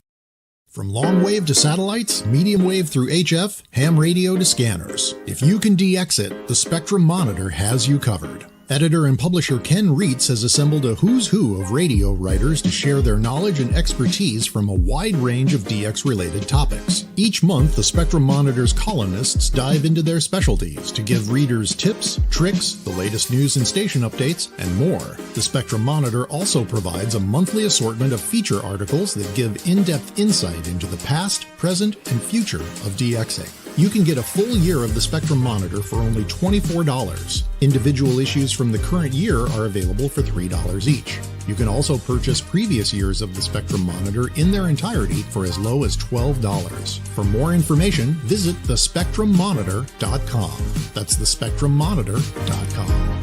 From long wave to satellites, medium wave through HF, ham radio to scanners. If you can DX it, the Spectrum Monitor has you covered. Editor and publisher Ken Reitz has assembled a who's who of radio writers to share their knowledge and expertise from a wide range of DX-related topics. Each month, the Spectrum Monitor's columnists dive into their specialties to give readers tips, tricks, the latest news and station updates, and more. The Spectrum Monitor also provides a monthly assortment of feature articles that give in-depth insight into the past, present, and future of DXing. You can get a full year of the Spectrum Monitor for only $24. Individual issues from the current year are available for $3 each. You can also purchase previous years of the Spectrum Monitor in their entirety for as low as $12. For more information, visit thespectrummonitor.com. That's thespectrummonitor.com.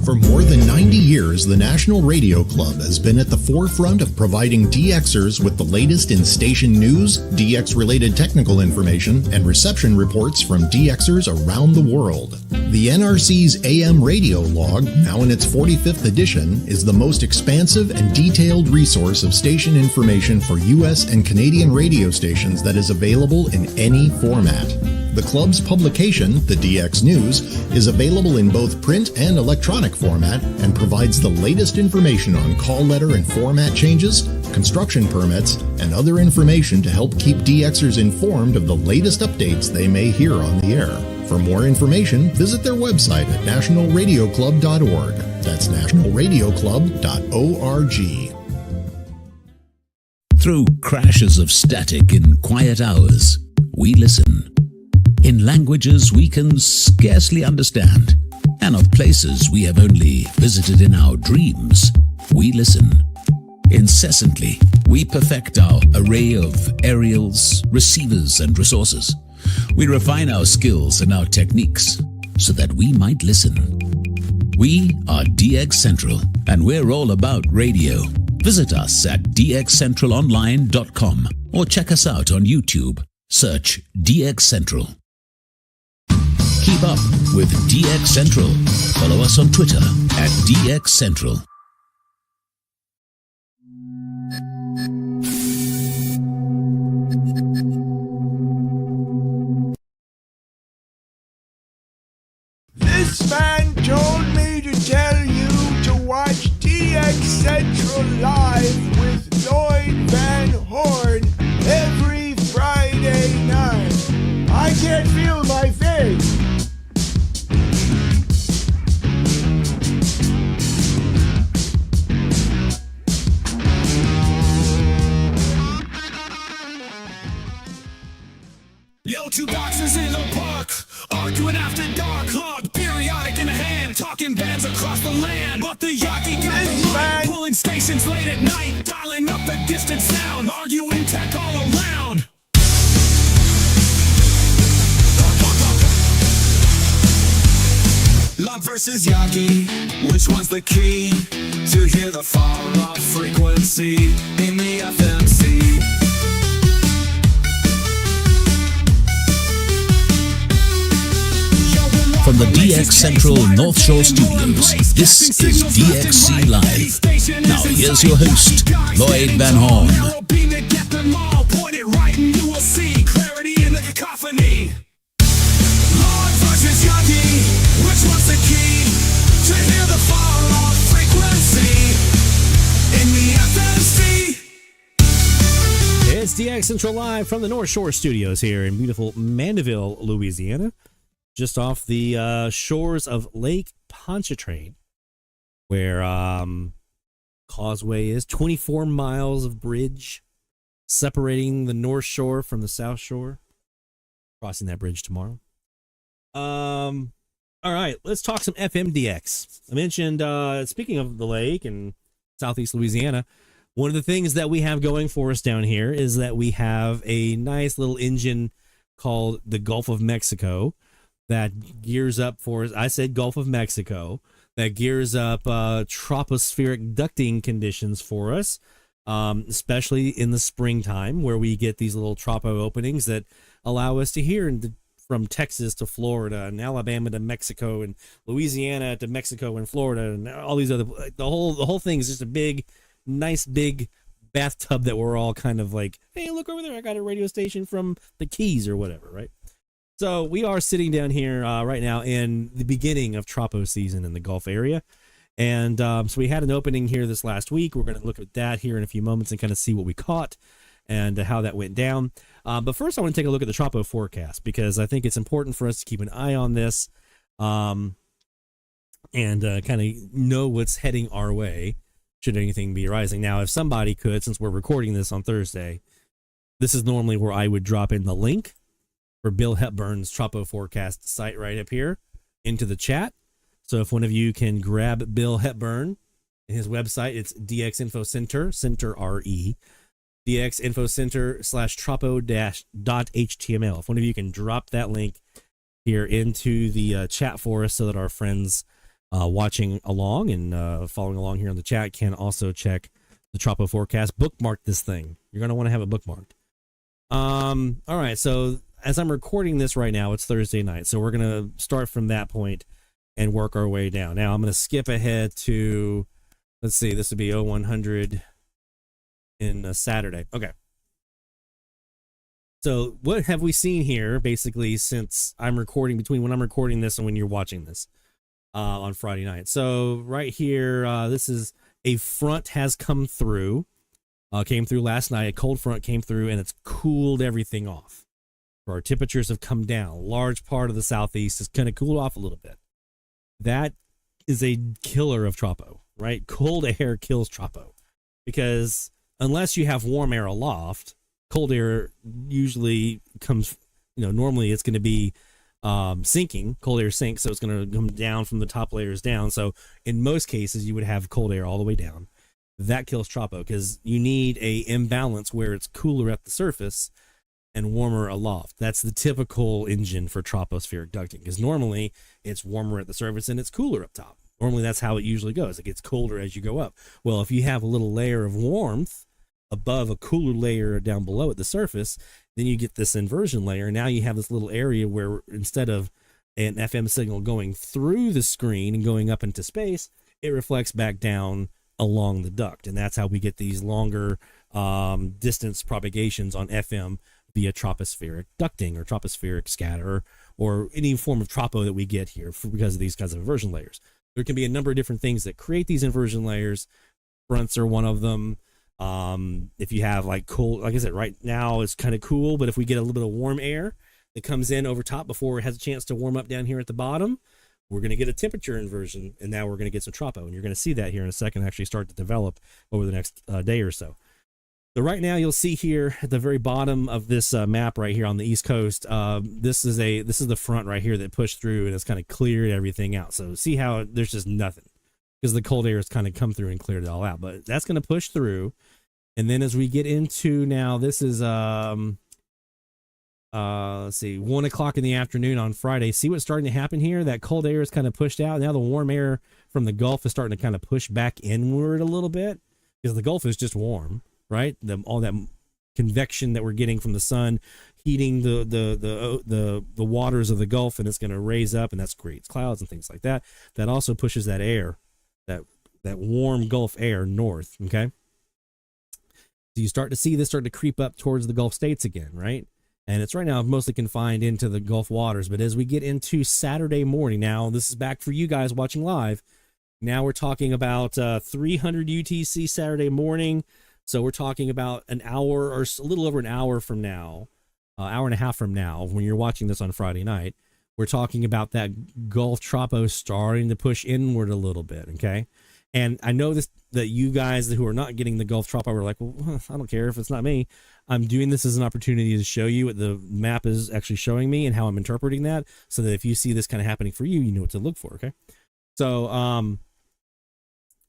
For more than 90 years, the National Radio Club has been at the forefront of providing DXers with the latest in station news, DX-related technical information, and reception reports from DXers around the world. The NRC's AM radio log, now in its 45th edition, is the most expansive and detailed resource of station information for U.S. and Canadian radio stations that is available in any format. The club's publication, the DX News, is available in both print and electronic format and provides the latest information on call letter and format changes, construction permits, and other information to help keep DXers informed of the latest updates they may hear on the air. For more information, visit their website at nationalradioclub.org. That's nationalradioclub.org. Through crashes of static in quiet hours, we listen. In languages we can scarcely understand, and of places we have only visited in our dreams, we listen. Incessantly, we perfect our array of aerials, receivers, and resources. We refine our skills and our techniques so that we might listen. We are DX Central, and we're all about radio. Visit us at dxcentralonline.com or check us out on YouTube. Search DX Central. Keep up with DX Central. Follow us on Twitter at DX Central. This man told me to tell you to watch DX Central Live with Lloyd Van Horn every Friday night. I can't feel my face. Yo, two boxers in the park, arguing after dark, hog periodic in hand, talking bands across the land. But the Yaki got the mic, pulling stations late at night, dialing up the distant sound, arguing tech all around. Love versus Yaki, which one's the key to hear the far-off frequency in the FMC? From the DX Central North Shore Studios, this is DXC Live. Now here's your host, Lloyd Van Horn. Lord versus Yaki, which one's the key to hear the far-off frequency in the FMC? It's DX Central Live from the North Shore Studios here in beautiful Mandeville, Louisiana. Just off the shores of Lake Pontchartrain, where Causeway is. 24 miles of bridge separating the North Shore from the South Shore. Crossing that bridge tomorrow. All right, let's talk some FMDX. I mentioned, speaking of the lake and Southeast Louisiana, one of the things that we have going for us down here is that we have a nice little engine called the Gulf of Mexico that gears up for, I said Gulf of Mexico, that gears up tropospheric ducting conditions for us, especially in the springtime where we get these little tropo openings that allow us to hear from Texas to Florida and Alabama to Mexico and Louisiana to Mexico and Florida and all these other, the whole thing is just a big, nice big bathtub that we're all kind of like, hey, look over there, I got a radio station from the Keys or whatever, right? So we are sitting down here right now in the beginning of Tropo season in the Gulf area. And so we had an opening here this last week. We're going to look at that here in a few moments and kind of see what we caught and how that went down. But first, I want to take a look at the Tropo forecast because I think it's important for us to keep an eye on this and kind of know what's heading our way should anything be rising. Now, if somebody could, since we're recording this on Thursday, this is normally where I would drop in the link for Bill Hepburn's Tropo forecast site right up here into the chat. So if one of you can grab Bill Hepburn and his website, it's DX Info Center, Center RE, DX Info Center /tropo-.html. If one of you can drop that link here into the chat for us so that our friends watching along and following along here on the chat can also check the Tropo forecast. Bookmark this thing. You're going to want to have it bookmarked. All right, so as I'm recording this right now, it's Thursday night, so we're going to start from that point and work our way down. Now, I'm going to skip ahead to, let's see, this would be 0100 in Saturday. Okay. So what have we seen here, basically, since I'm recording, between when I'm recording this and when you're watching this on Friday night? So right here, this is a front has come through, came through last night. A cold front came through, and it's cooled everything off. Our temperatures have come down. A large part of the southeast has kind of cooled off a little bit. That is a killer of Tropo, right? Cold air kills Tropo because unless you have warm air aloft, cold air usually comes, normally it's going to be sinking. Cold air sinks, so it's going to come down from the top layers down. So in most cases, you would have cold air all the way down. That kills Tropo because you need a imbalance where it's cooler at the surface and warmer aloft. That's the typical engine for tropospheric ducting, because normally it's warmer at the surface and it's cooler up top. Normally that's how it usually goes. It gets colder as you go up. Well, if you have a little layer of warmth above a cooler layer down below at the surface, then you get this inversion layer. Now you have this little area where instead of an FM signal going through the screen and going up into space, it reflects back down along the duct. And that's how we get these longer distance propagations on FM via tropospheric ducting or tropospheric scatter or any form of tropo that we get here because of these kinds of inversion layers. There can be a number of different things that create these inversion layers. Fronts are one of them. If you have like cool, like I said, right now it's kind of cool, but if we get a little bit of warm air that comes in over top before it has a chance to warm up down here at the bottom, we're going to get a temperature inversion, and now we're going to get some tropo, and you're going to see that here in a second actually start to develop over the next day or so. So right now you'll see here at the very bottom of this map right here on the East Coast, this is the front right here that pushed through and it's kind of cleared everything out. So see how there's just nothing because the cold air has kind of come through and cleared it all out. But that's going to push through, and then as we get into now, this is let's see, 1 o'clock in the afternoon on Friday. See what's starting to happen here? That cold air is kind of pushed out. Now the warm air from the Gulf is starting to kind of push back inward a little bit because the Gulf is just warm. Right, all that convection that we're getting from the sun heating the waters of the Gulf, and it's going to raise up, and that creates clouds and things like that. That also pushes that air, that warm Gulf air north. Okay, so you start to see this start to creep up towards the Gulf states again, right? And it's right now mostly confined into the Gulf waters. But as we get into Saturday morning, now this is back for you guys watching live. Now we're talking about 300 UTC Saturday morning. So we're talking about an hour or a little over an hour from now, hour and a half from now, when you're watching this on Friday night, we're talking about that Gulf Tropo starting to push inward a little bit, okay? And I know that you guys who are not getting the Gulf Tropo are like, well, I don't care if it's not me. I'm doing this as an opportunity to show you what the map is actually showing me and how I'm interpreting that, so that if you see this kind of happening for you, you know what to look for, okay? So,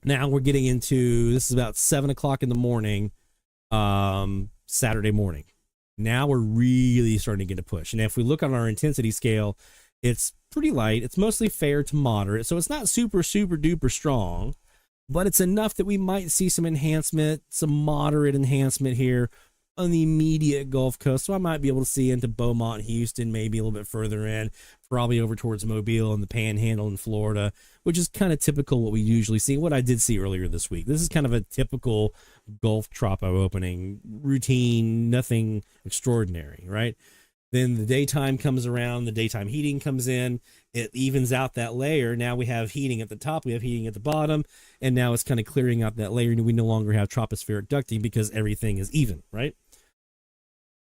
now we're getting into, this is about 7 o'clock in the morning, Saturday morning. Now we're really starting to get a push. And if we look on our intensity scale, it's pretty light. It's mostly fair to moderate. So it's not super, super duper strong, but it's enough that we might see some enhancement, some moderate enhancement here on the immediate Gulf Coast. So I might be able to see into Beaumont, Houston, maybe a little bit further in, probably over towards Mobile and the Panhandle in Florida, which is kind of typical what we usually see, what I did see earlier this week. This is kind of a typical Gulf Tropo opening, routine, nothing extraordinary, right? Then the daytime comes around, the daytime heating comes in, it evens out that layer. Now we have heating at the top, we have heating at the bottom, and now it's kind of clearing out that layer, and we no longer have tropospheric ducting because everything is even, right?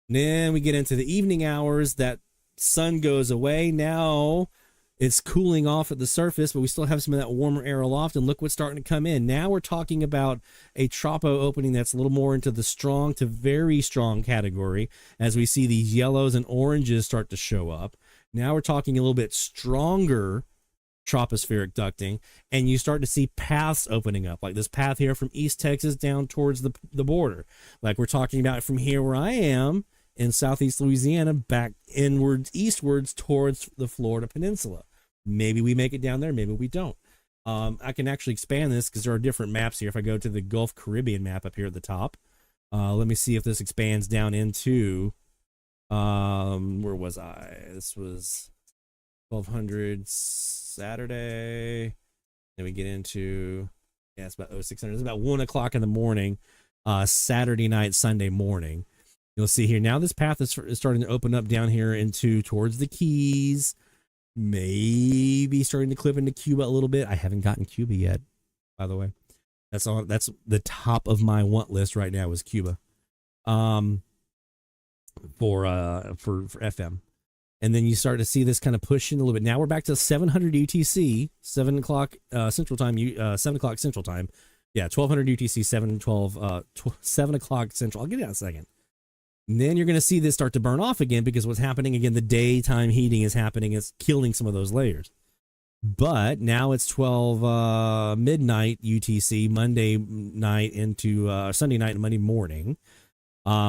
Then we get into the evening hours, that sun goes away. Now it's cooling off at the surface, but we still have some of that warmer air aloft, and look what's starting to come in. Now we're talking about a tropo opening that's a little more into the strong to very strong category as we see these yellows and oranges start to show up. Now we're talking a little bit stronger tropospheric ducting, and you start to see paths opening up, like this path here from East Texas down towards the border. Like we're talking about from here where I am, in southeast Louisiana, back inwards, eastwards towards the Florida Peninsula. Maybe we make it down there, maybe we don't. I can actually expand this because there are different maps here. If I go to the Gulf Caribbean map up here at the top, let me see if this expands down into, where was I? This was 1200 Saturday. Then we get into, yeah, it's about 0600. It's about 1 o'clock in the morning, Saturday night, Sunday morning. You'll see here now this path is starting to open up down here into towards the Keys, maybe starting to clip into Cuba a little bit. I haven't gotten Cuba yet, by the way. That's the top of my want list right now is Cuba, for FM. And then you start to see this kind of push in a little bit. Now we're back to 700 UTC, 7 o'clock Central Time, 7 o'clock Central Time. Yeah, 1200 UTC, 7 o'clock Central. I'll get it in a second. And then you're going to see this start to burn off again because what's happening again, the daytime heating is happening. It's killing some of those layers. But now it's 12 midnight UTC, Monday night into Sunday night and Monday morning,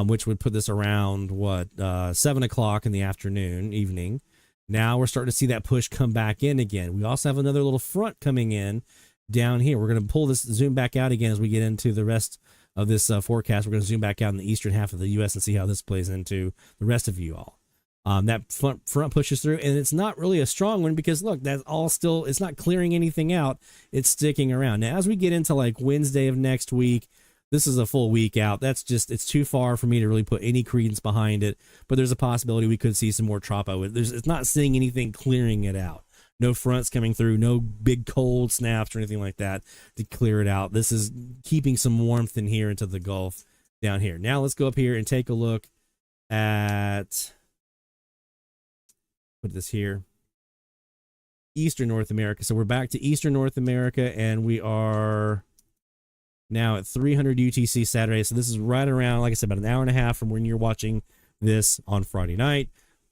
which would put this around, 7 o'clock in the afternoon, evening. Now we're starting to see that push come back in again. We also have another little front coming in down here. We're going to pull this, zoom back out again as we get into the rest of this forecast. We're going to zoom back out in the eastern half of the U.S. and see how this plays into the rest of you all. That front pushes through, and it's not really a strong one because, look, that's all still, it's not clearing anything out. It's sticking around. Now, as we get into like Wednesday of next week, this is a full week out. That's just, it's too far for me to really put any credence behind it, but there's a possibility we could see some more tropo. It's not seeing anything clearing it out. No fronts coming through, no big cold snaps or anything like that to clear it out. This is keeping some warmth in here into the Gulf down here. Now let's go up here and take a look at, put this here, Eastern North America. So we're back to Eastern North America, and we are now at 300 UTC Saturday. So this is right around, like I said, about an hour and a half from when you're watching this on Friday night.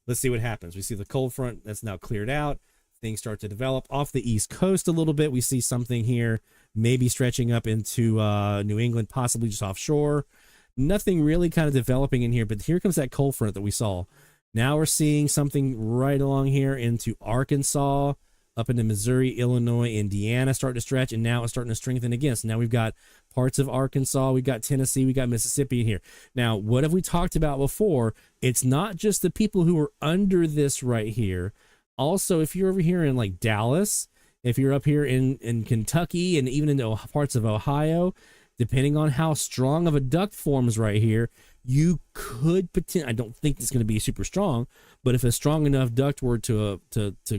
Let's see what happens. We see the cold front that's now cleared out. Things start to develop off the East Coast a little bit. We see something here, maybe stretching up into New England, possibly just offshore. Nothing really kind of developing in here, but here comes that cold front that we saw. Now we're seeing something right along here into Arkansas, up into Missouri, Illinois, Indiana start to stretch, and now it's starting to strengthen again. So now we've got parts of Arkansas, we've got Tennessee, we've got Mississippi in here. Now, what have we talked about before? It's not just the people who are under this right here. Also, if you're over here in like Dallas, if you're up here in Kentucky and even in parts of Ohio, depending on how strong of a duct forms right here, you could potentially, I don't think it's going to be super strong, but if a strong enough duct were to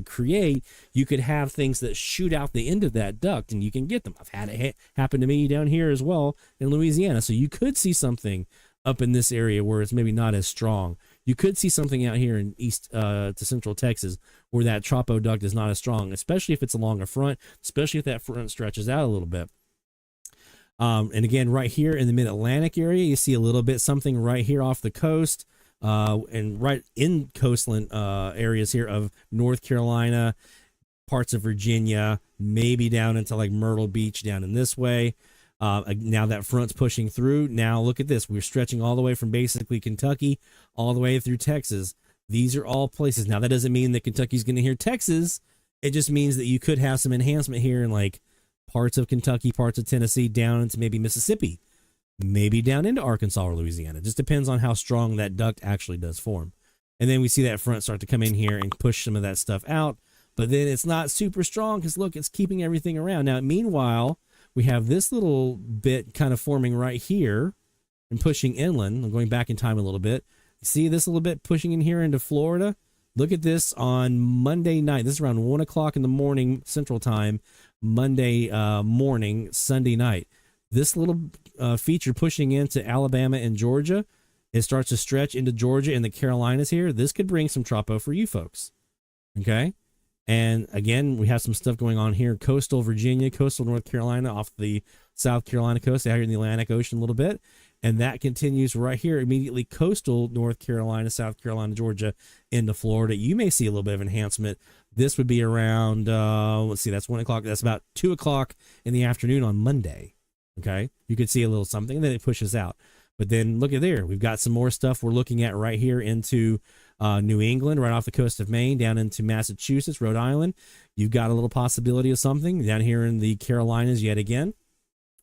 create, you could have things that shoot out the end of that duct and you can get them. I've had it happen to me down here as well in Louisiana. So you could see something up in this area where it's maybe not as strong. You could see something out here in east to central Texas where that tropo duct is not as strong, especially if it's along a front, especially if that front stretches out a little bit. And again, right here in the mid-Atlantic area, you see a little bit something right here off the coast and right in coastland areas here of North Carolina, parts of Virginia, maybe down into like Myrtle Beach down in this way. Now that front's pushing through. Now look at this. We're stretching all the way from basically Kentucky all the way through Texas. These are all places. Now that doesn't mean that Kentucky's going to hear Texas. It just means that you could have some enhancement here in like parts of Kentucky, parts of Tennessee, down into maybe Mississippi, maybe down into Arkansas or Louisiana. It just depends on how strong that duct actually does form. And then we see that front start to come in here and push some of that stuff out. But then it's not super strong because look, it's keeping everything around. Now, meanwhile, we have this little bit kind of forming right here and pushing inland. I'm going back in time a little bit. See this a little bit pushing in here into Florida? Look at this on Monday night. This is around 1 o'clock in the morning Central Time, Monday morning, Sunday night. This little feature pushing into Alabama and Georgia, it starts to stretch into Georgia and the Carolinas here. This could bring some tropo for you folks. Okay? And again, we have some stuff going on here. Coastal Virginia, coastal North Carolina, off the South Carolina coast, out here in the Atlantic Ocean a little bit. And that continues right here, immediately coastal North Carolina, South Carolina, Georgia, into Florida. You may see a little bit of enhancement. This would be around, let's see, that's 1 o'clock. That's about 2 o'clock in the afternoon on Monday. Okay? You could see a little something, and then it pushes out. But then look at there. We've got some more stuff we're looking at right here into New England, right off the coast of Maine, down into Massachusetts, Rhode Island. You've got a little possibility of something down here in the Carolinas yet again.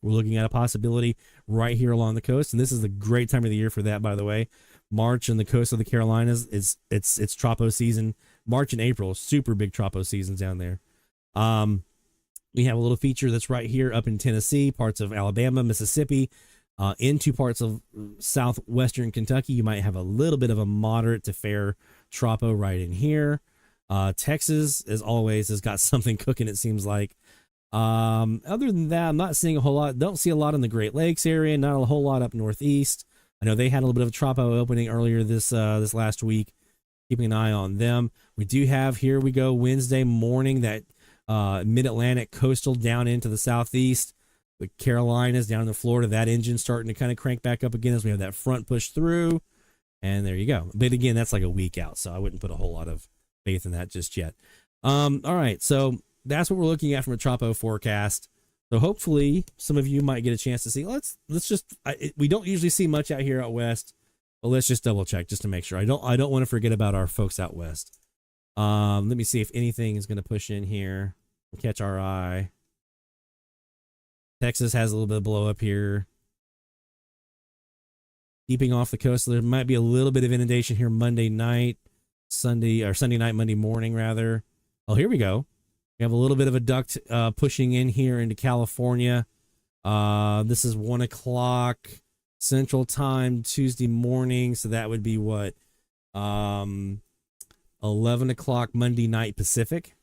We're looking at a possibility right here along the coast, and this is the great time of the year for that, by the way. March on the coast of the Carolinas is it's tropo season. March and April, super big tropo seasons down there. We have a little feature that's right here up in Tennessee, parts of Alabama, Mississippi, into parts of southwestern Kentucky. You might have a little bit of a moderate to fair tropo right in here. Texas, as always, has got something cooking, it seems like. Other than that, I'm not seeing a whole lot. Don't see a lot in the Great Lakes area, not a whole lot up northeast. I know they had a little bit of a tropo opening earlier this last week. Keeping an eye on them. We do have, here we go, Wednesday morning, that mid-Atlantic coastal down into the southeast. The Carolinas down to Florida, that engine starting to kind of crank back up again as we have that front push through. And there you go. But again, that's like a week out, so I wouldn't put a whole lot of faith in that just yet. All right, so that's what we're looking at from a tropo forecast. So hopefully some of you might get a chance to see. Let's just, we don't usually see much out here out west, but let's just double check just to make sure. I don't want to forget about our folks out west. Let me see if anything is going to push in here and catch our eye. Texas has a little bit of blow up here. Keeping off the coast, there might be a little bit of inundation here Monday night, Sunday night, Monday morning rather. Oh, here we go. We have a little bit of a duct pushing in here into California. This is 1 o'clock Central Time Tuesday morning, so that would be what, 11 o'clock Monday night Pacific.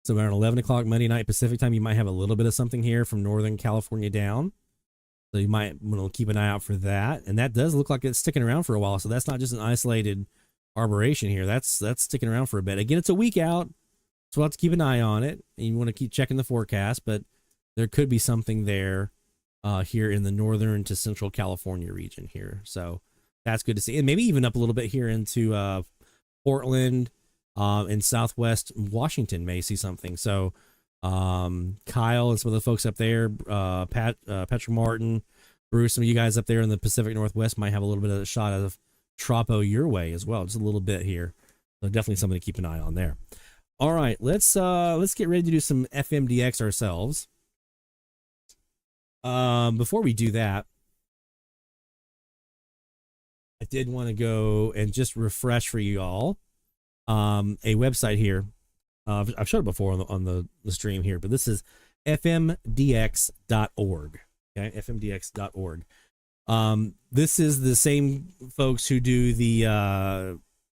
So around 11 o'clock Monday night Pacific time, you might have a little bit of something here from Northern California down. So you might want to keep an eye out for that. And that does look like it's sticking around for a while. So that's not just an isolated arboration here. That's sticking around for a bit. Again, it's a week out, so we'll have to keep an eye on it. And you want to keep checking the forecast, but there could be something there here in the northern to central California region here. So that's good to see. And maybe even up a little bit here into Portland and southwest Washington may see something. So Kyle and some of the folks up there, Patrick Martin, Bruce, some of you guys up there in the Pacific Northwest might have a little bit of a shot of tropo your way as well, just a little bit here. So definitely something to keep an eye on there. All right, let's get ready to do some FMDX ourselves. Before we do that, I did want to go and just refresh for you all a website here. I've showed it before on the stream here, but this is fmdx.org. Okay, fmdx.org. This is the same folks who do the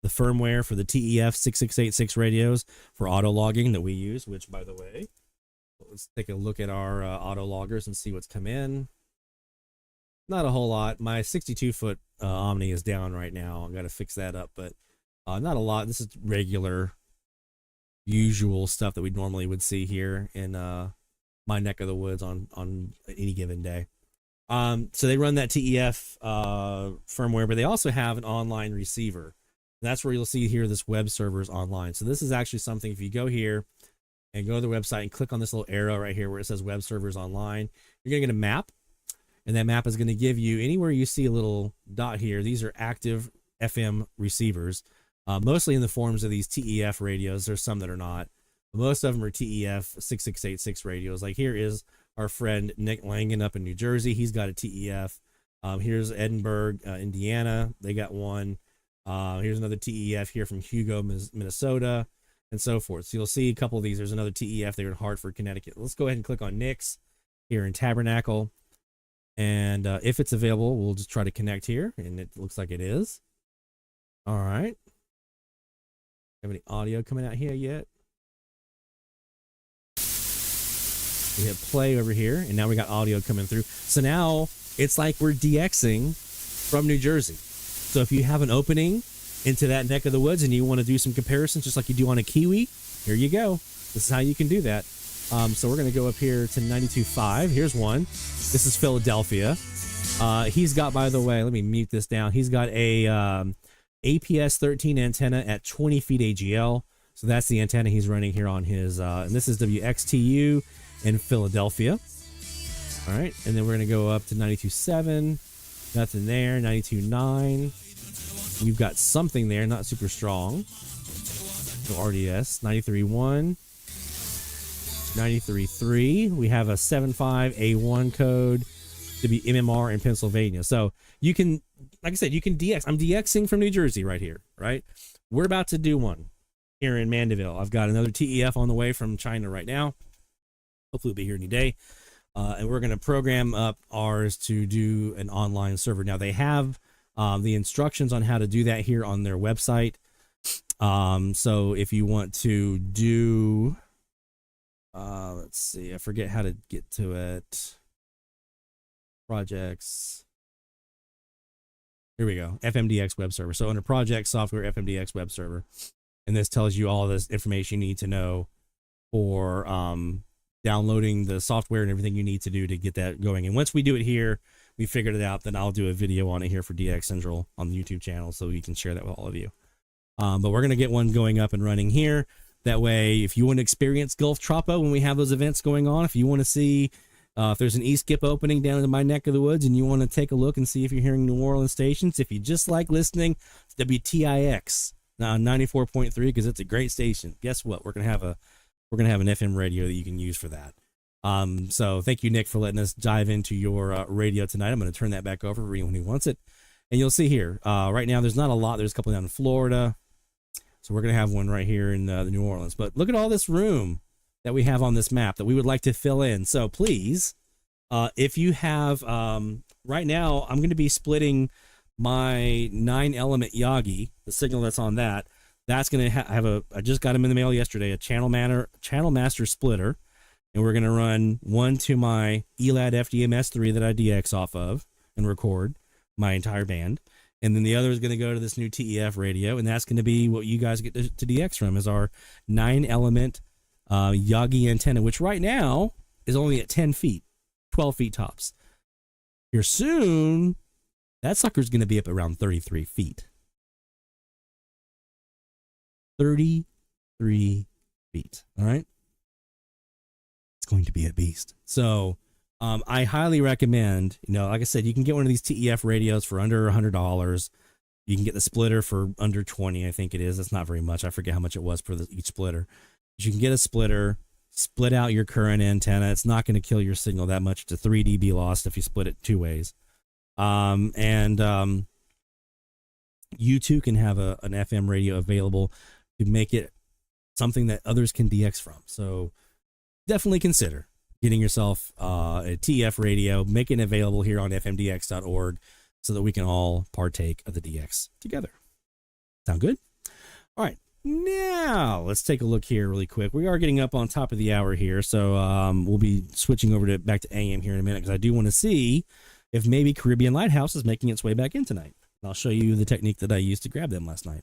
firmware for the TEF 6686 radios for auto logging that we use, which, by the way, let's take a look at our auto loggers and see what's come in. Not a whole lot. My 62-foot Omni is down right now. I've got to fix that up, but not a lot. This is regular, usual stuff that we normally would see here in my neck of the woods on any given day. So they run that TEF firmware, but they also have an online receiver. That's where you'll see here this web servers online. So this is actually something, if you go here and go to the website and click on this little arrow right here where it says web servers online, you're going to get a map. And that map is going to give you, anywhere you see a little dot here, these are active FM receivers, mostly in the forms of these TEF radios. There's some that are not. Most of them are TEF 6686 radios. Like here is our friend Nick Langan up in New Jersey. He's got a TEF. Here's Edinburgh, Indiana. They got one. Here's another TEF here from Hugo, Minnesota, and so forth. So you'll see a couple of these. There's another TEF there in Hartford, Connecticut. Let's go ahead and click on Nick's here in Tabernacle. And if it's available, we'll just try to connect here, and it looks like it is. All right. Have any audio coming out here yet? We hit play over here, and now we got audio coming through. So now it's like we're DXing from New Jersey. So if you have an opening into that neck of the woods and you want to do some comparisons just like you do on a Kiwi, here you go. This is how you can do that. So we're going to go up here to 92.5. Here's one. This is Philadelphia. He's got, by the way, let me mute this down. He's got a APS 13 antenna at 20 feet AGL. So that's the antenna he's running here on his, and this is WXTU in Philadelphia. All right. And then we're going to go up to 92.7. Nothing there. 92.9. You've got something there, not super strong. So RDS. 93.1. 93.3. We have a 75A1 code to be MMR in Pennsylvania. So you can, like I said, you can DX. I'm DXing from New Jersey right here, right? We're about to do one here in Mandeville. I've got another TEF on the way from China right now. Hopefully it'll be here any day. And we're going to program up ours to do an online server. Now they have the instructions on how to do that here on their website. So if you want to do, let's see, I forget how to get to it. Projects. Here we go. FMDX web server. So under project software, FMDX web server. And this tells you all this information you need to know for downloading the software and everything you need to do to get that going. And once we do it here, we figured it out, then I'll do a video on it here for DX Central on the YouTube channel so we can share that with all of you. But we're going to get one going up and running here. That way, if you want to experience Gulf Tropo when we have those events going on, if you want to see if there's an E-skip opening down in my neck of the woods and you want to take a look and see if you're hearing New Orleans stations, if you just like listening to WTIX 94.3 because it's a great station, guess what? We're going to have an FM radio that you can use for that. So thank you, Nick, for letting us dive into your radio tonight. I'm going to turn that back over for anyone who wants it. And you'll see here, right now, there's not a lot. There's a couple down in Florida. So we're going to have one right here in the New Orleans. But look at all this room that we have on this map that we would like to fill in. So please, if you have, right now, I'm going to be splitting my 9-element Yagi, the signal that's on that. That's going to have I just got them in the mail yesterday, a channel master splitter. And we're going to run one to my ELAD FDMS3 that I DX off of and record my entire band. And then the other is going to go to this new TEF radio. And that's going to be what you guys get to DX from is our 9-element Yagi antenna, which right now is only at 10 feet, 12 feet tops. Here soon, that sucker's going to be up around 33 feet. 33 feet. All right. It's going to be a beast. So I highly recommend, like I said, you can get one of these TEF radios for under $100. You can get the splitter for under 20, I think it is. That's not very much. I forget how much it was for each splitter. But you can get a splitter, split out your current antenna. It's not going to kill your signal that much. It's a 3 dB loss if you split it two ways. You too can have an FM radio available to make it something that others can DX from. So definitely consider getting yourself a TF radio, making it available here on fmdx.org so that we can all partake of the DX together. Sound good? All right. Now let's take a look here really quick. We are getting up on top of the hour here. So we'll be switching over back to AM here in a minute because I do want to see if maybe Caribbean Lighthouse is making its way back in tonight. I'll show you the technique that I used to grab them last night.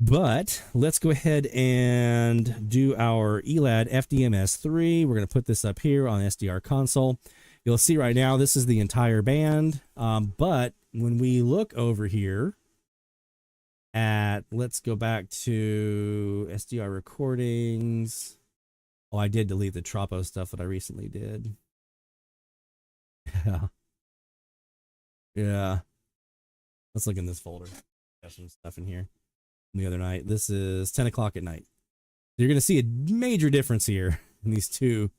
But let's go ahead and do our ELAD FDMS3. We're going to put this up here on SDR console. You'll see right now this is the entire band. But when we look over here at, let's go back to SDR recordings. Oh, I did delete the Tropo stuff that I recently did. Yeah. Let's look in this folder. Got some stuff in here from the other night. This is 10 o'clock at night. You're going to see a major difference here in these two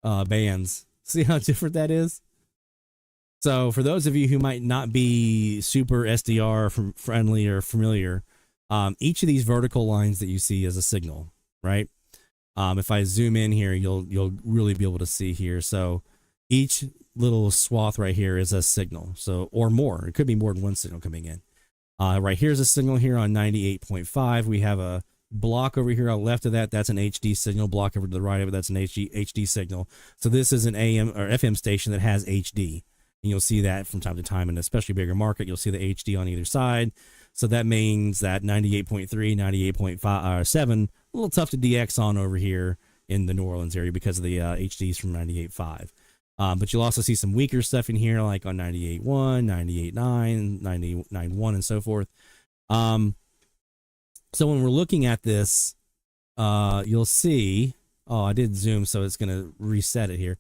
bands. See how different that is? So for those of you who might not be super SDR friendly or familiar, each of these vertical lines that you see is a signal, right? If I zoom in here, you'll really be able to see here. So each little swath right here is a signal. So, or more. It could be more than one signal coming in. Right here's a signal here on 98.5. We have a block over here on the left of that. That's an HD signal. Block over to the right of it. That's an HD signal. So this is an AM or FM station that has HD. And you'll see that from time to time, and especially bigger market, you'll see the HD on either side. So that means that 98.3, 98.7, a little tough to DX on over here in the New Orleans area because of the HDs from 98.5. But you'll also see some weaker stuff in here, like on 98.1, 98.9, 99.1, and so forth. So when we're looking at this, you'll see, I did zoom, so it's going to reset it here.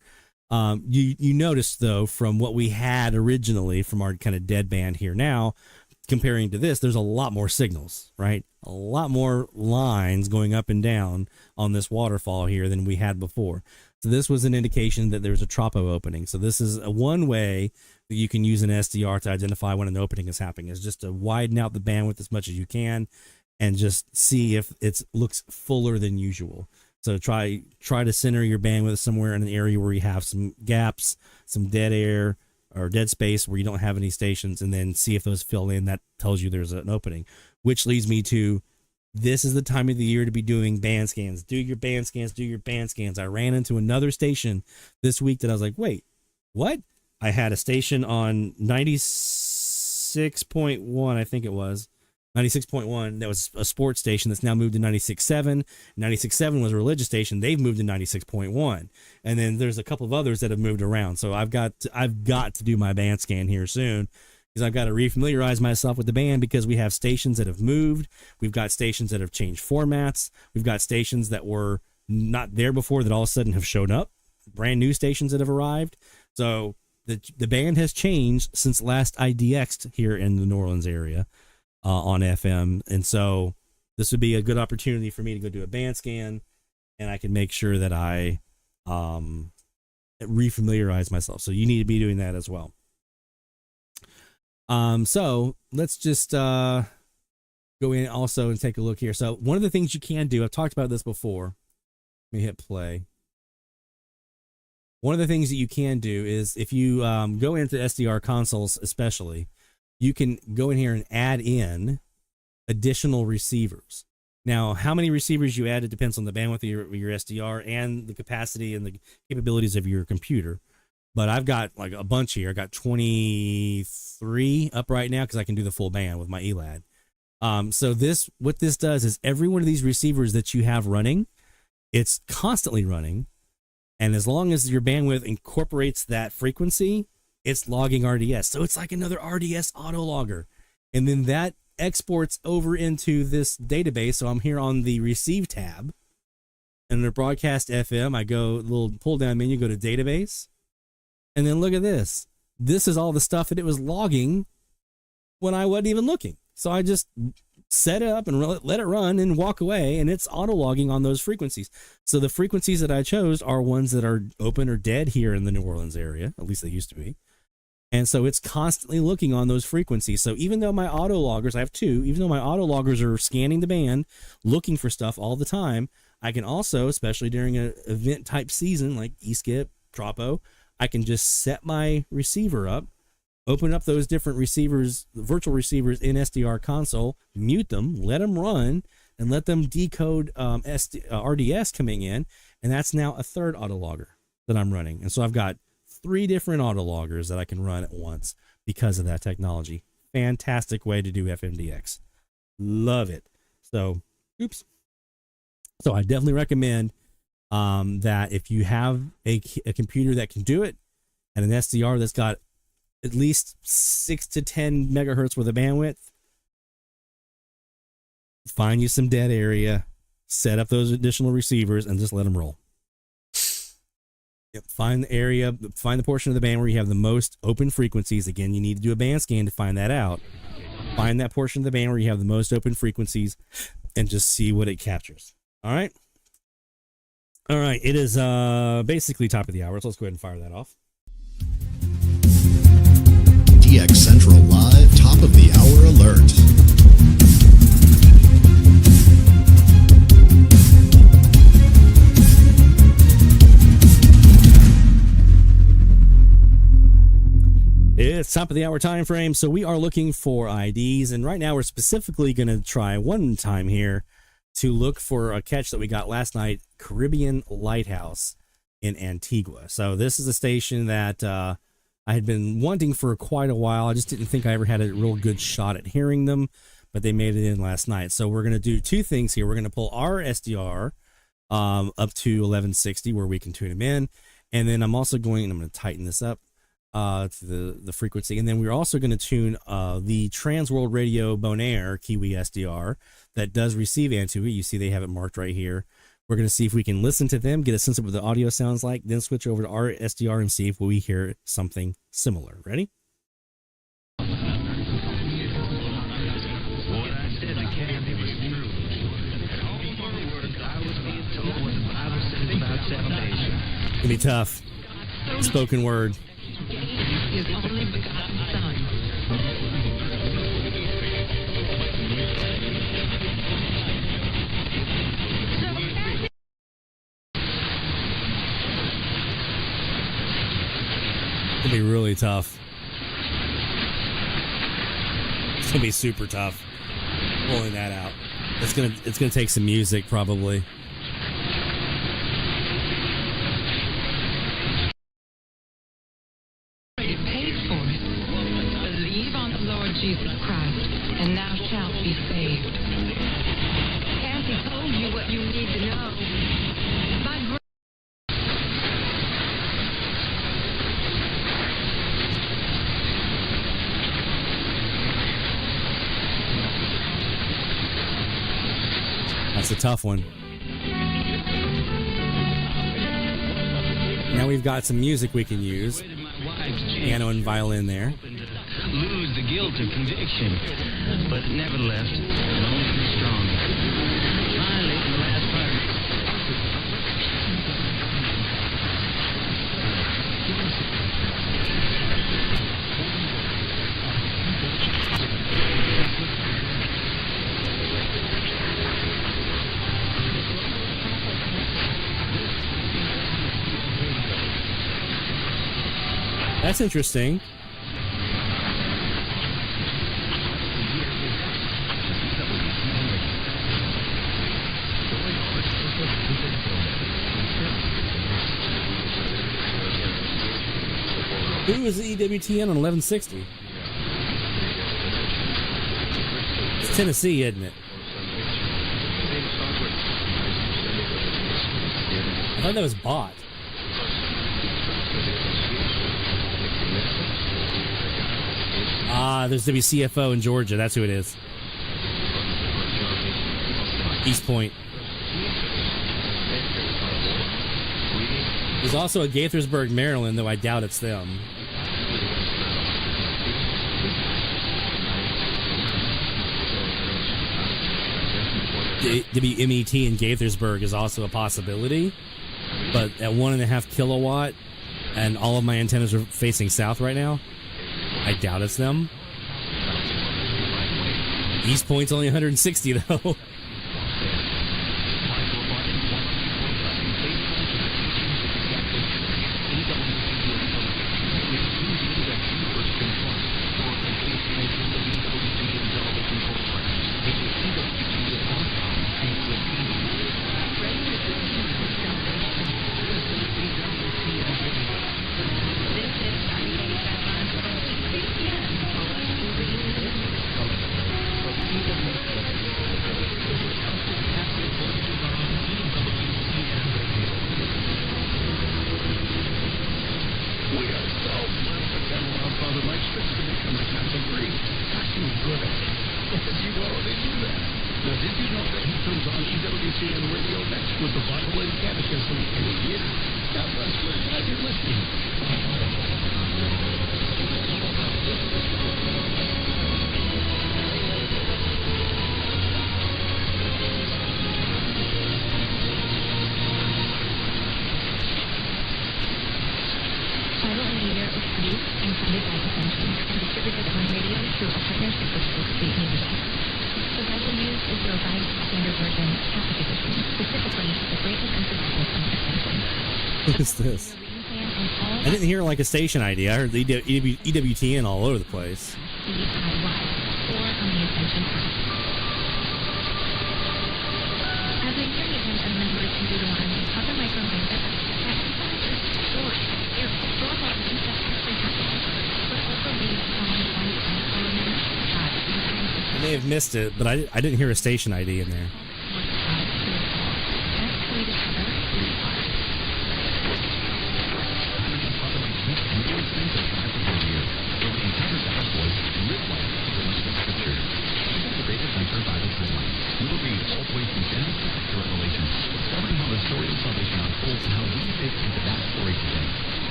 You notice, though, from what we had originally from our kind of dead band here now, comparing to this, there's a lot more signals, right? A lot more lines going up and down on this waterfall here than we had before. So this was an indication that there's a tropo opening. So this is one way that you can use an SDR to identify when an opening is happening, is just to widen out the bandwidth as much as you can and just see if it looks fuller than usual. So try to center your bandwidth somewhere in an area where you have some gaps, some dead air or dead space where you don't have any stations, and then see if those fill in. That tells you there's an opening, which leads me to, this is the time of the year to be doing band scans. Do your band scans, do your band scans. I ran into another station this week that I was like, wait, what? I had a station on 96.1, I think it was. 96.1, that was a sports station that's now moved to 96.7. 96.7 was a religious station. They've moved to 96.1. And then there's a couple of others that have moved around. So I've got to do my band scan here soon, because I've got to refamiliarize myself with the band, because we have stations that have moved. We've got stations that have changed formats. We've got stations that were not there before that all of a sudden have shown up. Brand new stations that have arrived. So the band has changed since last I DX'd here in the New Orleans area. On FM, and so this would be a good opportunity for me to go do a band scan, and I can make sure that I refamiliarize myself. So you need to be doing that as well. So let's just go in also and take a look here. So one of the things you can do, I've talked about this before. Let me hit play. One of the things that you can do is, if you go into SDR consoles especially, you can go in here and add in additional receivers. Now, how many receivers you add, it depends on the bandwidth of your SDR and the capacity and the capabilities of your computer. But I've got like a bunch here. I got 23 up right now because I can do the full band with my ELAD. So what this does is, every one of these receivers that you have running, it's constantly running. And as long as your bandwidth incorporates that frequency, it's logging RDS. So it's like another RDS autologger. And then that exports over into this database. So I'm here on the receive tab. And under broadcast FM, I go little pull down menu, go to database. And then look at this. This is all the stuff that it was logging when I wasn't even looking. So I just set it up and let it run and walk away, and it's auto-logging on those frequencies. So the frequencies that I chose are ones that are open or dead here in the New Orleans area. At least they used to be. And so it's constantly looking on those frequencies. So even though my auto-loggers, I have two, even though my auto-loggers are scanning the band, looking for stuff all the time, I can also, especially during an event-type season like eSkip, Tropo, I can just set my receiver up, open up those different receivers, virtual receivers in SDR console, mute them, let them run, and let them decode RDS coming in. And that's now a third autologger that I'm running. And so I've got 3 different autologgers that I can run at once because of that technology. Fantastic way to do FMDX. Love it. So, oops. So I definitely recommend that if you have a computer that can do it, and an SDR that's got at least 6 to 10 megahertz worth of bandwidth, find you some dead area, set up those additional receivers, and just let them roll. Yep. Find the area, find the portion of the band where you have the most open frequencies. Again, you need to do a band scan to find that out. Find that portion of the band where you have the most open frequencies and just see what it captures. All right. All right. It is basically top of the hour. So let's go ahead and fire that off. DX Central Live top of the hour alert. It's top of the hour time frame, so we are looking for IDs, and right now we're specifically going to try one time here to look for a catch that we got last night, Caribbean Lighthouse in Antigua. So this is a station that I had been wanting for quite a while. I just didn't think I ever had a real good shot at hearing them, but they made it in last night. So we're going to do two things here. We're going to pull our SDR up to 1160 where we can tune them in, and then I'm also going to tighten this up to the frequency, and then we're also going to tune the Trans World Radio Bonaire KiwiSDR that does receive Antigua. You see they have it marked right here. We're going to see if we can listen to them, get a sense of what the audio sounds like, then switch over to our SDR and see if we hear something similar. Ready? What I said to Kathy was true. At home before work, I was being told what the Bible says about salvation. It's going to be tough. Spoken word. His only begotten Son. It's going to be really tough. It's going to be super tough pulling that out. It's going to take some music probably. Jesus Christ, and thou shalt be saved. Kathy told you what you need to know. By grace. That's a tough one. Now we've got some music we can use. Piano and violin there. Lose the guilt of conviction, but it never left, and only grew stronger. Finally, in the last part, that's interesting. Who is the EWTN on 1160? It's Tennessee, isn't it? I thought that was bought. Ah, there's WCFO in Georgia. That's who it is. East Point. There's also a Gaithersburg, Maryland, though I doubt it's them. WMET in Gaithersburg is also a possibility, but at 1.5 kilowatt, and all of my antennas are facing south right now, I doubt it's them. East Point's only 160 though. What is this? I didn't hear like a station ID. I heard the EWTN all over the place. I may have missed it, but I didn't hear a station ID in there.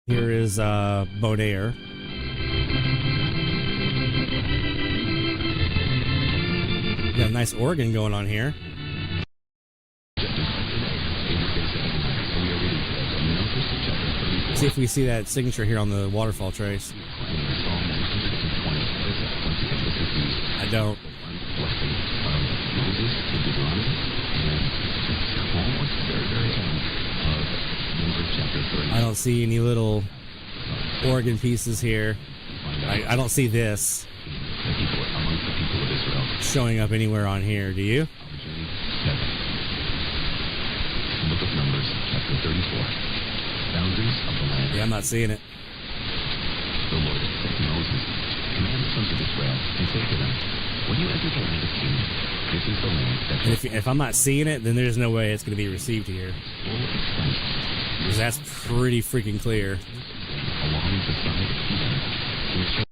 Here is Bonaire. Got a nice organ going on here. See if we see that signature here on the waterfall trace. I don't. I don't see any little organ pieces here. I don't see this showing up anywhere on here. Do you? Book of Numbers, chapter 34. Boundaries of the land. Yeah, I'm not seeing it. The Lord said to Moses, command the sons of Israel and say to them, when you enter the land of Canaan, this is the land that... And if I'm not seeing it, then there's no way it's going to be received here. Because that's pretty freaking clear. Along the side of Edom, which...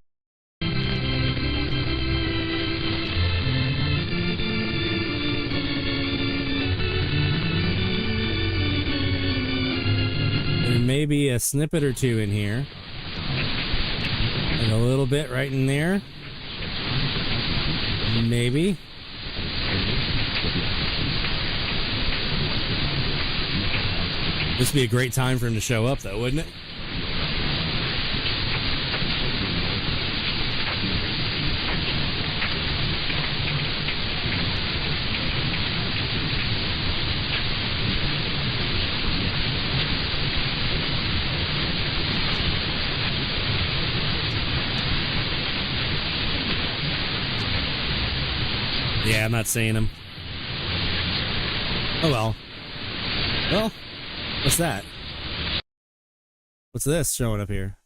There may be a snippet or two in here. And a little bit right in there. Maybe. This would be a great time for him to show up, though, wouldn't it? Yeah, I'm not seeing him. Oh well. Well, what's that? What's this showing up here?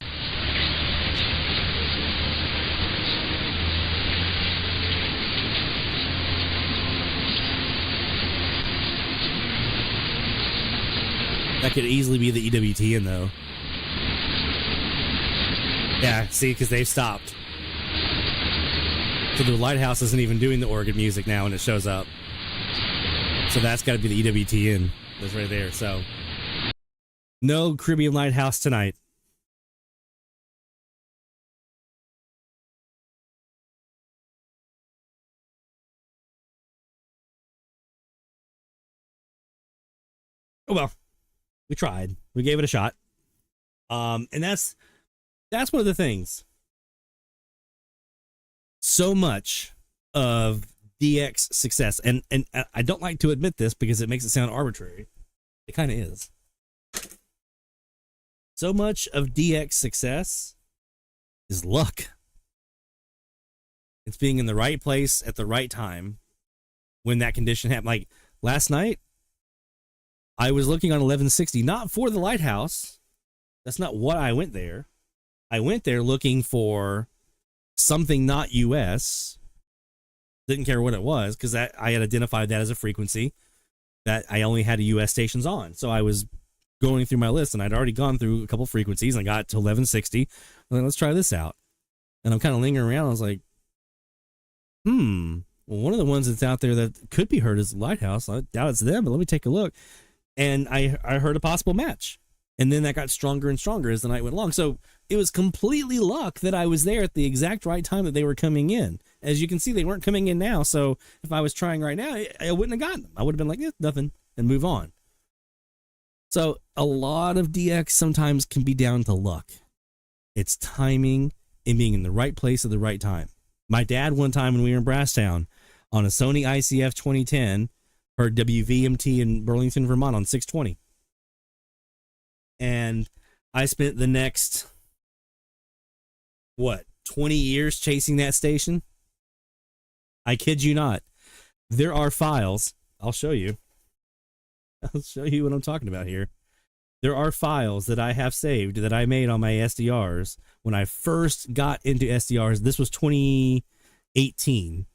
That could easily be the EWTN, though. Yeah, see, because they've stopped. So the lighthouse isn't even doing the organ music now when it shows up. So that's got to be the EWTN. That's right there. So no Caribbean Lighthouse tonight. Oh well, we tried. We gave it a shot. And that's one of the things. So much of DX success, and I don't like to admit this because it makes it sound arbitrary. It kind of is. So much of DX success is luck. It's being in the right place at the right time when that condition happened. Like last night, I was looking on 1160, not for the lighthouse. That's not what I went there. I went there looking for something not US. Didn't care what it was because I had identified that as a frequency that I only had US stations on. So I was going through my list and I'd already gone through a couple frequencies and I got to 1160. I'm like, let's try this out. And I'm kind of lingering around. I was like, well, one of the ones that's out there that could be heard is Lighthouse. I doubt it's them, but let me take a look. And I heard a possible match. And then that got stronger and stronger as the night went along. So it was completely luck that I was there at the exact right time that they were coming in. As you can see, they weren't coming in now. So if I was trying right now, I wouldn't have gotten them. I would have been like, nothing, and move on. So a lot of DX sometimes can be down to luck. It's timing and being in the right place at the right time. My dad, one time when we were in Brasstown on a Sony ICF 2010, heard WVMT in Burlington, Vermont on 620. And I spent the next, 20 years chasing that station? I kid you not. There are files. I'll show you. I'll show you what I'm talking about here. There are files that I have saved that I made on my SDRs when I first got into SDRs. This was 2018.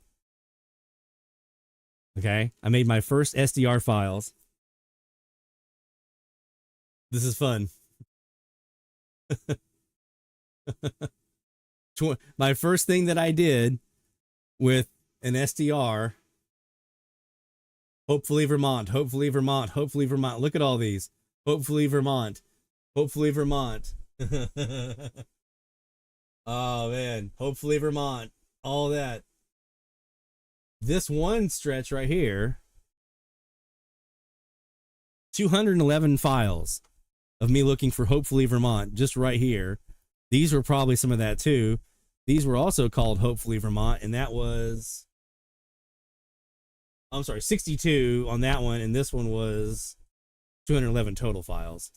Okay. I made my first SDR files. This is fun. My first thing that I did with an SDR, hopefully Vermont, hopefully Vermont, hopefully Vermont. Look at all these. Hopefully Vermont, hopefully Vermont. Oh man, hopefully Vermont, all that. This one stretch right here, 211 files of me looking for hopefully Vermont, just right here. These were probably some of that too. These were also called hopefully Vermont, and that was, I'm sorry, 62 on that one, and this one was 211 total files.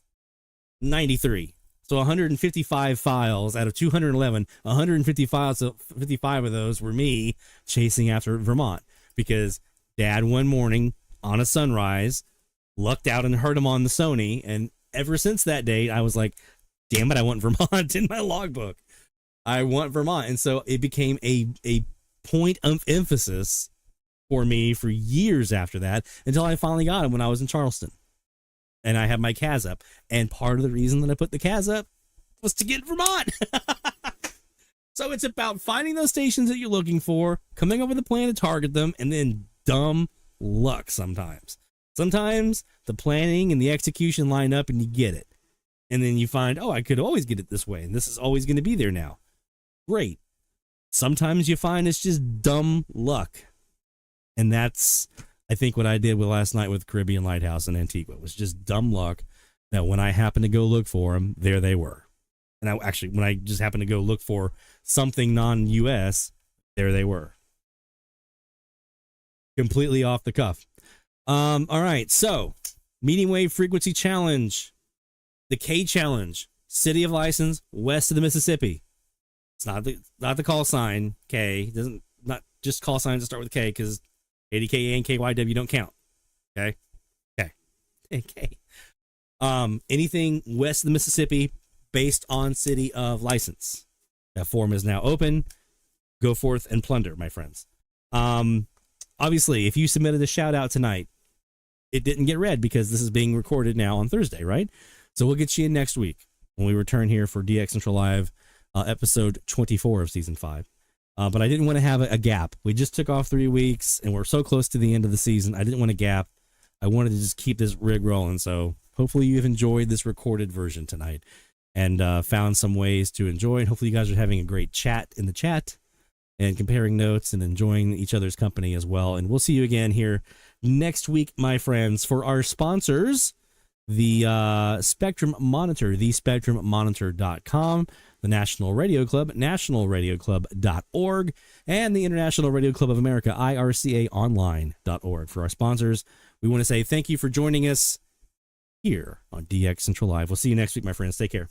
93. So 155 files out of 211, 150 files, so 55 of those were me chasing after Vermont, because Dad one morning on a sunrise lucked out and heard him on the Sony, and ever since that date I was like, damn it, I want Vermont in my logbook. I want Vermont. And so it became a point of emphasis for me for years after that, until I finally got him when I was in Charleston. And I had my CAS up. And part of the reason that I put the CAS up was to get Vermont. So it's about finding those stations that you're looking for, coming up with a plan to target them, and then dumb luck sometimes. Sometimes the planning and the execution line up and you get it. And then you find, oh, I could always get it this way, and this is always going to be there now. Great. Sometimes you find it's just dumb luck. And that's, I think, what I did with last night with Caribbean Lighthouse in Antigua. It was just dumb luck that when I happened to go look for them, there they were. And when I just happened to go look for something non-US, there they were. Completely off the cuff. All right, so medium wave frequency challenge, the K challenge, city of license west of the Mississippi. It's not the call sign K. Doesn't, not just call signs that start with K, because ADKA and KYW don't count. Okay. Anything west of the Mississippi based on city of license. That form is now open. Go forth and plunder, my friends. Obviously, if you submitted a shout out tonight, it didn't get read because this is being recorded now on Thursday, right? So we'll get you in next week when we return here for DX Central Live, episode 24 of season 5. But I didn't want to have a gap. We just took off 3 weeks and we're so close to the end of the season. I didn't want a gap. I wanted to just keep this rig rolling. So hopefully you've enjoyed this recorded version tonight and found some ways to enjoy. And hopefully you guys are having a great chat in the chat and comparing notes and enjoying each other's company as well. And we'll see you again here next week, my friends. For our sponsors, the Spectrum Monitor, thespectrummonitor.com, the National Radio Club, nationalradioclub.org, and the International Radio Club of America, ircaonline.org. For our sponsors, we want to say thank you for joining us here on DX Central Live. We'll see you next week, my friends. Take care.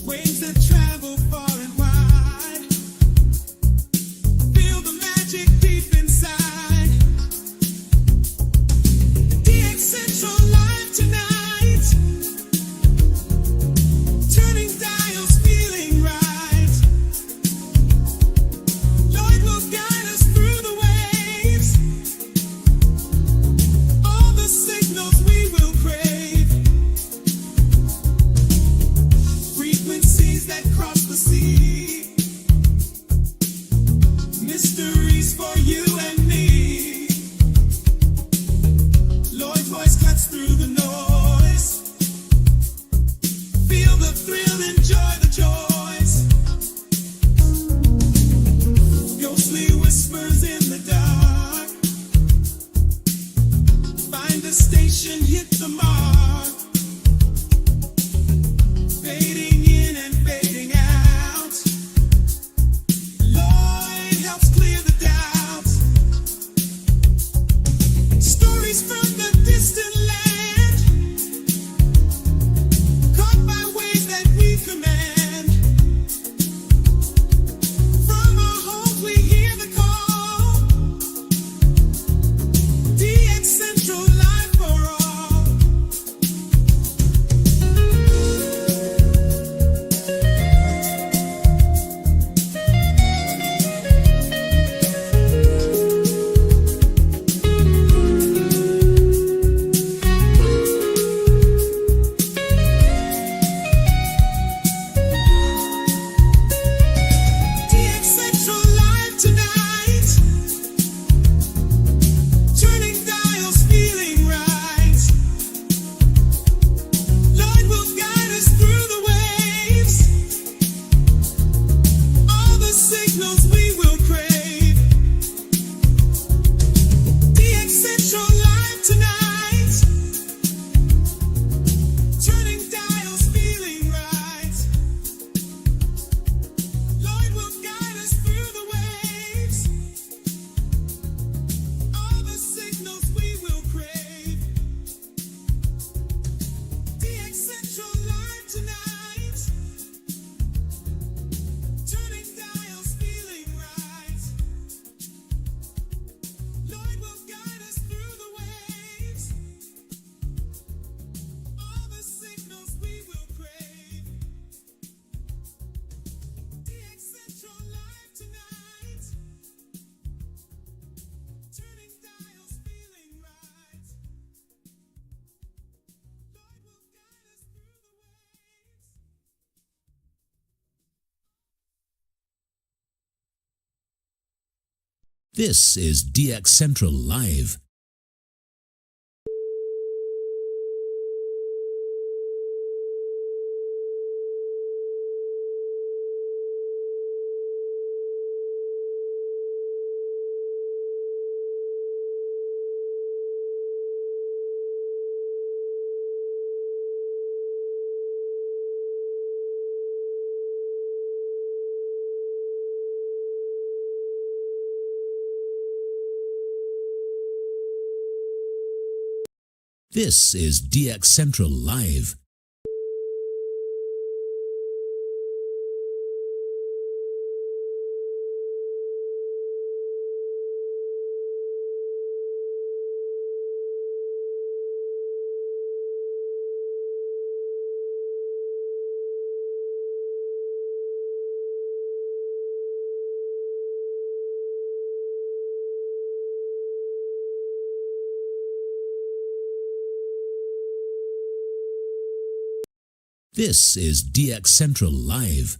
Waves that travel far and wide. This is DX Central Live. This is DX Central Live. This is DX Central Live.